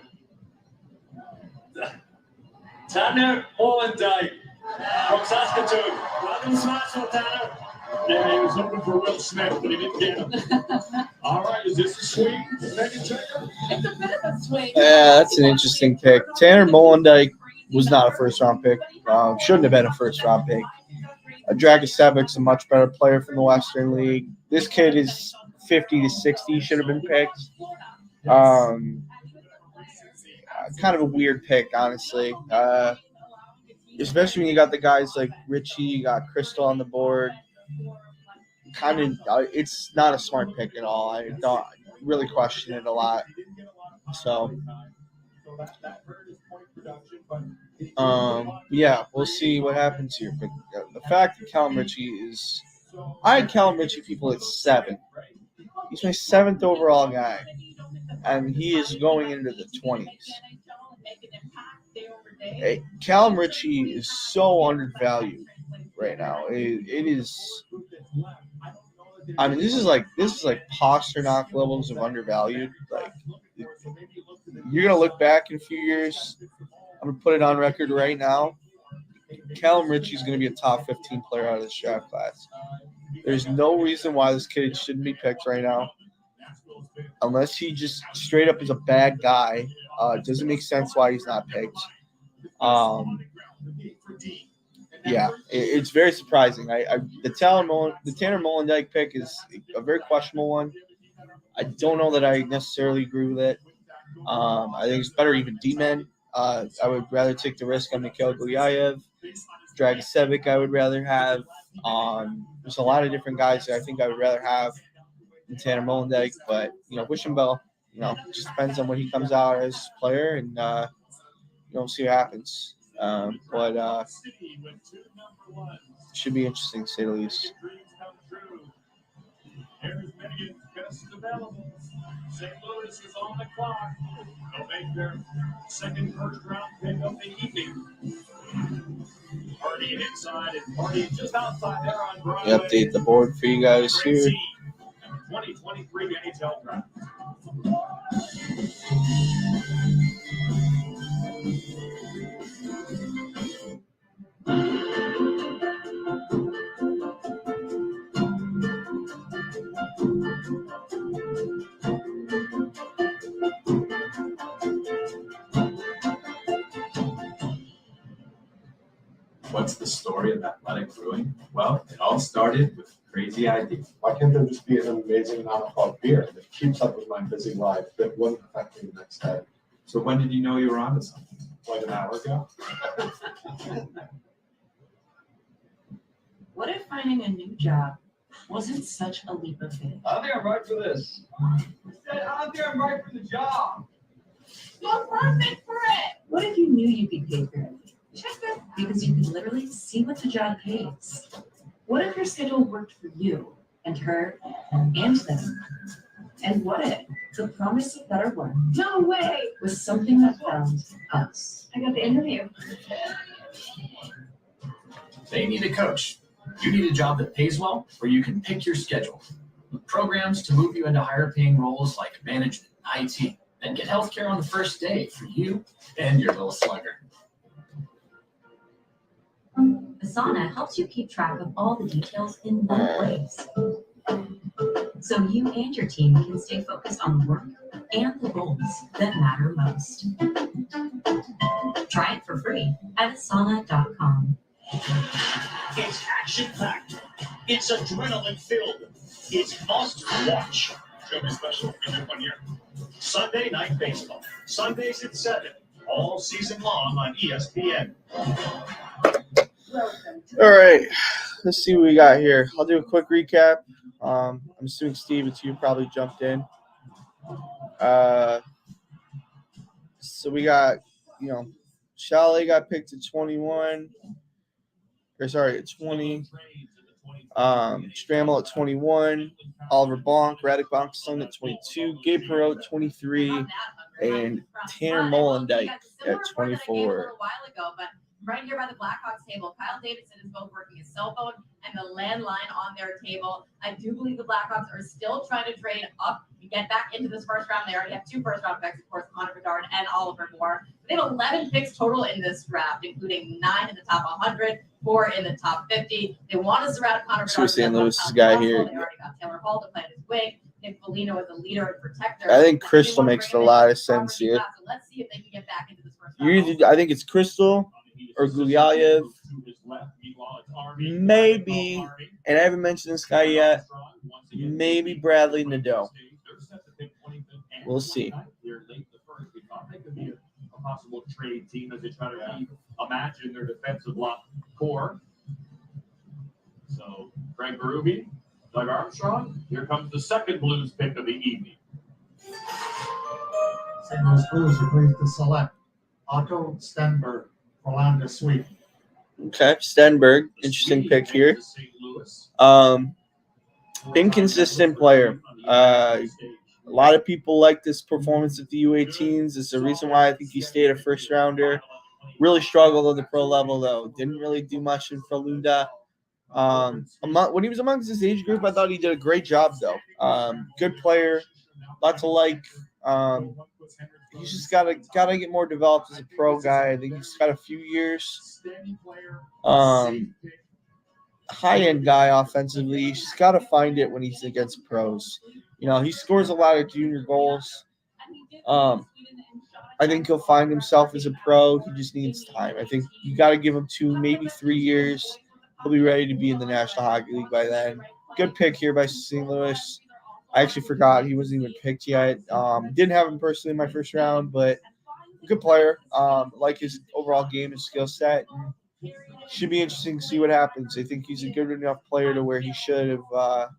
Speaker 15: Molendyke from Saskatoon. Welcome to Nashville, Tanner.
Speaker 5: Yeah, he was hoping for Will Smith, but he didn't get him. All right, is this a swing?
Speaker 6: It's a bit of a swing.
Speaker 1: Yeah, that's an interesting pick. Tanner Molendyke was not a first-round pick. Shouldn't have been a first-round pick. Dragosevic's a much better player from the Western League. This kid is 50 to 60. Should have been picked. Kind of a weird pick, honestly. Especially when you got the guys like Richie, you got Crystal on the board. It's not a smart pick at all. I don't really question it a lot. So, yeah, we'll see what happens here. But the fact that Callum Ritchie I had Callum Ritchie people at 7. He's my 7th overall guy, and he is going into the 20s. Hey, Callum Ritchie is so undervalued right now. It is. I mean, this is like Pasternak levels of undervalued. Like, you're gonna look back in a few years. I'm gonna put it on record right now. Callum Ritchie is gonna be a top 15 player out of this draft class. There's no reason why this kid shouldn't be picked right now. unless he just straight up is a bad guy, it doesn't make sense why he's not picked. Yeah, it's very surprising. The Tanner Molendyk pick is a very questionable one. I don't know that I necessarily agree with it. I think it's better even D-men. I would rather take the risk on Mikhail Gulyayev. Dragicevic I would rather have. There's a lot of different guys that I think I would rather have than Tanner Molendyk, but wish him well. It just depends on when he comes out as a player, and see what happens. But should be interesting to say the least.
Speaker 5: St. Louis is on the clock. They'll make their second first-round pick of the evening. Party inside and party just outside there on Broadway.
Speaker 1: Update the board for you guys here.
Speaker 5: 2023 NHL Draft.
Speaker 20: What's the story of athletic brewing? Well, it all started with a crazy idea.
Speaker 23: Why can't there just be an amazing non-alcoholic beer that keeps up with my busy life that wouldn't affect me the next day?
Speaker 20: So when did you know you were onto something?
Speaker 23: Like an hour ago?
Speaker 9: What if finding a new job wasn't such a leap of faith?
Speaker 17: I think I'm right for this. I don't think I'm right for the job.
Speaker 9: You're perfect for it. What if you knew you could pay fairly? Because you could literally see what the job pays. What if your schedule worked for you and her and them? And what if the promise of better work
Speaker 6: No way.
Speaker 9: was something that found us?
Speaker 6: I got the interview.
Speaker 3: They need a coach. You need a job that pays well, where you can pick your schedule. With programs to move you into higher paying roles like management, IT, and get healthcare on the first day for you and your little slugger.
Speaker 22: Asana helps you keep track of all the details in one place. So you and your team can stay focused on the work and the goals that matter most. Try it for free at asana.com.
Speaker 15: It's action-packed. It's adrenaline-filled. It's must-watch.
Speaker 5: Show me special. Give me one here.
Speaker 15: Sunday Night Baseball. Sundays at 7. All season long on ESPN.
Speaker 1: All right, let's see what we got here. I'll do a quick recap. I'm assuming Steve, it's you probably jumped in. So we got, Chalet got picked at 21. Or sorry, at 20. Stramel at 21. Oliver Bonk, Radek Bonk at 22. Gabe Perreault at 23. And Tanner Molendyk at 24.
Speaker 11: Right here by the Blackhawks table, Kyle Davidson is both working his cell phone and the landline on their table. I do believe the Blackhawks are still trying to trade up to get back into this first round. They already have 2 first-round picks, of course, Connor Bedard and Oliver Moore. They have 11 picks total in this draft, including 9 in the top 100, 4 in the top 50. They want to surround Connor Bedard.
Speaker 1: So St. Louis's guy here.
Speaker 11: They already got Taylor Hall to play on his wing. Nick Foligno is a leader and protector.
Speaker 1: I think Crystal makes a lot of sense here.
Speaker 11: So let's see if they can get back into this first round.
Speaker 1: I think it's Crystal or Gulyayev. Maybe, and I haven't mentioned this guy yet, maybe Bradley Nadeau. We'll see.
Speaker 5: A possible trade team as they try to imagine their defensive core. So Frank Berube, Doug Armstrong. Here comes the second Blues pick of the evening.
Speaker 2: St. Louis Blues are pleased to select Otto Stenberg for Lambda Suite.
Speaker 1: Okay, Stenberg, interesting pick here. Inconsistent player. A lot of people like this performance at the U18s. It's the reason why I think he stayed a first rounder. Really struggled on the pro level, though. Didn't really do much in Falunda. When he was amongst his age group, I thought he did a great job, though. Good player. Lot to like. He's just gotta get more developed as a pro guy. I think he's got a few years. High-end guy offensively. He's just got to find it when he's against pros. He scores a lot of junior goals. I think he'll find himself as a pro. He just needs time. I think you got to give him 2, maybe 3 years. He'll be ready to be in the National Hockey League by then. Good pick here by St. Louis. I actually forgot he wasn't even picked yet. Didn't have him personally in my first round, but good player. Like his overall game and skill set. Should be interesting to see what happens. I think he's a good enough player to where he should have.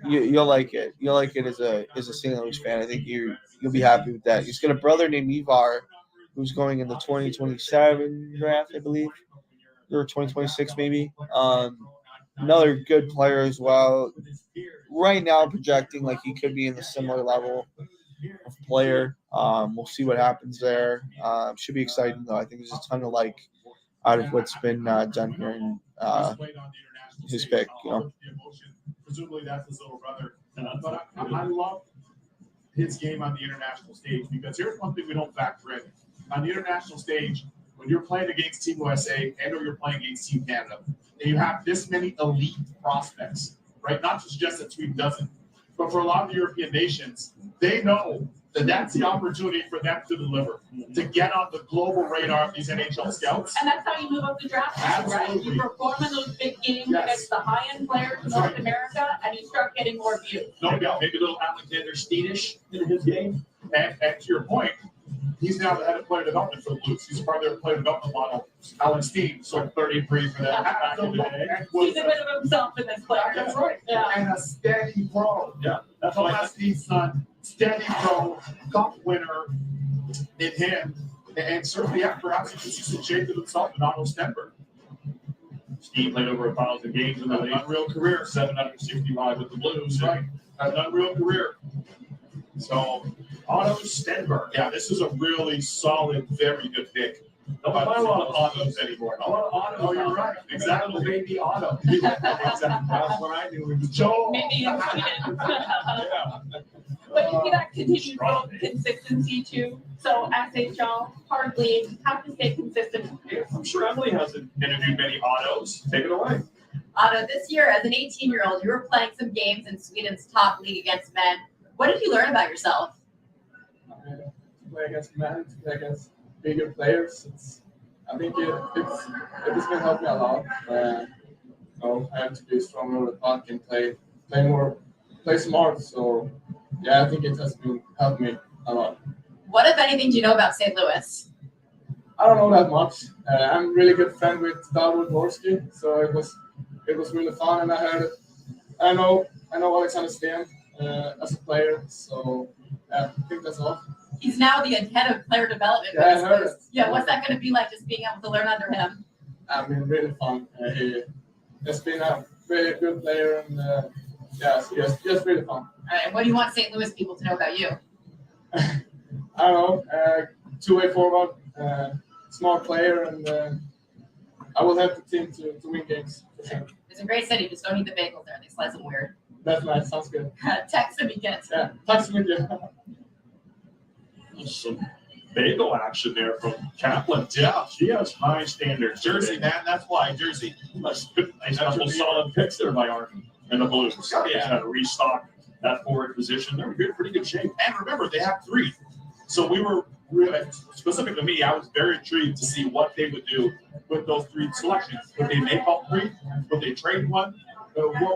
Speaker 1: You'll like it. You'll like it as a St. Louis fan. I think you'll be happy with that. He's got a brother named Ivar, who's going in the 2027 draft, I believe, or 2026 maybe. Another good player as well. Right now, projecting like he could be in the similar level of player. We'll see what happens there. Should be exciting though. I think there's a ton of like out of what's been done here in his pick.
Speaker 10: Presumably that's his little brother. But I love his game on the international stage because here's one thing we don't factor in. On the international stage, when you're playing against Team USA and or you're playing against Team Canada, and you have this many elite prospects, right? Not just that Sweden doesn't, but for a lot of the European nations, they know that that's the opportunity for them to deliver, to get on the global radar of these NHL scouts.
Speaker 6: And that's how you move up the draft, right? You perform in those big games against the high-end players in North America, and you start getting more views.
Speaker 10: No doubt. Maybe a little Alexander Steenish in his game. And to your point, he's now the head of player development for the Blues. He's part of their player development model. Alan Steen, so 33 for them back in the day.
Speaker 6: He's a bit of himself in this player.
Speaker 10: That's right.
Speaker 6: Yeah.
Speaker 10: And a steady pro. Yeah. That's Thomas Steen's son. Steady pro, cup winner in him, and certainly perhaps a consistent shape of himself in Otto Stenberg.
Speaker 5: Steve played over 1,000 games in the league.
Speaker 10: Unreal career.
Speaker 5: 765 with the Blues.
Speaker 10: Right. An unreal career. So,
Speaker 5: Otto Stenberg.
Speaker 10: Yeah, this is a really solid, very good pick.
Speaker 5: Don't buy a lot of Ottos anymore. A lot of Ottos.
Speaker 10: Oh, you're right. Exactly.
Speaker 5: Baby Otto.
Speaker 10: Exactly. That's what I knew. Joe.
Speaker 6: Maybe in But you see that continued growth, consistency too. So SHL, hard league, have to stay consistent.
Speaker 5: I'm sure Emily hasn't interviewed many Ottos. Take it away.
Speaker 11: Otto, this year as an 18-year-old, you were playing some games in Sweden's top league against men. What did you learn about yourself?
Speaker 14: To play against men, to play against bigger players. I think it's been helping me a lot. I have to be stronger with the puck and play smart. So yeah, I think it has been helped me a lot.
Speaker 11: What, if anything, do you know about St. Louis?
Speaker 14: I don't know that much. I'm a really good friend with Darwin Dvorsky, so it was really fun, and I know Alexander Steen as a player, so yeah, I think that's all.
Speaker 11: He's now the head of player development.
Speaker 14: Yeah, I heard it.
Speaker 11: Yeah, what's that going to be like, just being able to learn under him?
Speaker 14: I mean, really fun. He's been a very good player, and just really fun.
Speaker 11: All right, what do you want St. Louis people to know about you?
Speaker 14: I don't know, two-way forward, smart player, and I will help the team to win games. For sure.
Speaker 11: It's a great city, just don't eat the bagels there. They slice them weird.
Speaker 14: That's nice, sounds good.
Speaker 11: Text him again.
Speaker 14: Yeah, tack så mycket.
Speaker 5: Some bagel action there from Kaplan. Yeah, she has high standards.
Speaker 10: Jersey, man, that's why Jersey.
Speaker 5: Nice couple solid picks there by Army and the Blues.
Speaker 10: Yeah.
Speaker 5: Kind of restock that forward position. They're in pretty good shape.
Speaker 10: And remember, they have 3. So we were really, specific to me, I was very intrigued to see what they would do with those 3 selections. Would they make all 3? Would they trade one?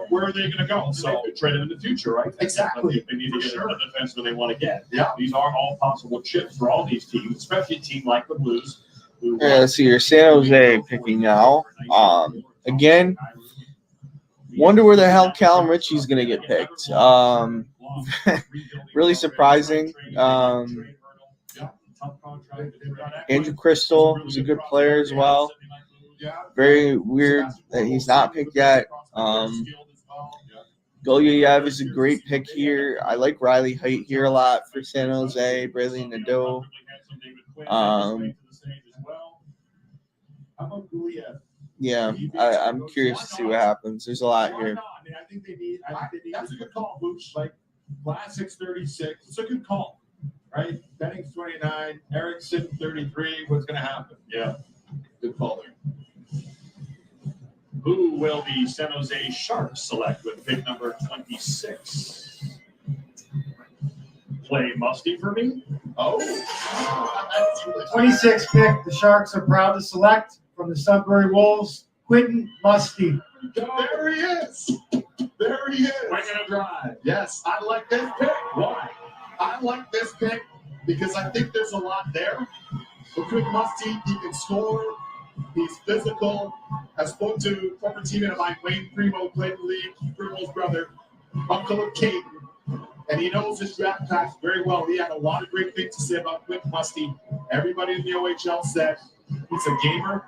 Speaker 10: Where are they going to go?
Speaker 5: So
Speaker 10: So
Speaker 5: they trade them in the future, right?
Speaker 10: Exactly.
Speaker 5: They need to get a defenseman they want to get.
Speaker 10: Yeah.
Speaker 5: These are all possible chips for all these teams, especially a team like the Blues.
Speaker 1: Let's see here. San Jose picking now. Again, wonder where the hell Callum Ritchie's going to get picked. Really surprising. Andrew Crystal is a good player as well. Very weird that he's not picked yet. Golyayev is a great pick here. I like Riley Height here a lot for San Jose. Braley Nadeau. Yeah, I'm curious to see what happens. There's a lot here.
Speaker 10: I think they need. That's a good call, Booch. Like Vlasic 36. It's a good call, right? Benning's 29. Erickson 33. What's going to happen?
Speaker 5: Yeah,
Speaker 10: good call there.
Speaker 5: Who will the San Jose Sharks select with pick pick number 26. Play Musty for me.
Speaker 2: Oh.
Speaker 4: 26 pick, the Sharks are proud to select from the Sudbury Wolves, Quentin Musty.
Speaker 2: There he is. There he is.
Speaker 5: Swing and a drive.
Speaker 2: Yes, I like this pick.
Speaker 5: Why?
Speaker 2: I like this pick because I think there's a lot there. But Quentin Musty, he can score. He's physical. I spoke to former teammate of mine, Wayne Primo, played in the league, Primo's brother, uncle of Kate. And he knows his draft class very well. He had a lot of great things to say about Quentin Musty. Everybody in the OHL said he's a gamer.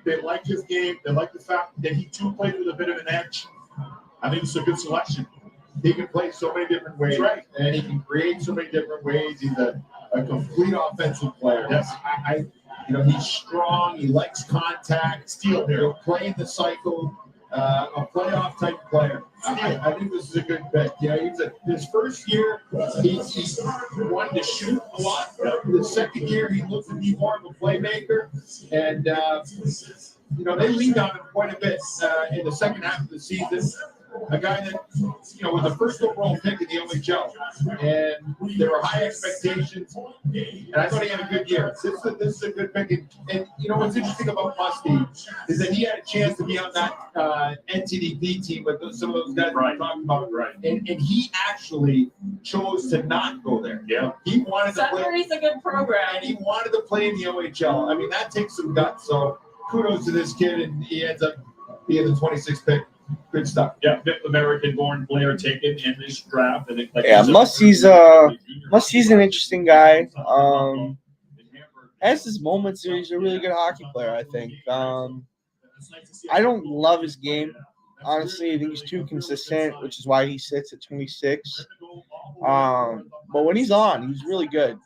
Speaker 2: They like his game. They like the fact that he too plays with a bit of an edge. I think it's a good selection. He can play so many different ways.
Speaker 5: Right.
Speaker 2: And he can create so many different ways. He's a complete offensive player.
Speaker 5: Yes.
Speaker 2: He's strong. He likes contact. Steal there. He'll play in the cycle. A playoff type player. I think this is a good pick. His first year, he wanted to shoot a lot. The second year, he looks to be more of a playmaker. And, they leaned on him quite a bit in the second half of the season. A guy that, was the first overall pick in the OHL. And there were high expectations. And I thought he had a good year. This is a good pick. And what's interesting about Musty is that he had a chance to be on that NTDP team with some of those guys we're talking about.
Speaker 5: Right.
Speaker 2: And he actually chose to not go there.
Speaker 5: Yeah.
Speaker 2: He wanted to play.
Speaker 6: Sudbury's a good program.
Speaker 2: And he wanted to play in the OHL. I mean, that takes some guts. So kudos to this kid. And he ends up being the 26th pick. Good stuff.
Speaker 5: Yeah, fifth American-born player taken in this draft. And
Speaker 1: Musty's an interesting guy. Has his moments. He's a really good hockey player, I think. I don't love his game. Honestly, I think he's too consistent, which is why he sits at 26. But when he's on, he's really good.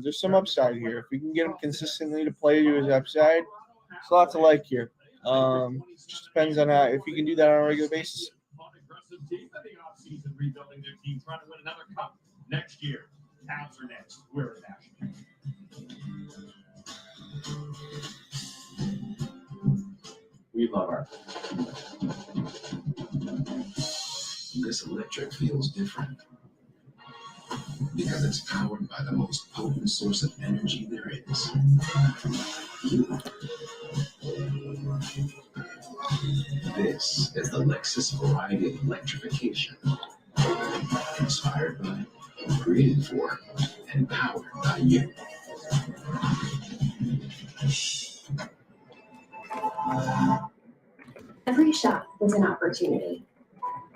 Speaker 1: There's some upside here. If we can get him consistently to play to his upside, there's lots to like here. Just depends on if you can do that on a regular basis.
Speaker 5: Rebuilding their team, trying to win another cup next year. Cavs are next. We're in action.
Speaker 20: We love our.
Speaker 19: This electric feels different because it's powered by the most potent source of energy there is. You. This is the Lexus variety of electrification. Inspired by, created for, and powered by you.
Speaker 7: Every shot is an opportunity,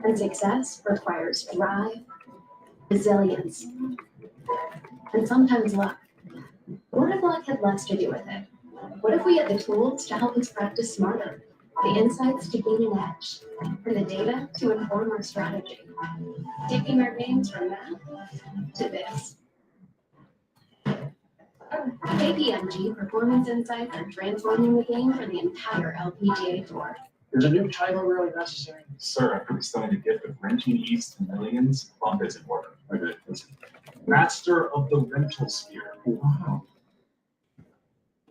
Speaker 7: and success requires drive, resilience, and sometimes luck. What if luck had less to do with it? What if we had the tools to help us practice smarter, the insights to gain an edge, and the data to inform our strategy? Taking our games from that to this. KPMG Performance Insights are transforming the game for the entire LPGA Tour.
Speaker 20: Is a new title really necessary? Sir, I could be selling a gift of renting ease to millions. Bump is important. Master of the rental sphere. Wow.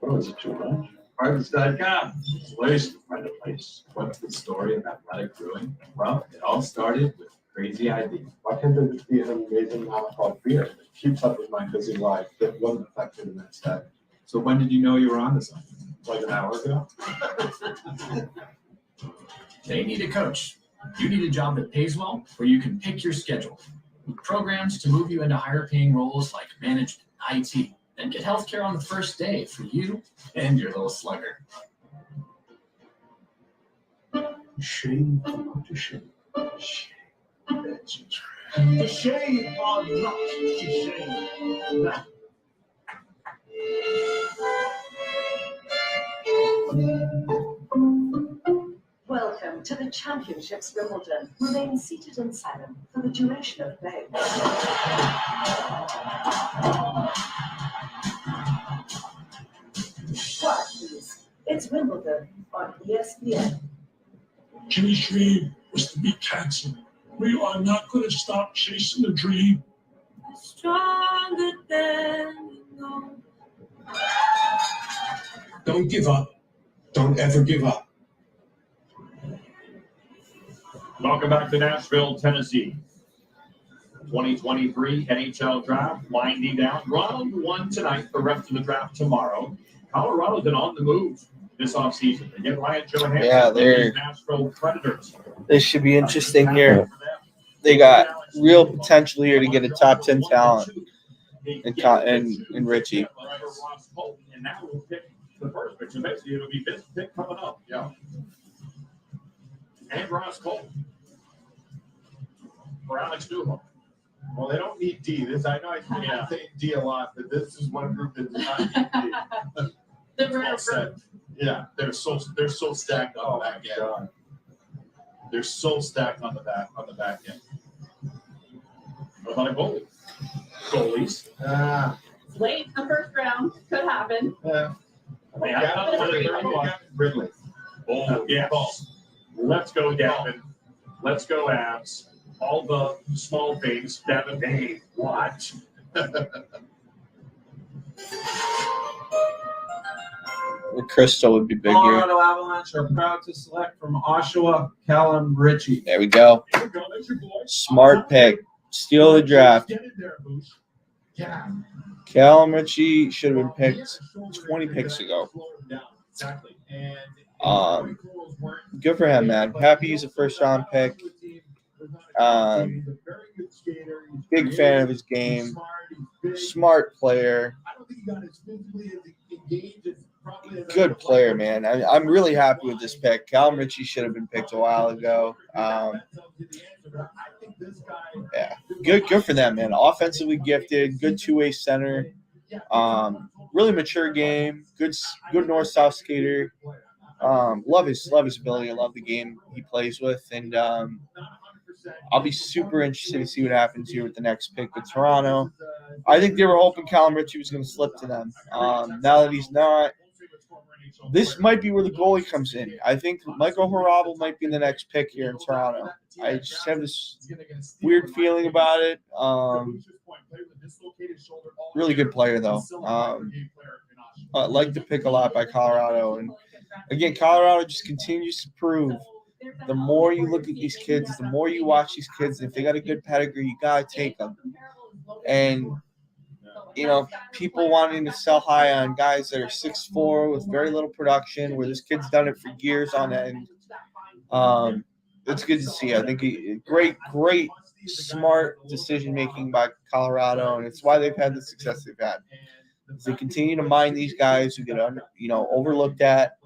Speaker 23: Oh, is it too much?
Speaker 20: Artists.com. Place to find a place. What's the story of athletic brewing? Well, it all started with a crazy idea.
Speaker 23: Why can't there just be an amazing non-alcoholic beer that keeps up with my busy life that wasn't affected the next day?
Speaker 20: So when did you know you were on to something?
Speaker 23: Like an hour ago?
Speaker 3: They need a coach. You need a job that pays well, where you can pick your schedule. With programs to move you into higher paying roles like management, IT, and get healthcare on the first day for you and your little slugger.
Speaker 19: Shame to shame.
Speaker 21: To shame or not to shame. Now.
Speaker 9: Welcome to the Championships Wimbledon. Remain seated and silent for the duration of play. Quiet, please. It's Wimbledon on ESPN.
Speaker 18: Jimmy's dream was to be cancelled. We are not going to stop chasing the dream.
Speaker 24: Stronger than you know.
Speaker 8: Don't give up. Don't ever give up.
Speaker 5: Welcome back to Nashville, Tennessee. 2023 NHL Draft winding down. Round 1 tonight, the rest of the draft tomorrow. Colorado's been on the move this offseason. They get Ryan Johansson.
Speaker 1: Yeah,
Speaker 5: they're Nashville Predators.
Speaker 1: This should be interesting here. They got real potential here to get a top 10 talent in Richie.
Speaker 5: And now we'll pick the first pick. So basically, it'll be this pick coming up.
Speaker 2: Yeah.
Speaker 5: And Ross Cole. For Alex Newhook.
Speaker 10: Well, they don't need D. I know I say D a lot, but this is one group that does not need D.
Speaker 2: Well said. Yeah, they're so stacked on the back end.
Speaker 10: God.
Speaker 2: They're so stacked on the back end.
Speaker 5: What about a goalie? Goalies.
Speaker 6: Late in the first round, could happen.
Speaker 10: Ridley.
Speaker 5: Oh, yes. Let's go, Gavin. Let's go, Abs. All the small things. Devin, hey, watch.
Speaker 1: Crystal would be big here.
Speaker 4: Colorado Avalanche are proud to select from Oshawa, Callum Ritchie.
Speaker 1: There we go. Smart pick. Steal the draft.
Speaker 2: Yeah.
Speaker 1: Callum Ritchie should have been picked 20 picks ago.
Speaker 2: Exactly.
Speaker 1: Good for him, man. Happy he's a first-round pick. Big fan of his game. Smart player. Good player, man. I'm really happy with this pick. Callum Ritchie should have been picked a while ago. Yeah, good for them, man. Offensively gifted, good two-way center. Really mature game. Good north-south skater. Love his ability. I love the game he plays with, and I'll be super interested to see what happens here with the next pick with Toronto. I think they were hoping Callum Ritchie was going to slip to them. Now that he's not, this might be where the goalie comes in. I think Michael Horabel might be the next pick here in Toronto. I just have this weird feeling about it. Really good player, though. I like the pick a lot by Colorado. And, again, Colorado just continues to prove the more you look at these kids, the more you watch these kids, if they got a good pedigree, you got to take them. And, people wanting to sell high on guys that are 6'4" with very little production, where this kid's done it for years on end. It's good to see. I think great, smart decision-making by Colorado, and it's why they've had the success they've had. They continue to mine these guys who get overlooked at,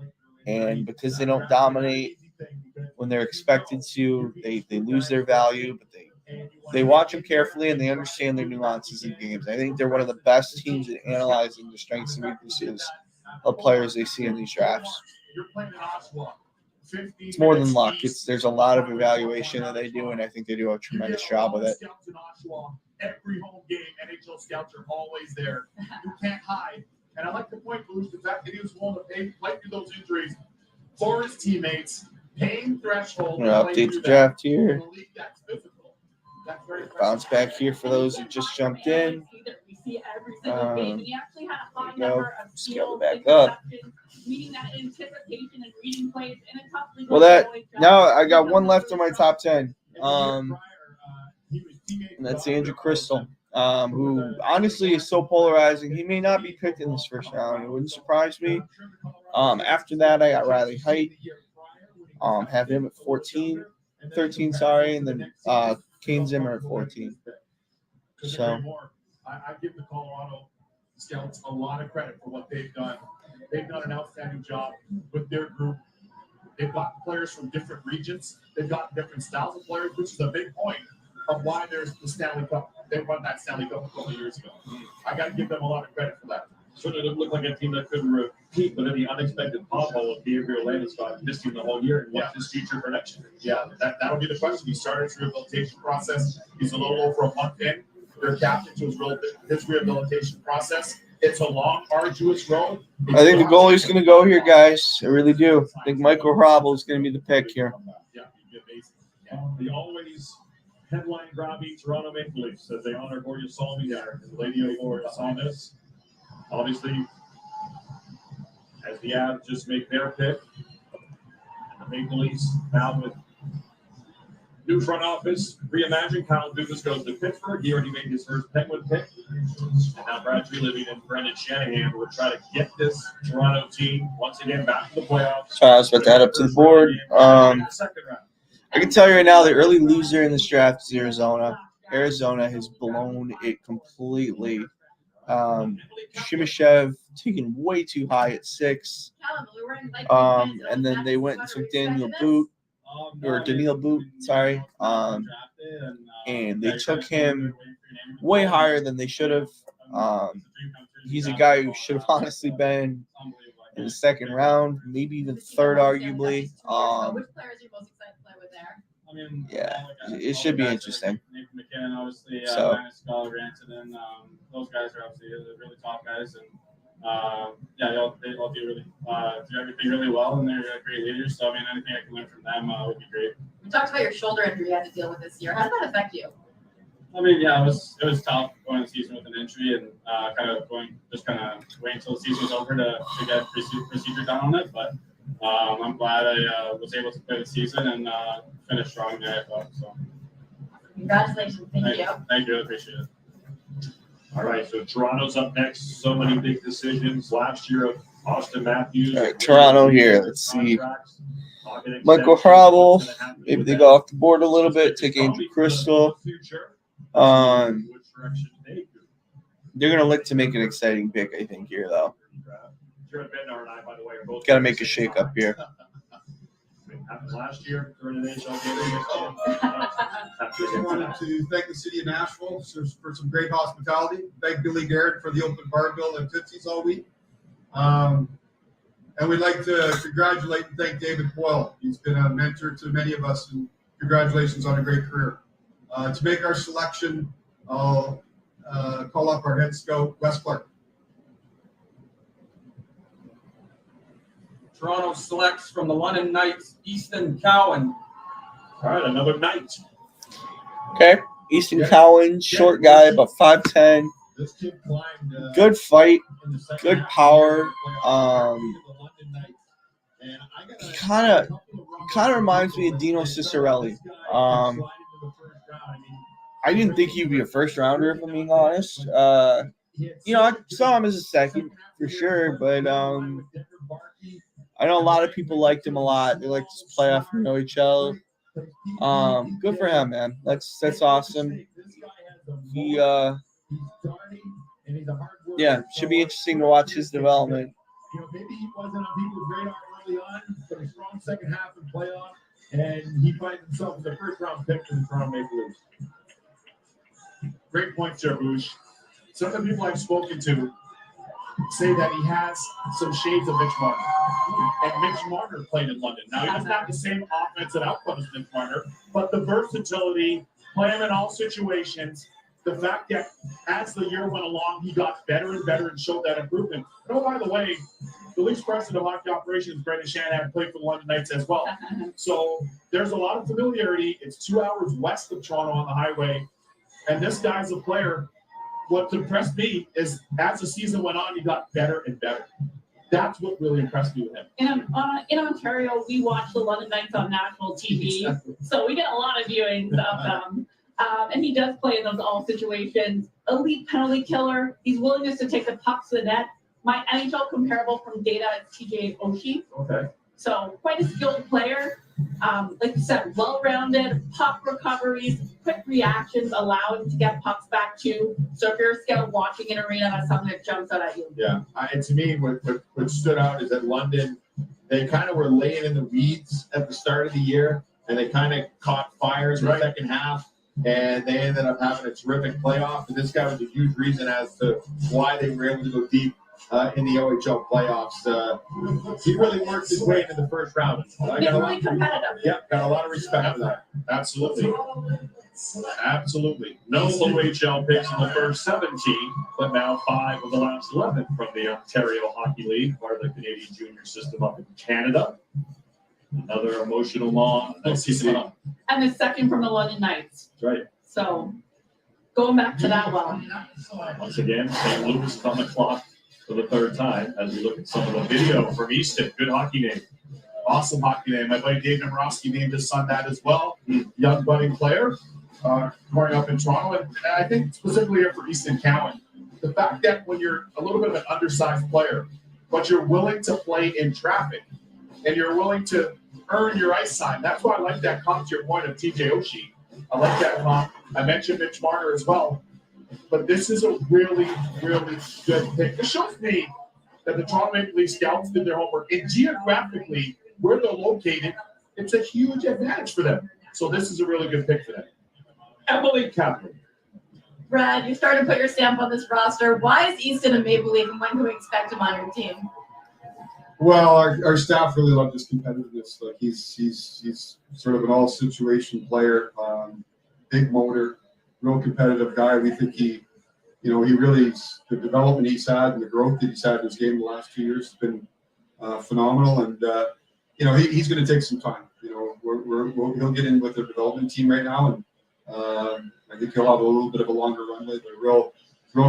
Speaker 1: and because they don't dominate when they're expected to, they lose their value, but they watch them carefully and they understand their nuances in games. I think they're one of the best teams at analyzing the strengths and weaknesses of players they see in these drafts. It's more than luck. There's a lot of evaluation that they do, and I think they do a tremendous job with it.
Speaker 2: Every home game, NHL scouts are always there. You can't hide. And I like the point, Bruce, the fact that he was willing to fight through those injuries for his teammates, pain threshold.
Speaker 1: I'm going to update the draft here. Bounce back here for those who just jumped in. There we go. Scale it back up. Well, now I got one left on my top 10. And that's Andrew Crystal, who honestly is so polarizing. He may not be picked in this first round. It wouldn't surprise me. After that, I got Riley Height. Have him at 13, and then Kane Zimmer at 14. So
Speaker 2: I give the Colorado scouts a lot of credit for what they've done. They've done an outstanding job with their group. They've got players from different regions. They've got different styles of players, which is a big point of why there's the Stanley Cup. They won that Stanley Cup a couple of years ago. I got to give them a lot of credit for that.
Speaker 5: Certainly didn't look like a team that could repeat, but any unexpected pothole of Gabriel Landeskog missing the whole year. And what's his future for next year?
Speaker 2: Yeah, that'll be the question. He started his rehabilitation process. He's a little over a month in. They're captain to his rehabilitation process. It's a long, arduous road.
Speaker 1: I think the goalie's going to go here, guys. I really do. I think Michael Horabel is going to be the pick here.
Speaker 5: Yeah, the always headline-grabbing Toronto Maple Leafs as they honor Borja Salming and the Lady of Lords on this. Obviously, as the Avs just make their pick, and the Maple Leafs now with New front office, reimagined. Kyle Dubas goes to Pittsburgh. He already made his first Penguin pick. And now Brad Treliving and Brendan Shanahan will try to get this Toronto team once again back to the playoffs.
Speaker 1: So I was about to add up to the board. I can tell you right now, the early loser in this draft is Arizona. Arizona has blown it completely. Shimashev taken way too high at 6. And then they went and took Daniel Boot. Or Daniil Boot, sorry. And they took him way higher than they should have. He's a guy who should have honestly been in the second round, maybe even third, arguably.
Speaker 11: Which players are you most excited to play with there?
Speaker 1: Yeah, it should be interesting.
Speaker 14: Nathan McKinnon, obviously,
Speaker 1: So-
Speaker 14: Magnus Scholar, Rantanen, those guys are obviously really top guys, and they all do everything really well, and they're great leaders. So I mean, anything I can learn from them would be great.
Speaker 11: We talked about your shoulder injury you had to deal with this year. How did that affect you?
Speaker 14: I mean, yeah, it was tough going the season with an injury and kind of waiting until the season was over to get procedure done on it. But I'm glad I was able to play the season and finish strong there. I thought so.
Speaker 11: Congratulations. Thank you.
Speaker 14: Thank you. I appreciate it.
Speaker 5: All right, so Toronto's up next. So many big decisions last year of Austin Matthews.
Speaker 1: All right, Toronto here. Let's see. Michael Hrabel. Maybe they go off the board a little bit. Take Andrew Crystal. They're going to look to make an exciting pick, I think, here, though.
Speaker 5: Jared Bednar and I, by the way, are both.
Speaker 1: Got to make a shake up here.
Speaker 5: Happened last year during the NHL
Speaker 12: Just wanted to thank the city of Nashville for some great hospitality. Thank Billy Garrett for the open bar bill and Tootsies all week. And we'd like to congratulate and thank David Boyle. He's been a mentor to many of us, and congratulations on a great career. To make our selection, I'll call up our head scout, Wes Clark.
Speaker 13: Toronto selects from the London Knights, Easton Cowan.
Speaker 5: All right, another Knight.
Speaker 1: Okay. Easton Cowan, short guy, about 5'10".
Speaker 12: This kid climbed.
Speaker 1: Good fight, good power. He kind of reminds me of Dino Ciccarelli. I didn't think he'd be a first rounder, if I'm being honest. I saw him as a second for sure, but I know a lot of people liked him a lot. They liked his playoff in the OHL. Good for him, man. That's awesome. He should be interesting to watch his development.
Speaker 10: Maybe he wasn't on people's radar early on, but a strong second half in playoff, and he finds himself as a first-round pick for the Toronto Maple Leafs.
Speaker 5: Great point, Jarbush. Some of the people I've spoken to say that he has some shades of Mitch Marner. And Mitch Marner played in London. Now, he doesn't have the same offensive output as Mitch Marner, but the versatility, play him in all situations, the fact that as the year went along, he got better and better and showed that improvement. And by the way, the Leafs president of hockey operations, Brendan Shanahan, played for the London Knights as well. So there's a lot of familiarity. It's 2 hours west of Toronto on the highway. And this guy's a player. What impressed me is as the season went on, he got better and better. That's what really impressed me with him.
Speaker 6: In Ontario, we watch the London Knights on national TV,
Speaker 5: Exactly.
Speaker 6: so we get a lot of viewings of them. And he does play in those all situations. Elite penalty killer. His willingness to take the puck to the net. My NHL comparable from data is TJ Oshie.
Speaker 5: Okay.
Speaker 6: So quite a skilled player. Like you said, well-rounded, puck recoveries, quick reactions, allow him to get pucks back too. So if you're a scout watching an arena, that's something that jumps out at you.
Speaker 16: Yeah, and to me, what stood out is that London, they kind of were laying in the weeds at the start of the year, and they kind of caught fire in the second half, and they ended up having a terrific playoff. And this guy was a huge reason as to why they were able to go deep in the OHL playoffs. He really worked his way into the first round.
Speaker 6: Really competitive.
Speaker 16: Yeah, got a lot of respect for that.
Speaker 5: Absolutely. Absolutely. No OHL picks in the first 17, but now 5 of the last 11 from the Ontario Hockey League, part of the Canadian junior system up in Canada. Another emotional long season.
Speaker 6: And the second from the London Knights.
Speaker 5: That's right.
Speaker 6: So going back to that one.
Speaker 5: Once again, St. Louis on the clock for the third time as we look at some of the video from Easton. Good hockey name.
Speaker 7: Awesome hockey name. My buddy Dave Nomorowski named his son that as well. Young budding player growing up in Toronto. And I think specifically here for Easton Cowan, the fact that when you're a little bit of an undersized player, but you're willing to play in traffic and you're willing to earn your ice time. That's why I like that comp to your point of TJ Oshie. I like that comp. I mentioned Mitch Marner as well. But this is a really, really good pick. This shows me that the Toronto Maple Leafs scouts did their homework. And geographically, where they're located, it's a huge advantage for them. So this is a really good pick for them. Emily Kaplan.
Speaker 11: Brad, you're starting to put your stamp on this roster. Why is Easton a Maple Leaf, and when can we expect him on your team?
Speaker 12: Well, our staff really loved his competitiveness. Like he's sort of an all situation player, big motor, real competitive guy. We think he really, the development he's had and the growth that he's had in his game the last 2 years has been phenomenal. And he's going to take some time. He'll get in with the development team right now, and I think he'll have a little bit of a longer runway. But a real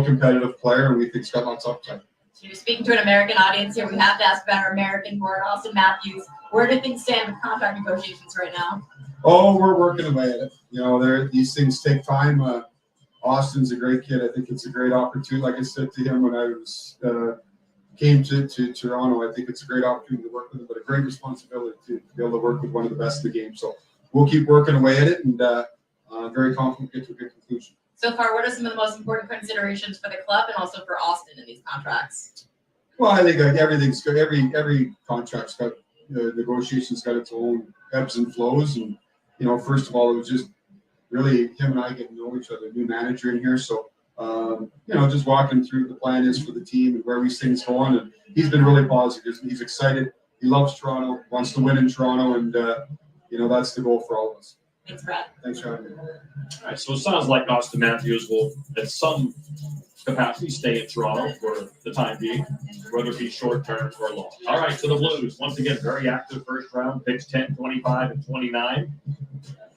Speaker 12: competitive player, and we think he's got lots of upside.
Speaker 11: So you're speaking to an American audience here. We have to ask about our American board, Austin Matthews. Where do things stand with contract negotiations right now?
Speaker 12: Oh, we're working away at it. These things take time. Austin's a great kid. I think it's a great opportunity. Like I said to him when I came to Toronto, I think it's a great opportunity to work with him, but a great responsibility to be able to work with one of the best in the game. So we'll keep working away at it, and very confident we'll get to a good conclusion.
Speaker 11: So far, what are some of the most important considerations for the club and also for Austin in these contracts?
Speaker 12: Well, I think everything's good. Every contract's got negotiations got its own ebbs and flows, and first of all, it was just really him and I getting to know each other. New manager in here, so just walking through the plan is for the team and where we see things going. And he's been really positive. He's excited. He loves Toronto, wants to win in Toronto, and that's the goal for all of us.
Speaker 11: Thanks, Brad.
Speaker 12: Thanks for having me.
Speaker 5: All right, so it sounds like Austin Matthews will, at some capacity, stay in Toronto for the time being, whether it be short term or long. All right, so the Blues, once again, very active first round, picks 10, 25, and 29.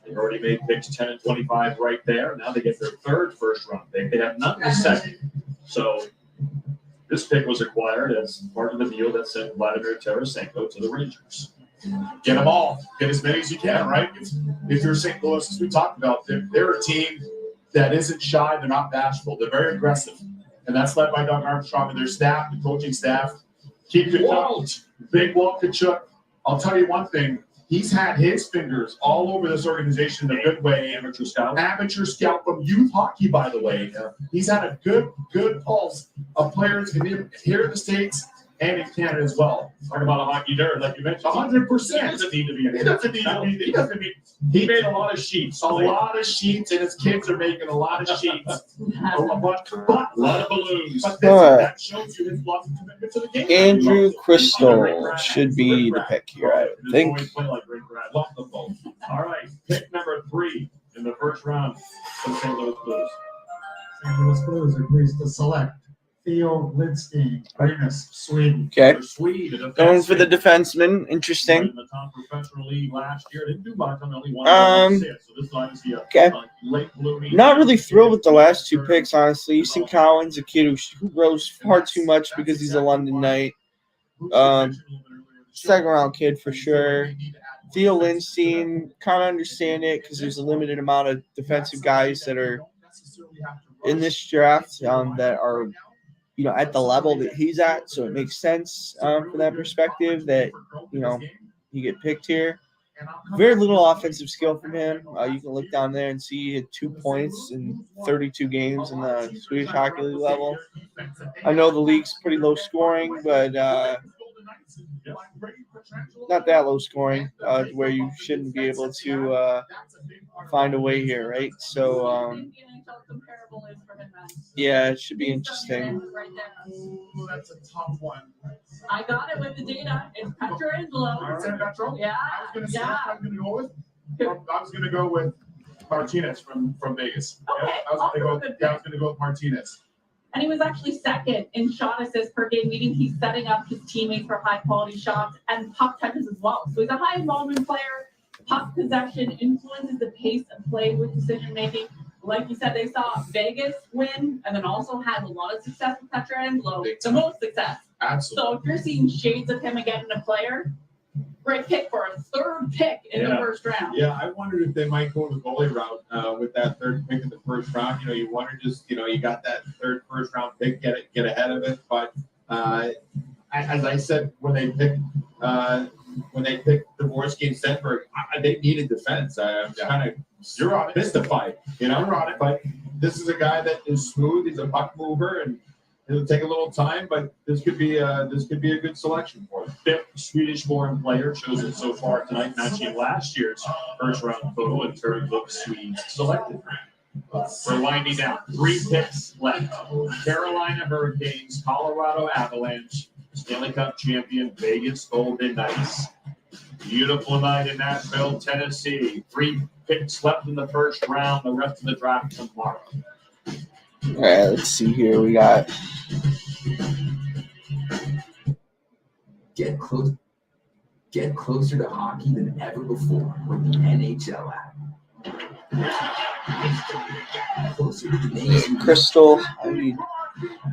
Speaker 5: They've already made picks 10 and 25 right there. Now they get their third first round pick. They have none in the second. So this pick was acquired as part of the deal that sent Vladimir Tarasenko to the Rangers.
Speaker 7: Get them all. Get as many as you can, right? If you're St. Louis, as we talked about, they're a team that isn't shy. They're not bashful. They're very aggressive. And that's led by Doug Armstrong and their staff, the coaching staff. Keep Kachuk, big Walt Kachuk. I'll tell you one thing. He's had his fingers all over this organization in a good way. Amateur scout from youth hockey, by the way. He's had a good pulse of players here in the States and in Canada as well.
Speaker 5: Talk about a hockey nerd, like you mentioned.
Speaker 7: 100%.
Speaker 5: He doesn't need to be. He made a lot of sheets.
Speaker 7: A lot of sheets, and his kids are making a lot of sheets. a lot of balloons. But that shows you his love and commitment to the game.
Speaker 1: Andrew Crystal should be the pick here, I would think.
Speaker 5: All right, pick number 3 in the first round for the St. Louis Blues.
Speaker 4: St. Louis Blues agrees to select Theo Lidstein, Brynäs, Sweden.
Speaker 1: Okay.
Speaker 5: Sweden,
Speaker 1: Going for the defenseman. Interesting.
Speaker 5: In the top professional league last year, didn't do much. Only one assist. So this line is late blooming.
Speaker 1: Not really thrilled with the last 2 picks, honestly. Easton Cowan's a kid who grows far too much because he's a London Knight. Second round kid for sure. Theo Lindstein, kind of understand it because there's a limited amount of defensive guys that are in this draft that are at the level that he's at, so it makes sense from that perspective that you get picked here. Very little offensive skill from him. You can look down there and see he had 2 points in 32 games in the Swedish Hockey League level. I know the league's pretty low scoring, but not that low scoring where you shouldn't be able to find a way here, right? So yeah, it should be interesting.
Speaker 7: Ooh, that's a tough one.
Speaker 6: I got it with the data. It's Petrangelo. Yeah.
Speaker 7: I was gonna go with Martinez from Vegas.
Speaker 6: Okay.
Speaker 7: I was gonna go with Martinez.
Speaker 6: And he was actually second in shot assists per game, meaning he's setting up his teammates for high quality shots and puck touches as well. So he's a high involvement player. Puck possession influences the pace of play with decision making. Like you said, they saw Vegas win and then also had a lot of success with Petrangelo, the most success.
Speaker 7: Absolutely.
Speaker 6: So if you're seeing shades of him again in a player, great pick for a third pick in the first round.
Speaker 16: Yeah, I wondered if they might go the goalie route with that third pick in the first round. You wonder you got that third first round pick, get ahead of it. But as I said, when they picked Dvorsky and Stenberg, they needed defense. I'm kind of mystified, You're on it. But this is a guy that is smooth. He's a puck mover, and it'll take a little time, but this could be a good selection for him.
Speaker 5: Fifth Swedish-born player chosen so far tonight, matching last year's first-round total in terms of Swedes selected. We're winding down. 3 picks left. Carolina Hurricanes, Colorado Avalanche, Stanley Cup champion Vegas Golden Knights. Beautiful night in Nashville, Tennessee. 3 picks left in the first round. The rest of the draft tomorrow.
Speaker 1: All right, let's see here. We got
Speaker 15: get closer to hockey than ever before with the NHL app. Closer to the nation.
Speaker 1: Crystal.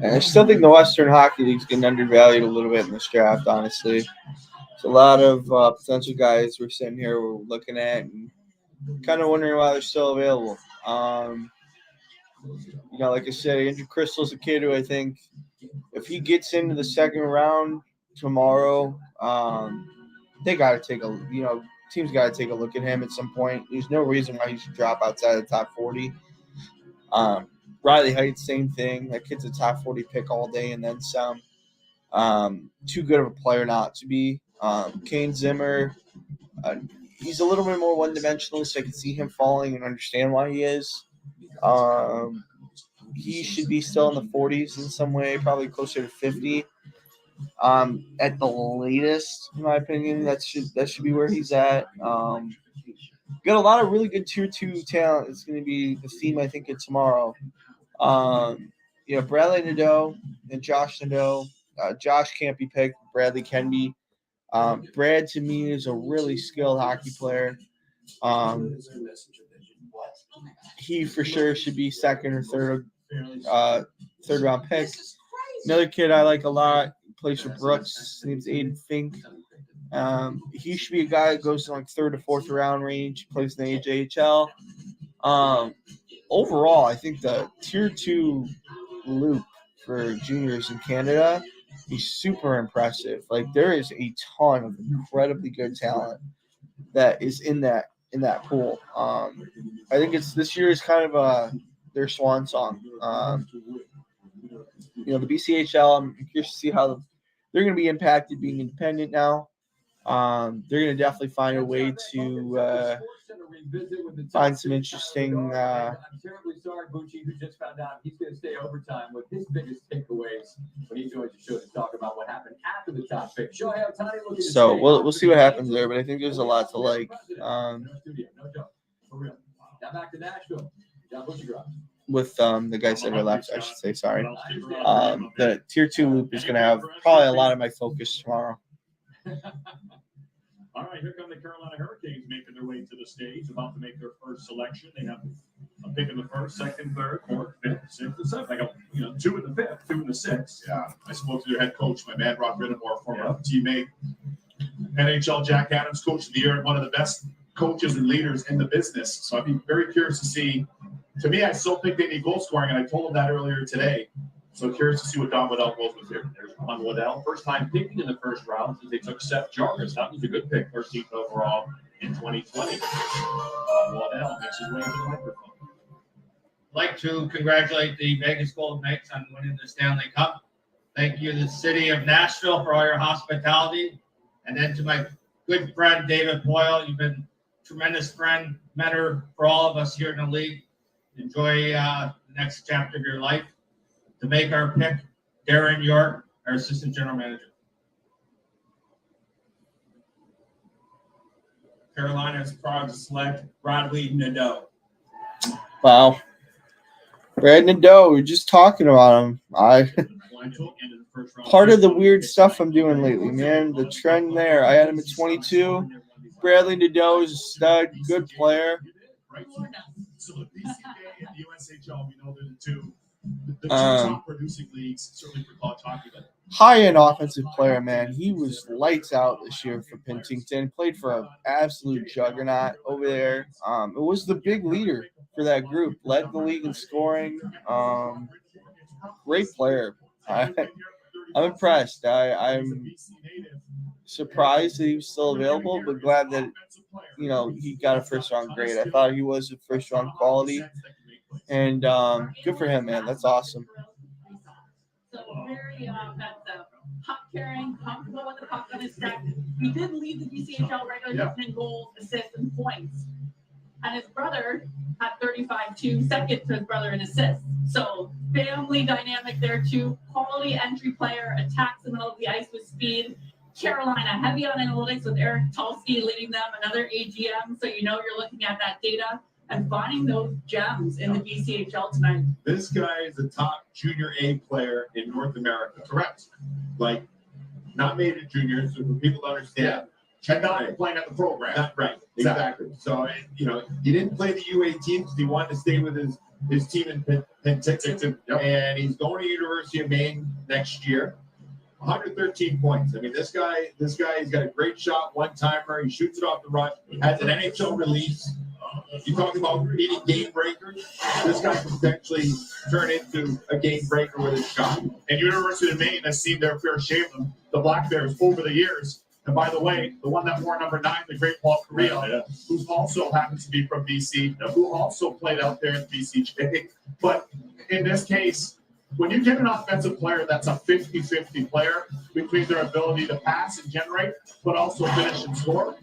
Speaker 1: I still think the Western Hockey League's getting undervalued a little bit in this draft, honestly. There's a lot of potential guys we're sitting here we're looking at and kind of wondering why they're still available. Like I said, Andrew Crystal's a kid who I think if he gets into the second round tomorrow, they got to take team's got to take a look at him at some point. There's no reason why he should drop outside the top 40. Riley Heights, same thing. That kid's a top 40 pick all day and then some. Too good of a player not to be. Kane Zimmer, he's a little bit more one-dimensional, so I can see him falling and understand why he is. He should be still in the 40s in some way, probably closer to 50. At the latest, in my opinion, that should be where he's at. Got a lot of really good tier 2 talent. It's going to be the theme, I think, of tomorrow. Bradley Nadeau and Josh Nadeau. Josh can't be picked. Bradley can be. Brad, to me, is a really skilled hockey player. He for sure should be second or third round pick. Another kid I like a lot, plays for Brooks. His name's Aiden Fink. He should be a guy that goes in like third to fourth round range, plays in the AJHL. Overall, I think the tier 2 loop for juniors in Canada is super impressive. Like there is a ton of incredibly good talent that is in that pool. I think this year is kind of their swan song. The BCHL, I'm curious to see how they're going to be impacted being independent now. They're going to definitely find a way to find some interesting.
Speaker 17: I'm terribly sorry, Bucci, who just found out he's going to stay overtime with his biggest takeaways when he joins the show to talk about what happened after the top pick. Shohei Ohtani looking to
Speaker 1: So
Speaker 17: stay.
Speaker 1: we'll see what happens there, but I think there's a lot to like.
Speaker 17: No joke. For real. Now back to Nashville. John Bucci Gross.
Speaker 1: With the guys that are left, I should say. Sorry. The tier 2 loop is going to have probably a lot of my focus tomorrow.
Speaker 5: All right, here come the Carolina Hurricanes making their way to the stage, about to make their first selection. They have a pick in the first, second, third, fourth, fifth, sixth, and seventh. I got 2 in the fifth, 2 in the sixth.
Speaker 7: Yeah, I spoke to their head coach, my man Rob Rittenmore, former teammate, NHL Jack Adams Coach of the Year, and one of the best coaches and leaders in the business. So I'd be very curious to see. To me, I still think they need goal scoring, and I told him that earlier today. So curious to see what Don Waddell goes with here.
Speaker 5: There's Don Waddell, first time picking in the first round since they took Seth Jarvis. That was a good pick, 13th overall in 2020. Don Waddell makes his way to the microphone.
Speaker 20: I'd like to congratulate the Vegas Golden Knights on winning the Stanley Cup. Thank you to the city of Nashville for all your hospitality. And then to my good friend, David Boyle, you've been a tremendous friend, mentor for all of us here in the league. Enjoy the next chapter of your life. To make our pick, Darren York, our assistant general manager.
Speaker 10: Carolina is proud to select Bradley Nadeau.
Speaker 1: Wow. Brad Nadeau, we were just talking about him. Part of the weird stuff I'm doing lately, man. The trend there. I had him at 22. Bradley Nadeau is a stud, good player.
Speaker 7: So the BCA and the USHL, we know they're the two top producing leagues, certainly for college hockey. But
Speaker 1: high-end offensive player, man. He was lights out this year for Penticton. Played for an absolute juggernaut over there. It was the big leader for that group. Led the league in scoring. Great player. I'm impressed. I'm surprised that he was still available, but glad that he got a first-round grade. I thought he was a first-round quality, and good for him, man. That's awesome.
Speaker 6: So very offensive, puck carrying, comfortable with the puck on his stick. He did lead the BCHL regular season in goals, assists, and points. And his brother had 35-2, second to his brother in assists. So family dynamic there too. Quality entry player, attacks in the middle of the ice with speed. Carolina, heavy on analytics with Eric Tulsky leading them, another AGM. So you're looking at that data and finding those gems in the BCHL tonight.
Speaker 16: This guy is a top junior A player in North America. Correct. Like, not made it junior, so for people to understand.
Speaker 7: And not playing at the program.
Speaker 16: Right. Exactly. So, he didn't play the U18 because he wanted to stay with his team in Penticton. And he's going to University of Maine next year. 113 points. I mean, this guy, he's got a great shot, one-timer. He shoots it off the rush, has an NHL release. You talk about needing game breakers. This guy can potentially turn into a game breaker with his shot.
Speaker 7: And University of Maine has seen their fair share of the Black Bears over the years. And by the way, the one that wore number 9, the great Paul Correa, who also happens to be from BC, who also played out there in BCJ. But in this case, when you get an offensive player that's a 50-50 player between their ability to pass and generate, but also finish and score,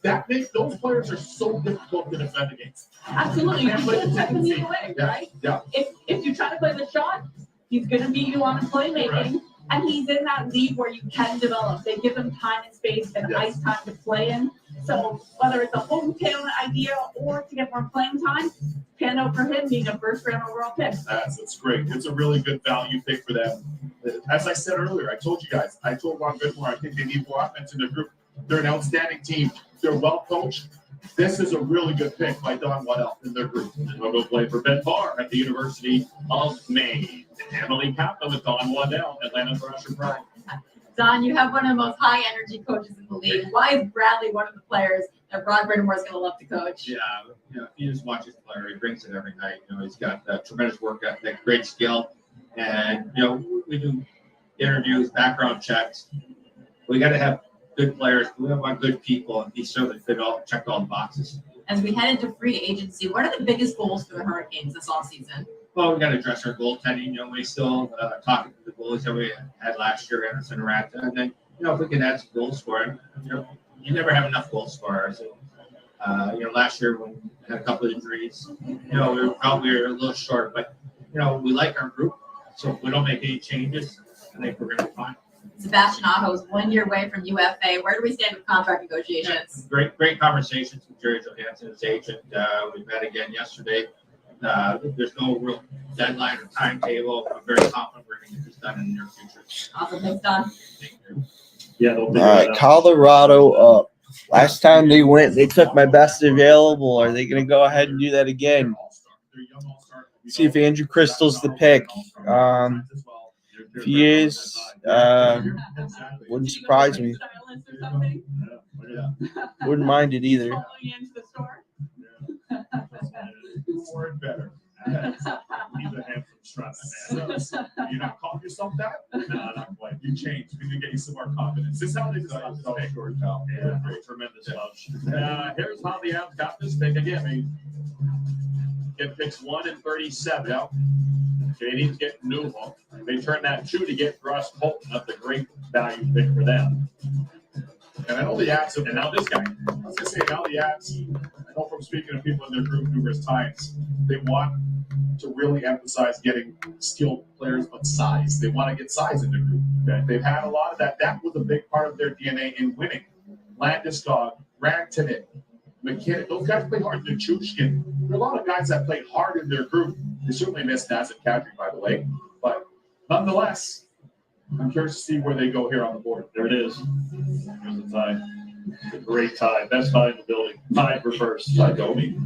Speaker 7: that makes those players are so difficult to defend against.
Speaker 6: Absolutely. You can't check him either way, right?
Speaker 7: Yeah.
Speaker 6: If you try to play the shot, he's going to beat you on his playmaking. Right. And he's in that league where you can develop. They give him time and space and ice time to play in. So whether it's a hometown idea or to get more playing time, pan out for him being a first-round overall pick.
Speaker 7: It's great. It's a really good value pick for them. As I said earlier, I told Ron Goodmore, I think they need more offense in their group. They're an outstanding team. They're well coached. This is a really good pick by Don Waddell in their group.
Speaker 5: We'll go play for Ben Barr at the University of Maine. Emily Kaplan with Don Waddell, Atlanta Thrasher Pride.
Speaker 11: Don, you have one of the most high-energy coaches in the league. Why is Bradley one of the players that Ron Brindamore is going to love to coach?
Speaker 20: Yeah, you just watch his player. He brings it every night. He's got tremendous work ethic, great skill. And, we do interviews, background checks. We got to have good players. We want good people, and he certainly checked all the boxes.
Speaker 11: As we head into free agency, what are the biggest goals for the Hurricanes this offseason?
Speaker 20: Well, we got to address our goaltending. We still talking to the goalies that we had last year, Anderson and Ratta. And then, if we can add some goal scoring, you never have enough goal scorers. Last year when we had a couple of injuries, we were probably a little short. But, we like our group. So if we don't make any changes, I think we're going to be fine.
Speaker 11: Sebastian Aho is 1 year away from UFA. Where do we stand with contract negotiations?
Speaker 20: Yeah, great conversations with Jerry Johansson, his agent. We met again yesterday. There's no real deadline or timetable. I'm very confident we're going to get this done in the near future.
Speaker 11: Awesome. Thanks, Don.
Speaker 20: Thank you.
Speaker 5: Yeah,
Speaker 1: all right, Colorado up. Last time they went, they took my best available. Are they going to go ahead and do that again? See if Andrew Crystal's the pick. If he is, wouldn't surprise me. Wouldn't mind it either.
Speaker 7: More and better. He's a handsome strut, man. You not call yourself that? No, not quite. You changed. We need to get you some more confidence. This is how they decide to pick.
Speaker 5: Yeah, tremendous love. Here's how the Avs got this pick again. Get picks 1 and 37. Canadians get Newhook. They turn that 2 to get Russ Bolton. That's a great value pick for them.
Speaker 7: And I know the Avs,
Speaker 5: and now this guy.
Speaker 7: I was going to say, now the Avs, I know from speaking to people in their group numerous times, they want to really emphasize getting skilled players, but size. They want to get size in the group. Okay? They've had a lot of that. That was a big part of their DNA in winning. Landeskog, Rantanen, McKinnon, those guys play hard. Nichushkin. There are a lot of guys that played hard in their group. They certainly missed Nazem Kadri, by the way. But nonetheless, I'm curious to see where they go here on the board.
Speaker 5: There it is. Here's the tie. It's a great tie. Best tie in the building. Tied for first by Domi.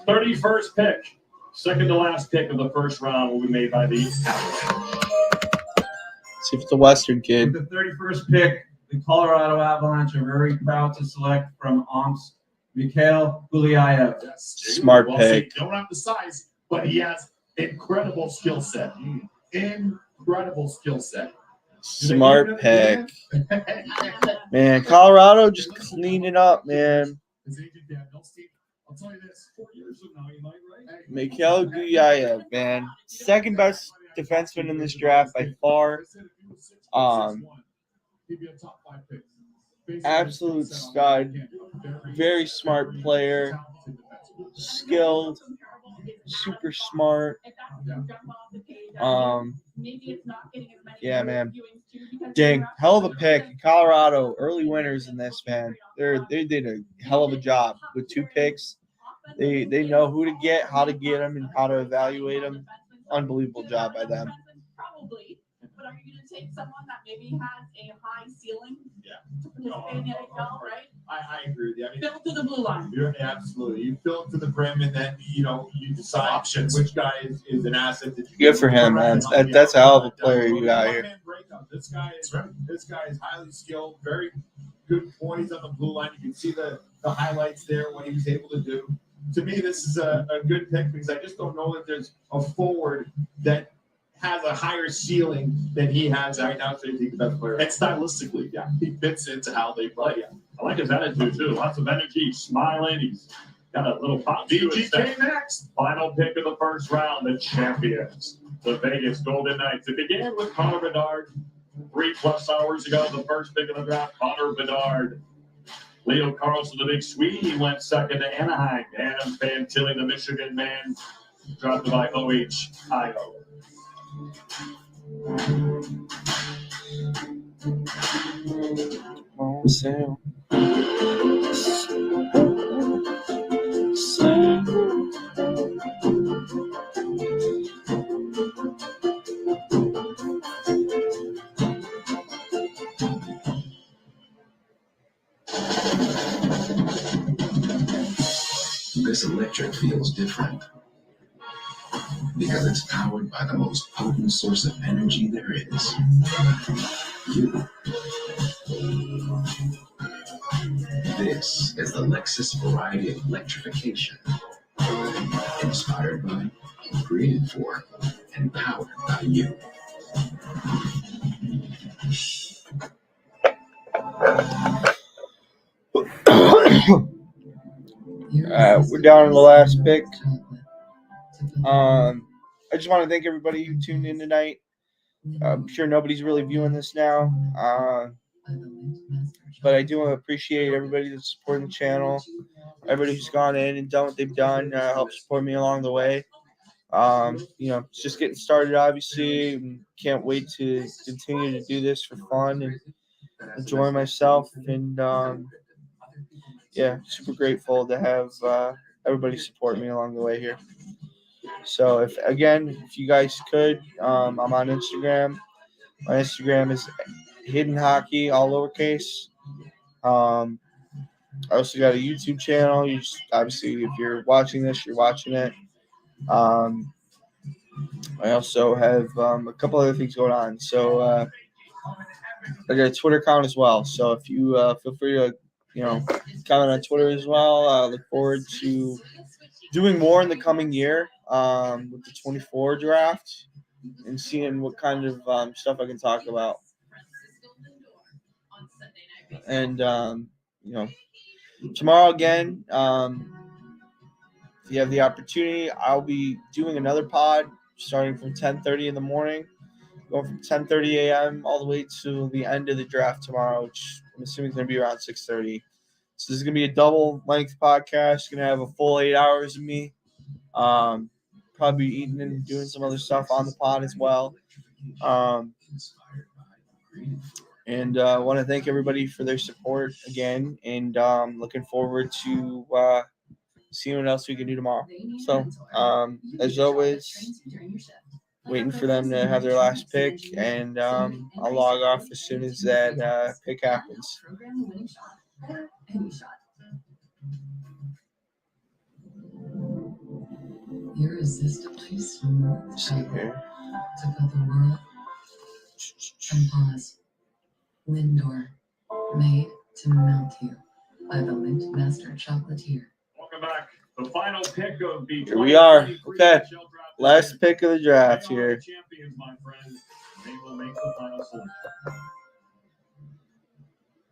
Speaker 5: 31st pick. Second to last pick of the first round will be made by the Avalanche.
Speaker 1: See if it's a Western kid.
Speaker 13: With the 31st pick, the Colorado Avalanche are very proud to select from Omsk Mikhail Gulyayev.
Speaker 1: Smart
Speaker 7: Well,
Speaker 1: pick.
Speaker 7: see, don't have the size, but he has incredible skill set. Incredible skill set.
Speaker 1: Smart pick. Man, Colorado just cleaning up, man.
Speaker 7: I'll tell you this, 4 years from now, you might, right?
Speaker 1: Mikhail Gulyayev, man. Second best defenseman in this draft by far. Absolute stud. Very smart player. Skilled. Super smart. Yeah, man. Dang, hell of a pick. Colorado, early winners in this, man. They did a hell of a job with 2 picks. They know who to get, how to get them, and how to evaluate them. Unbelievable job by them.
Speaker 6: Probably. But are you going to take someone that maybe has a high ceiling to participate in the NHL, right?
Speaker 16: I agree with you. I mean,
Speaker 6: Fill to the blue line.
Speaker 16: Absolutely. You fill it to the brim, and then you decide options which guy is an asset. That
Speaker 1: Good for him, man. That's a hell of a player you got here.
Speaker 16: This guy is highly skilled, very good points on the blue line. You can see the highlights there, what he was able to do. To me, this is a good pick because I just don't know that there's a forward that has a higher ceiling than he has right now. So he's the best player.
Speaker 7: And stylistically, yeah, he fits into how they play.
Speaker 5: Yeah. I like his attitude too. Lots of energy, smiling. He's got a little pop to his step.
Speaker 7: next.
Speaker 5: Final pick of the first round, the champions, the Vegas Golden Knights. It began with Connor Bedard 3+ hours ago. The first pick of the draft, Connor Bedard. Leo Carlson, the big Swede, went second to Anaheim. Adam Fantilli, the Michigan man, drafted by OHIO.
Speaker 1: Oh, Sam.
Speaker 15: This electric feels different because it's powered by the most potent source of energy there is. You. This is the Lexus variety of electrification. Inspired by, created for, and powered by you.
Speaker 1: We're down to the last pick. I just want to thank everybody who tuned in tonight. I'm sure nobody's really viewing this now, but I do appreciate everybody that's supporting the channel. Everybody who's gone in and done what they've done, helped support me along the way. It's just getting started, obviously, and can't wait to continue to do this for fun and enjoy myself. And super grateful to have everybody support me along the way here. So if you guys could, I'm on Instagram. My Instagram is Hidden Hockey, all lowercase. I also got a YouTube channel. You just, obviously, if you're watching this, you're watching it. I also have a couple other things going on. So I got a Twitter account as well. So if you feel free to comment on Twitter as well. I look forward to doing more in the coming year with the 24 draft and seeing what kind of stuff I can talk about. And tomorrow again, if you have the opportunity, I'll be doing another pod starting from 10:30 in the morning, going from 10:30 a.m. all the way to the end of the draft tomorrow, which I'm assuming is going to be around 6:30. So this is going to be a double-length podcast. Going to have a full 8 hours of me. Probably eating and doing some other stuff on the pod as well. And I want to thank everybody for their support again. And looking forward to seeing what else we can do tomorrow. So, as always, waiting for them to have their last pick. And I'll log off as soon as that pick happens.
Speaker 3: Irresistibly smooth.
Speaker 1: See here.
Speaker 3: To fill the world
Speaker 9: And pause. Lindor, made to melt you by the Mint Master Chocolatier.
Speaker 5: Welcome back. The final pick of the
Speaker 1: Here we are.
Speaker 5: 2023
Speaker 1: Okay.
Speaker 5: NHL Draft.
Speaker 1: Last pick of the draft
Speaker 5: They are
Speaker 1: here.
Speaker 5: the champions, my friend. They will make the final selection.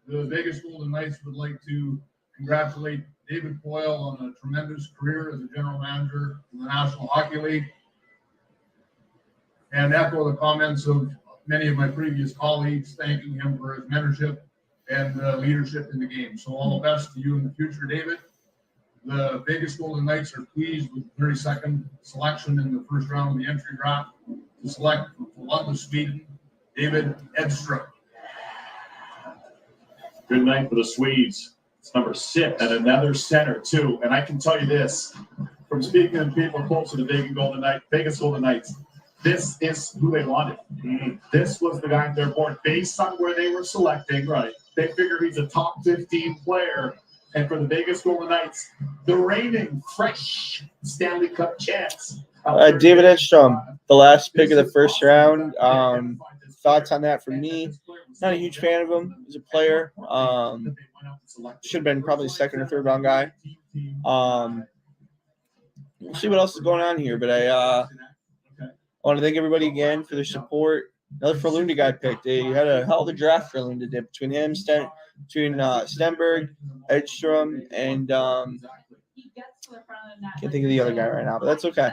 Speaker 2: The Vegas Golden Knights would like to congratulate David Boyle on a tremendous career as a general manager in the National Hockey League and echo the comments of many of my previous colleagues, thanking him for his mentorship and leadership in the game. So all the best to you in the future, David. The Vegas Golden Knights are pleased with the 32nd selection in the first round of the entry draft to select from Columbus, Sweden, David Edstrom.
Speaker 7: Good night for the Swedes. It's number 6 and another center too. And I can tell you this, from speaking to people close to the Vegas Golden Knights, this is who they wanted. This was the guy on their board based on where they were selecting. Right. They figure he's a top 15 player. And for the Vegas Golden Knights, the reigning fresh Stanley Cup champs.
Speaker 1: David Edstrom, the last pick of the first round. Thoughts on that from me? Not a huge fan of him as a player. Should have been probably a second or third round guy. We'll see what else is going on here. But I want to thank everybody again for their support. Another Frölunda guy picked. They had a hell of a draft Frölunda did between him, Stenberg, Edstrom, and can't think of the other guy right now, but that's okay.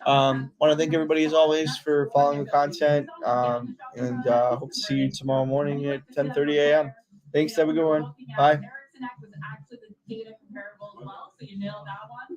Speaker 1: Want to thank everybody as always for following the content, and hope to see you tomorrow morning at 10:30 a.m. Thanks, have a good one. Bye.
Speaker 6: Was actually the data comparable as well, so you nailed that one.